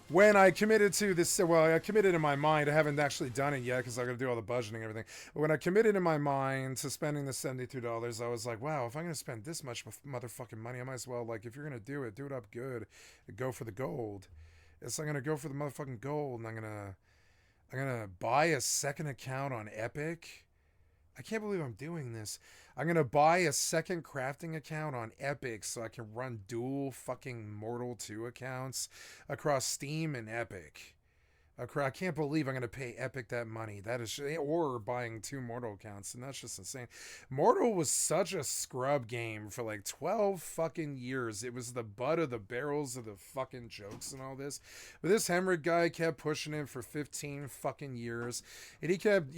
when I committed to this, well, I committed in my mind. I haven't actually done it yet because I got to do all the budgeting and everything. But when I committed in my mind to spending the $72, I was like, wow, if I'm going to spend this much motherfucking money, I might as well, like, if you're going to do it up good and go for the gold. It's I'm going to go for the motherfucking gold, and I'm going to buy a second account on Epic. I can't believe I'm doing this. I'm going to buy a second crafting account on Epic so I can run dual fucking Mortal 2 accounts across Steam and Epic. I can't believe I'm going to pay Epic that money. That is, or buying 2 Mortal accounts, and that's just insane. Mortal was such a scrub game for like 12 fucking years. It was the butt of the barrels of the fucking jokes and all this. But this Hemrick guy kept pushing it for 15 fucking years, and he kept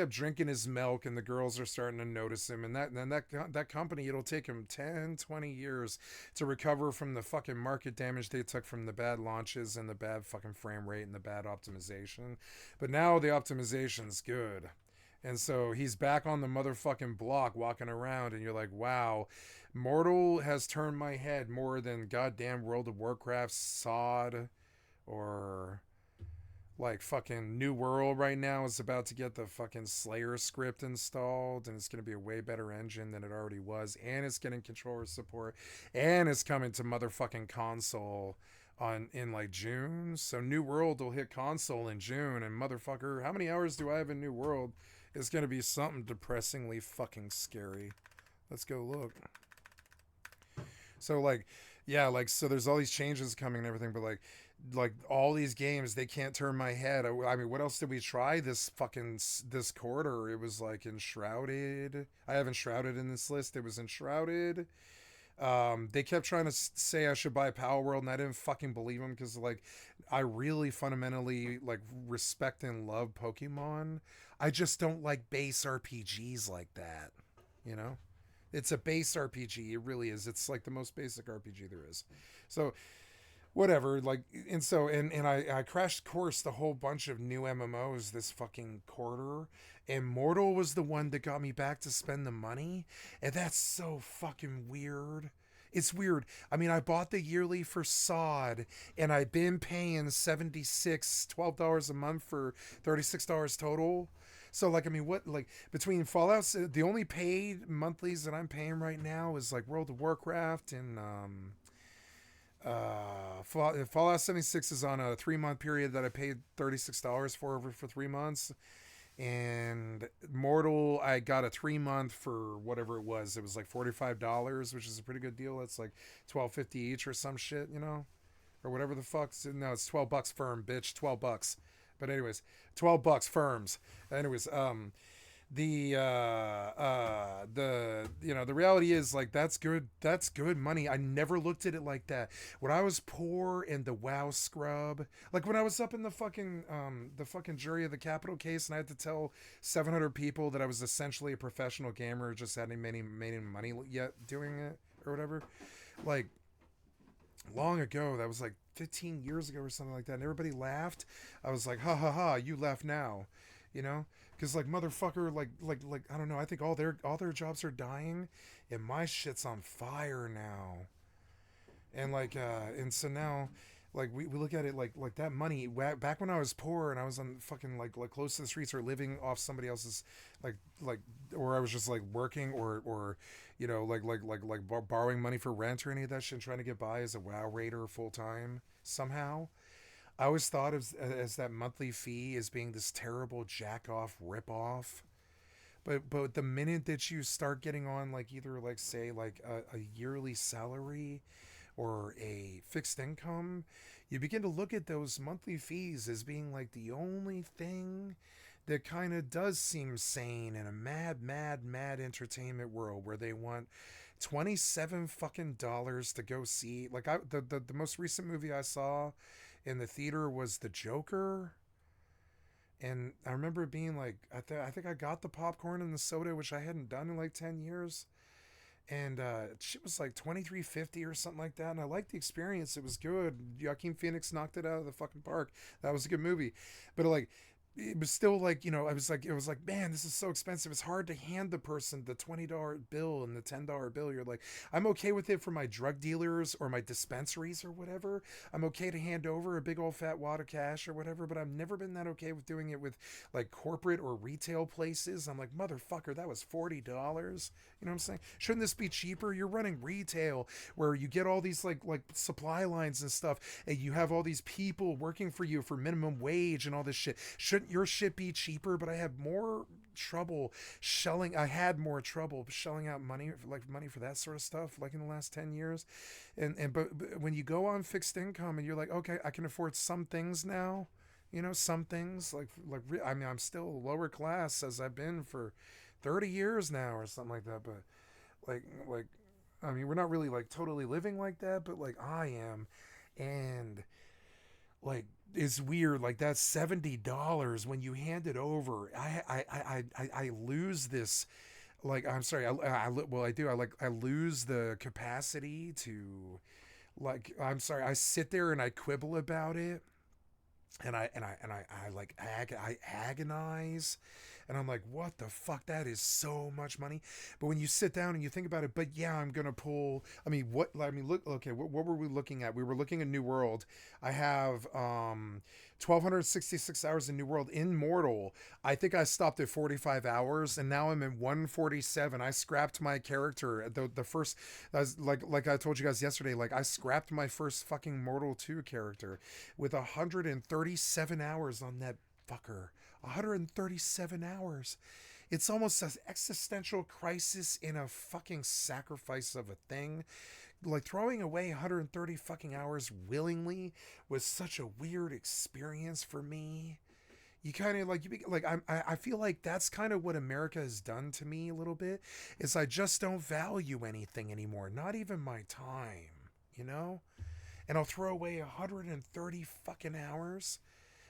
drinking his milk, and the girls are starting to notice him. And that company, it'll take him 10, 20 years to recover from the fucking market damage they took from the bad launches and the bad fucking frame rate and the bad optimization. But now the optimization's good, and so he's back on the motherfucking block walking around, and you're like, wow, Mortal has turned my head more than goddamn World of Warcraft, SOD, or Like fucking New World right now is about to get the fucking Slayer script installed, and it's going to be a way better engine than it already was, and it's getting controller support, and it's coming to motherfucking console in like June. So New World will hit console in June, and motherfucker, how many hours do I have in New World? It's going to be something depressingly fucking scary. Let's go look. So like, yeah, like, so there's all these changes coming and everything, but like all these games, they can't turn my head. I mean, what else did we try this quarter? It was like Enshrouded. I have Enshrouded in this list. It was Enshrouded. They kept trying to say I should buy Power World, and I didn't fucking believe them, because like I really fundamentally like respect and love Pokemon. I just don't like base RPGs like that, you know. It's a base RPG. It really is. It's like the most basic RPG there is. So whatever, like, and so and I crashed course the whole bunch of new MMOs this fucking quarter, and Mortal was the one that got me back to spend the money, and that's so fucking weird. It's weird. I mean, I bought the yearly for SOD, and I've been paying $12 a month for $36 total. So, like, I mean, what, like, between Fallout, the only paid monthlies that I'm paying right now is, like, World of Warcraft and, Fallout 76 is on a 3-month period that I paid $36 for 3 months. And Mortal, I got a 3-month for whatever it was. It was like $45, which is a pretty good deal. It's like $12.50 each or some shit, you know? Or whatever the fuck's. No, it's $12 firm, bitch. $12. But anyways, $12 firms. Anyways, the reality is, like, that's good money. I never looked at it like that when I was poor and the WoW scrub. Like when I was up in the fucking jury of the Capitol case, and I had to tell 700 people that I was essentially a professional gamer, just hadn't made any money yet doing it or whatever. Like, long ago, that was like 15 years ago or something like that, and everybody laughed. I was like, ha ha ha, you laugh now, you know? Because, like, motherfucker, like I don't know, I think all their jobs are dying, and my shit's on fire now. And like and so now, like, we look at it like that money back when I was poor and I was on fucking like close to the streets, or living off somebody else's, like or I was just like working, or you know, like borrowing money for rent or any of that shit, and trying to get by as a WoW raider full time somehow. I always thought of as that monthly fee as being this terrible jack off rip off. But the minute that you start getting on, like, either like, say, like a yearly salary or a fixed income, you begin to look at those monthly fees as being like the only thing that kind of does seem sane in a mad entertainment world, where they want 27 fucking dollars to go see. Like, the most recent movie I saw in the theater was The Joker, and I remember it being like, I think I got the popcorn and the soda, which I hadn't done in like 10 years, and shit was like $23.50 or something like that, and I liked the experience. It was good. Joaquin Phoenix knocked it out of the fucking park. That was a good movie. But like, it was still like, you know, it was like, man, this is so expensive. It's hard to hand the person the $20 bill and the $10 bill. You're like, I'm okay with it for my drug dealers or my dispensaries or whatever. I'm okay to hand over a big old fat wad of cash or whatever, but I've never been that okay with doing it with like corporate or retail places. I'm like, motherfucker, that was $40. You know what I'm saying? Shouldn't this be cheaper? You're running retail where you get all these like supply lines and stuff, and you have all these people working for you for minimum wage and all this shit. Shouldn't your shit be cheaper? But I had more trouble shelling out money for that sort of stuff, like in the last 10 years. But when you go on fixed income and you're like, okay, I can afford some things now, you know, some things I mean, I'm still lower class as I've been for 30 years now or something like that, but like I mean, we're not really like totally living like that, but like I am. And like, it's weird, like that $70 when you hand it over, I lose this, like, I'm sorry, I lose the capacity to, like, I'm sorry, I sit there and I quibble about it, and I agonize, and I'm like, what the fuck, that is so much money. But when you sit down and you think about it, but yeah, I'm gonna pull, look, okay, what were we looking at? We were looking at New World. I have 1,266 hours in New World. In Mortal, I think I stopped at 45 hours, and now I'm in 147. I scrapped my character at the first, like I told you guys yesterday, like I scrapped my first fucking Mortal 2 character with 137 hours on that fucker. 137 hours. It's almost an existential crisis in a fucking sacrifice of a thing. Like throwing away 130 fucking hours willingly was such a weird experience for me. You kind of I feel like that's kind of what America has done to me a little bit. Is I just don't value anything anymore, not even my time, you know? And I'll throw away 130 fucking hours.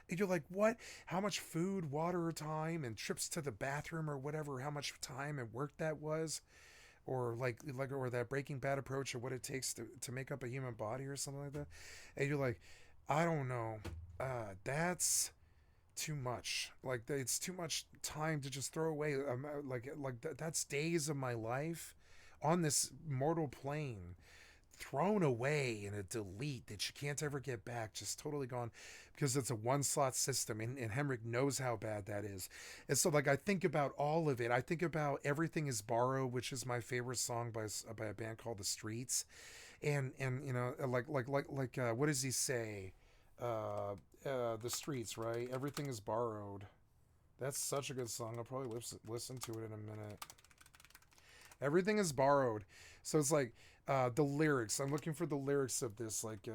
And you're like, what? How much food, water, time, and trips to the bathroom or whatever, how much time and work that was? Or or that Breaking Bad approach of what it takes to make up a human body or something like that. And you're like, I don't know. That's too much. Like, it's too much time to just throw away. That's days of my life on this mortal plane thrown away in a delete that you can't ever get back, just totally gone, because it's a one slot system, and Henrik knows how bad that is. And so like I think about all of it. I think about Everything Is Borrowed, which is my favorite song by a band called The Streets, and you know, what does he say? The Streets, right? Everything Is Borrowed. That's such a good song. I'll probably listen to it in a minute. Everything Is Borrowed. So it's like the lyrics. I'm looking for the lyrics of this. Like,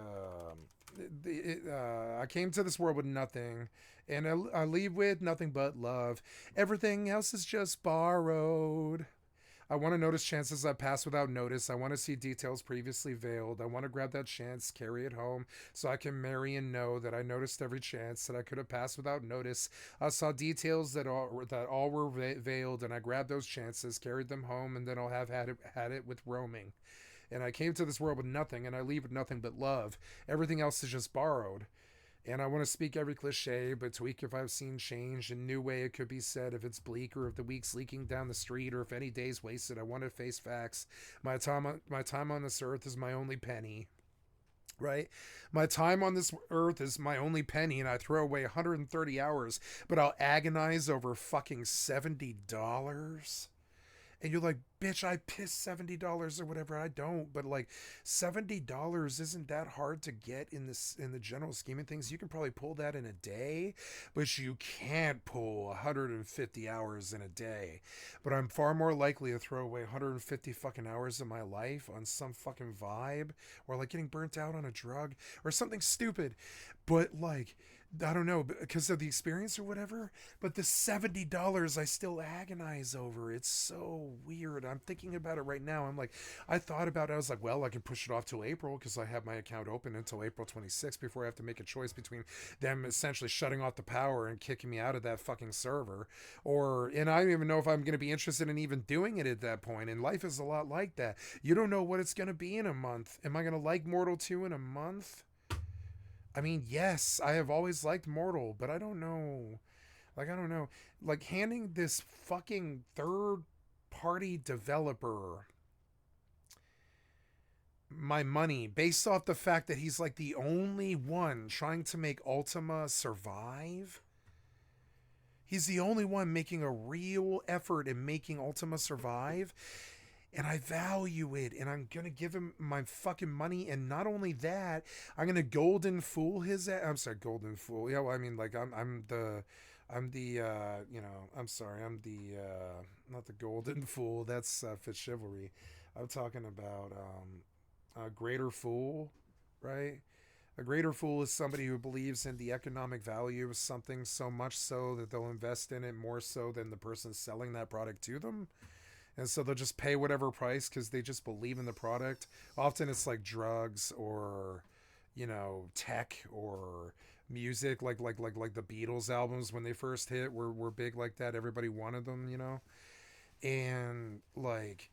I came to this world with nothing, and I leave with nothing but love. Everything else is just borrowed. I want to notice chances I pass without notice. I want to see details previously veiled. I want to grab that chance, carry it home, so I can marry and know that I noticed every chance that I could have passed without notice. I saw details that all were veiled, and I grabbed those chances, carried them home, and then I'll have had it with roaming. And I came to this world with nothing, and I leave with nothing but love. Everything else is just borrowed. And I want to speak every cliche, but tweak if I've seen change. In new way it could be said, if it's bleak, or if the week's leaking down the street, or if any day's wasted. I want to face facts. My time on this earth is my only penny. Right? My time on this earth is my only penny, and I throw away 130 hours, but I'll agonize over fucking $70. And you're like, bitch, I pissed $70 or whatever. I don't, but like $70 isn't that hard to get in the general scheme of things. You can probably pull that in a day, but you can't pull 150 hours in a day. But I'm far more likely to throw away 150 fucking hours of my life on some fucking vibe, or like getting burnt out on a drug or something stupid. But like, I don't know, because of the experience or whatever, but the $70 I still agonize over. It's so weird. I'm thinking about it right now. I'm like, I thought about it. I was like, well, I can push it off till April, because I have my account open until April 26th before I have to make a choice between them essentially shutting off the power and kicking me out of that fucking server. And I don't even know if I'm going to be interested in even doing it at that point. And life is a lot like that. You don't know what it's going to be in a month. Am I going to like Mortal 2 in a month? I mean, yes, I have always liked Mortal, but I don't know. Like, I don't know. Like, handing this fucking third-party developer my money based off the fact that he's, like, the only one trying to make Ultima survive. He's the only one making a real effort in making Ultima survive. And I value it, and I'm gonna give him my fucking money. And not only that, I'm gonna golden fool his ass. I'm sorry, golden fool. Yeah, well, I mean, like, I'm the not the golden fool. That's Fit Chivalry. I'm talking about a greater fool, right? A greater fool is somebody who believes in the economic value of something so much so that they'll invest in it more so than the person selling that product to them. And so they'll just pay whatever price because they just believe in the product. Often it's like drugs or, you know, tech or music, like the Beatles albums when they first hit were big like that. Everybody wanted them, you know. And like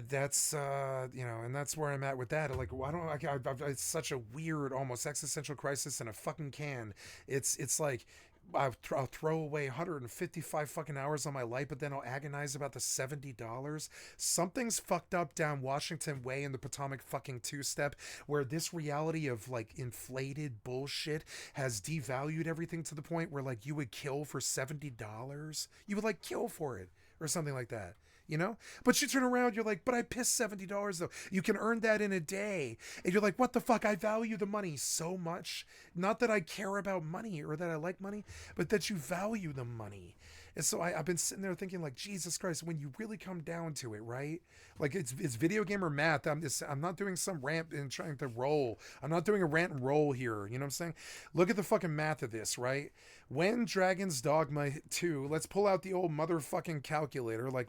that's and that's where I'm at with that. Like, it's such a weird, almost existential crisis in a fucking can. It's like I'll throw away 155 fucking hours on my life, but then I'll agonize about the $70. Something's fucked up down Washington Way in the Potomac fucking two-step, where this reality of like inflated bullshit has devalued everything to the point where like you would kill for $70. You would like kill for it or something like that. You know, but you turn around, you're like, but I pissed $70 though. You can earn that in a day, and you're like, what the fuck? I value the money so much. Not that I care about money or that I like money, but that you value the money. And so I've been sitting there thinking, like, Jesus Christ, when you really come down to it, right? Like it's video gamer math. I'm not doing some rant and trying to roll. I'm not doing a rant and roll here. You know what I'm saying? Look at the fucking math of this, right? When Dragon's Dogma 2, let's pull out the old motherfucking calculator. Like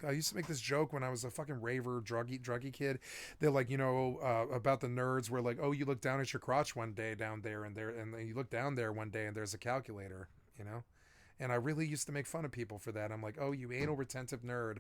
I used to make this joke when I was a fucking raver, druggy kid. They're like, you know, about the nerds where like, oh, you look down at your crotch one day down there, and you look down there one day and there's a calculator, you know? And I really used to make fun of people for that. I'm like, oh, you anal retentive nerd.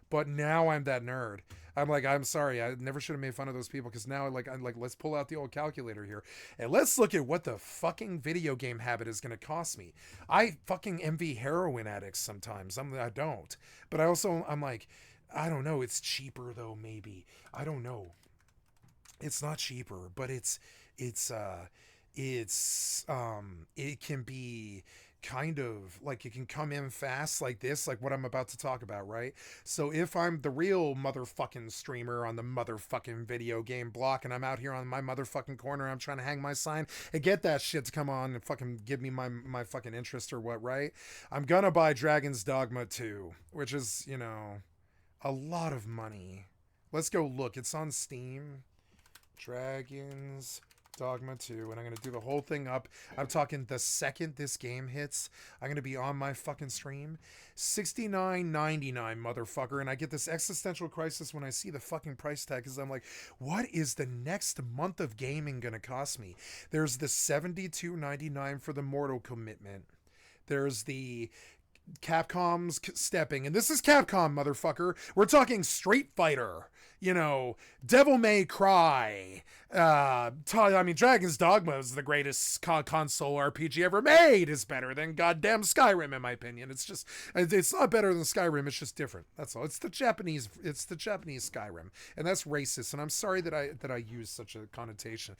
But now I'm that nerd. I'm like, I'm sorry. I never should have made fun of those people, because now I'm like, let's pull out the old calculator here and let's look at what the fucking video game habit is going to cost me. I fucking envy heroin addicts sometimes. I don't. But I'm like, I don't know. It's cheaper though, maybe. I don't know. It's not cheaper, but it can be kind of like, it can come in fast like this, like what I'm about to talk about, right? So if I'm the real motherfucking streamer on the motherfucking video game block, and I'm out here on my motherfucking corner, I'm trying to hang my sign and get that shit to come on and fucking give me my fucking interest or what, right? I'm gonna buy Dragon's Dogma 2, which is, you know, a lot of money. Let's go look. It's on Steam. Dragon's Dogma 2, and I'm going to do the whole thing up. I'm talking the second this game hits, I'm going to be on my fucking stream. $69.99, motherfucker. And I get this existential crisis when I see the fucking price tag, because I'm like, what is the next month of gaming going to cost me? There's the $72.99 for the Mortal commitment. There's the Capcom's stepping, and this is Capcom, motherfucker. We're talking Street Fighter, you know, Devil May Cry. Dragon's Dogma is the greatest console RPG ever made. Is better than goddamn Skyrim, in my opinion. It's not better than Skyrim. It's just different. That's all. It's the Japanese Skyrim, and that's racist. And I'm sorry that I use such a connotation.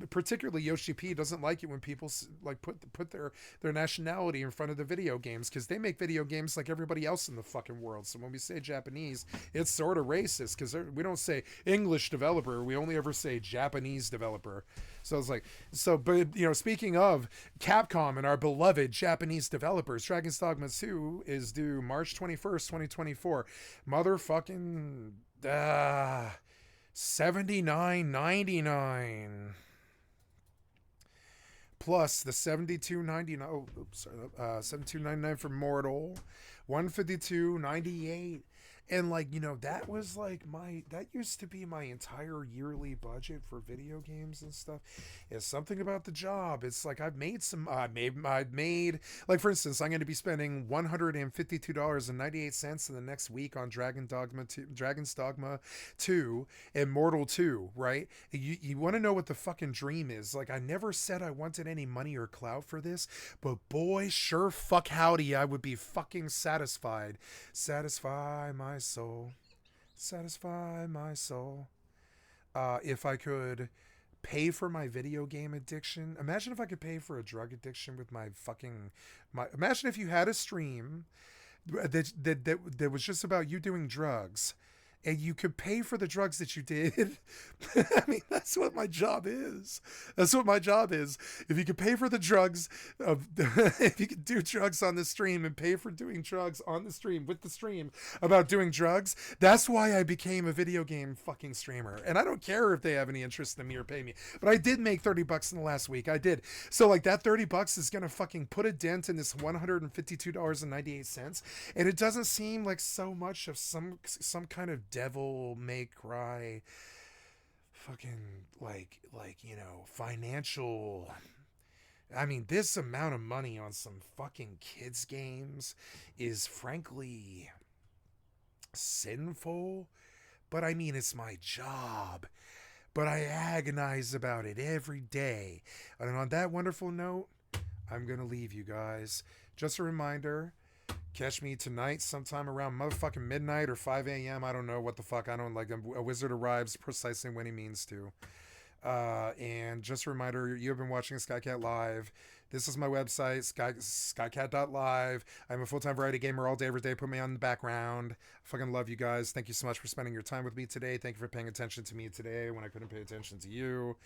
Particularly Yoshi P doesn't like it when people like put their nationality in front of the video games, because they make video games like everybody else in the fucking world. So when we say Japanese, it's sort of racist, because we don't say English developer. We only ever say Japanese developer. So it's like, but you know, speaking of Capcom and our beloved Japanese developers, Dragon's Dogma 2 is due March 21st, 2024. Motherfucking $79.99. Plus the $72.99. Oh, oops, sorry. $72.99 for Mortal, $152.98. And like, you know, that was like that used to be my entire yearly budget for video games and stuff. It's something about the job. It's like I've made like, for instance, I'm going to be spending $152.98 in the next week on Dragon's Dogma 2 and Mortal 2, right? You want to know what the fucking dream is? Like, I never said I wanted any money or clout for this, but boy, sure fuck howdy, I would be fucking satisfied. Satisfy my soul, satisfy my soul. If I could pay for my video game addiction, imagine if I could pay for a drug addiction with imagine if you had a stream that was just about you doing drugs, and you could pay for the drugs that you did. I mean, that's what my job is. That's what my job is. If you could pay for the drugs, if you could do drugs on the stream and pay for doing drugs on the stream with the stream about doing drugs, that's why I became a video game fucking streamer. And I don't care if they have any interest in me or pay me. But I did make $30 in the last week. I did. So like that $30 is going to fucking put a dent in this $152.98. And it doesn't seem like so much of some kind of Devil May Cry fucking like you know, financial. I mean, this amount of money on some fucking kids games is frankly sinful, but I mean, it's my job, but I agonize about it every day. And on that wonderful note, I'm going to leave you guys. Just a reminder, catch me tonight sometime around motherfucking midnight or 5 a.m. I don't know what the fuck. I don't like a wizard arrives precisely when he means to. And just a reminder, you have been watching Skycat Live. This is my website, skycat.live. I'm a full-time variety gamer all day, every day. Put me on the background. I fucking love you guys. Thank you so much for spending your time with me today. Thank you for paying attention to me today when I couldn't pay attention to you.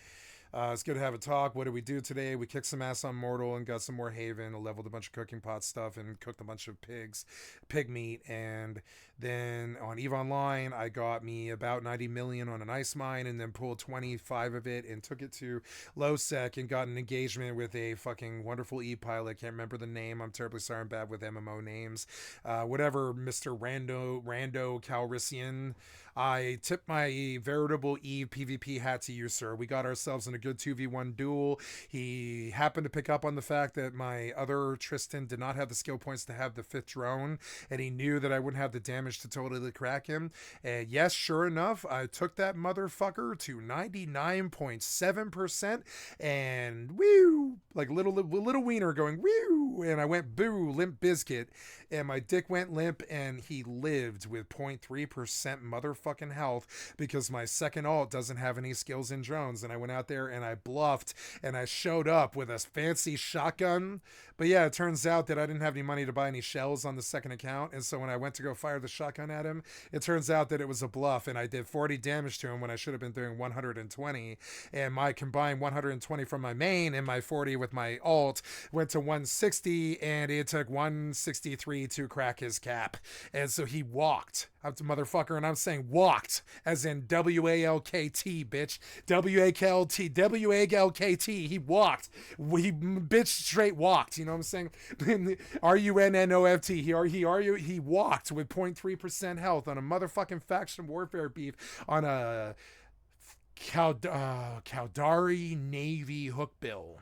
It's good to have a talk. What did we do today? We kicked some ass on Mortal and got some more Haven. Leveled a bunch of cooking pot stuff and cooked a bunch of pig meat. And then on EVE Online, I got me about 90 million on an ice mine and then pulled 25 of it and took it to low sec and got an engagement with a fucking wonderful pilot. Can't remember the name. I'm terribly sorry. I'm bad with MMO names. Whatever, Mr. Rando Calrissian. I tipped my veritable EVE PvP hat to you, sir. We got ourselves in a good 2v1 duel. He happened to pick up on the fact that my other Tristan did not have the skill points to have the 5th drone, and he knew that I wouldn't have the damage to totally crack him. And yes, sure enough, I took that motherfucker to 99.7%, and woo, like little wiener going woo, and I went boo, Limp Bizkit, and my dick went limp, and he lived with 0.3% motherfucking health because my second alt doesn't have any skills in drones. And I went out there and I bluffed and I showed up with a fancy shotgun. But yeah, it turns out that I didn't have any money to buy any shells on the second account. And so when I went to go fire the shotgun at him, it turns out that it was a bluff, and I did 40 damage to him when I should have been doing 120. And my combined 120 from my main and my 40 with my alt went to 160, and it took 163 to crack his cap. And so he walked up to motherfucker, and I'm saying walked as in W-A-L-K-T, bitch. W-A-L-T, W-A-L-K-T. He walked. He bitch straight walked. You know what I'm saying? R-U-N-N-O-F-T. He walked with 0.3% health on a motherfucking faction warfare beef on a Caldari Navy hookbill.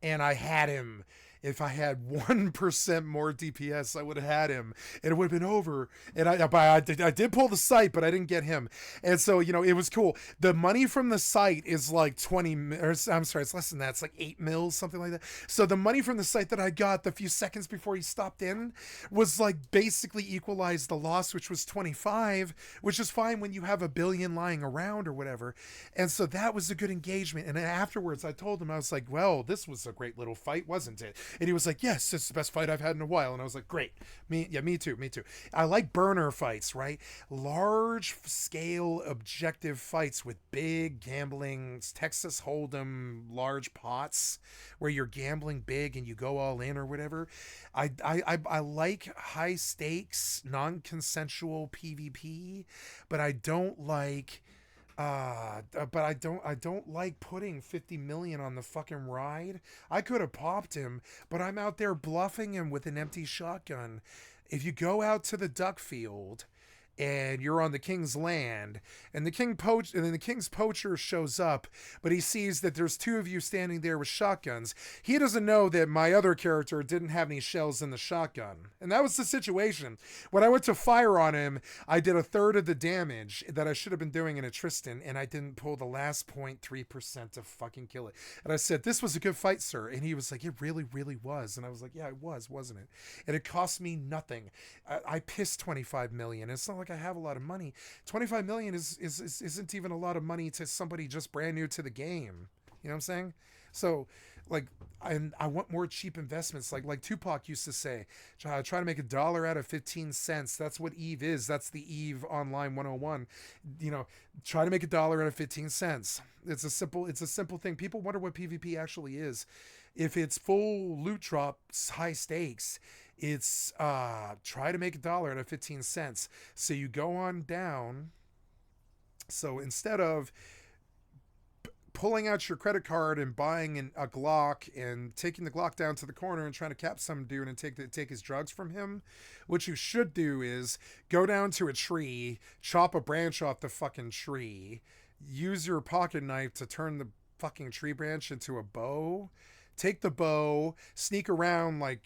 And I had him. If I had 1% more DPS, I would have had him, and it would have been over. And I did pull the site, but I didn't get him. And so, you know, it was cool. The money from the site is like 20, or I'm sorry, it's less than that. It's like 8 mils, something like that. So the money from the site that I got the few seconds before he stopped in was like basically equalized the loss, which was 25, which is fine when you have a billion lying around or whatever. And so that was a good engagement. And then afterwards, I told him, I was like, well, this was a great little fight, wasn't it? And he was like, yes, this is the best fight I've had in a while. And I was like, great. Me too. I like burner fights, right? Large scale objective fights with big gambling, Texas Hold'em, large pots where you're gambling big and you go all in or whatever. I like high stakes, non-consensual PvP, but I don't like I don't like putting 50 million on the fucking ride. I could have popped him, but I'm out there bluffing him with an empty shotgun. If you go out to the duck field and you're on the king's land, and the king's poacher shows up, but he sees that there's 2 of you standing there with shotguns. He doesn't know that my other character didn't have any shells in the shotgun. And that was the situation. When I went to fire on him, I did 1/3 of the damage that I should have been doing in a Tristan, and I didn't pull the last 0.3% to fucking kill it. And I said, this was a good fight, sir. And he was like, it really, really was. And I was like, yeah, it was, wasn't it? And it cost me nothing. I pissed 25 million. It's not like I have a lot of money. 25 million isn't even a lot of money to somebody just brand new to the game. You know what I'm saying? So, like, I want more cheap investments. Like Tupac used to say, try to make $1 out of 15 cents. That's what EVE is. That's the EVE Online 101. You know, try to make $1 out of 15 cents. It's a simple thing. People wonder what PvP actually is. If it's full loot drops, high stakes, it's try to make $1 out of 15 cents. So you go on down. So instead of pulling out your credit card and buying a Glock and taking the Glock down to the corner and trying to cap some dude and take his drugs from him, what you should do is go down to a tree, chop a branch off the fucking tree, use your pocket knife to turn the fucking tree branch into a bow, take the bow, sneak around like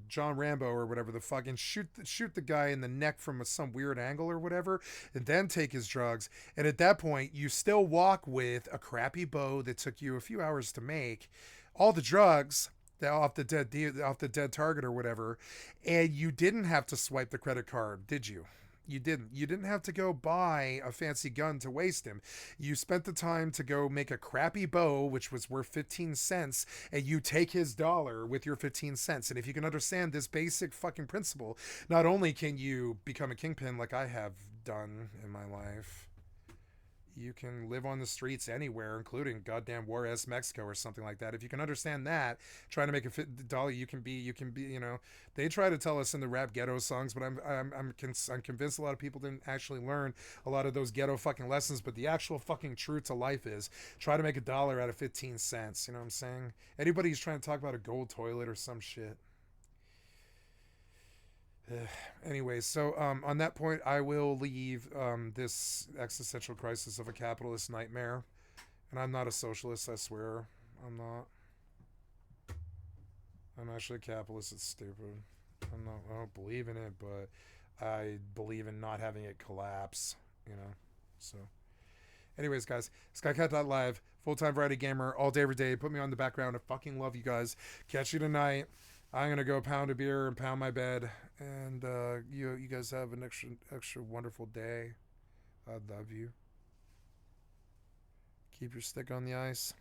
John Rambo or whatever the fuck, and shoot the guy in the neck from some weird angle or whatever, and then take his drugs. And at that point, you still walk with a crappy bow that took you a few hours to make, all the drugs off the dead target or whatever, and you didn't have to swipe the credit card, did you? You didn't. You didn't have to go buy a fancy gun to waste him. You spent the time to go make a crappy bow, which was worth 15 cents, and you take his dollar with your 15 cents. And if you can understand this basic fucking principle, not only can you become a kingpin like I have done in my life, you can live on the streets anywhere, including goddamn Juarez, Mexico, or something like that. If you can understand that, trying to make a dollar, you can be. You know, they try to tell us in the rap ghetto songs, but I'm convinced a lot of people didn't actually learn a lot of those ghetto fucking lessons. But the actual fucking truth to life is try to make a dollar out of 15 cents. You know what I'm saying? Anybody who's trying to talk about a gold toilet or some shit. Anyways, so on that point, I will leave this existential crisis of a capitalist nightmare. And I'm not a socialist, I swear. I'm not. I'm actually a capitalist. It's stupid. I don't believe in it, but I believe in not having it collapse, you know. So, anyways, guys, skycat.live, full-time variety gamer, all day, every day. Put me on the background. I fucking love you guys. Catch you tonight. I'm gonna go pound a beer and pound my bed, and you guys have an extra wonderful day. I love you. Keep your stick on the ice.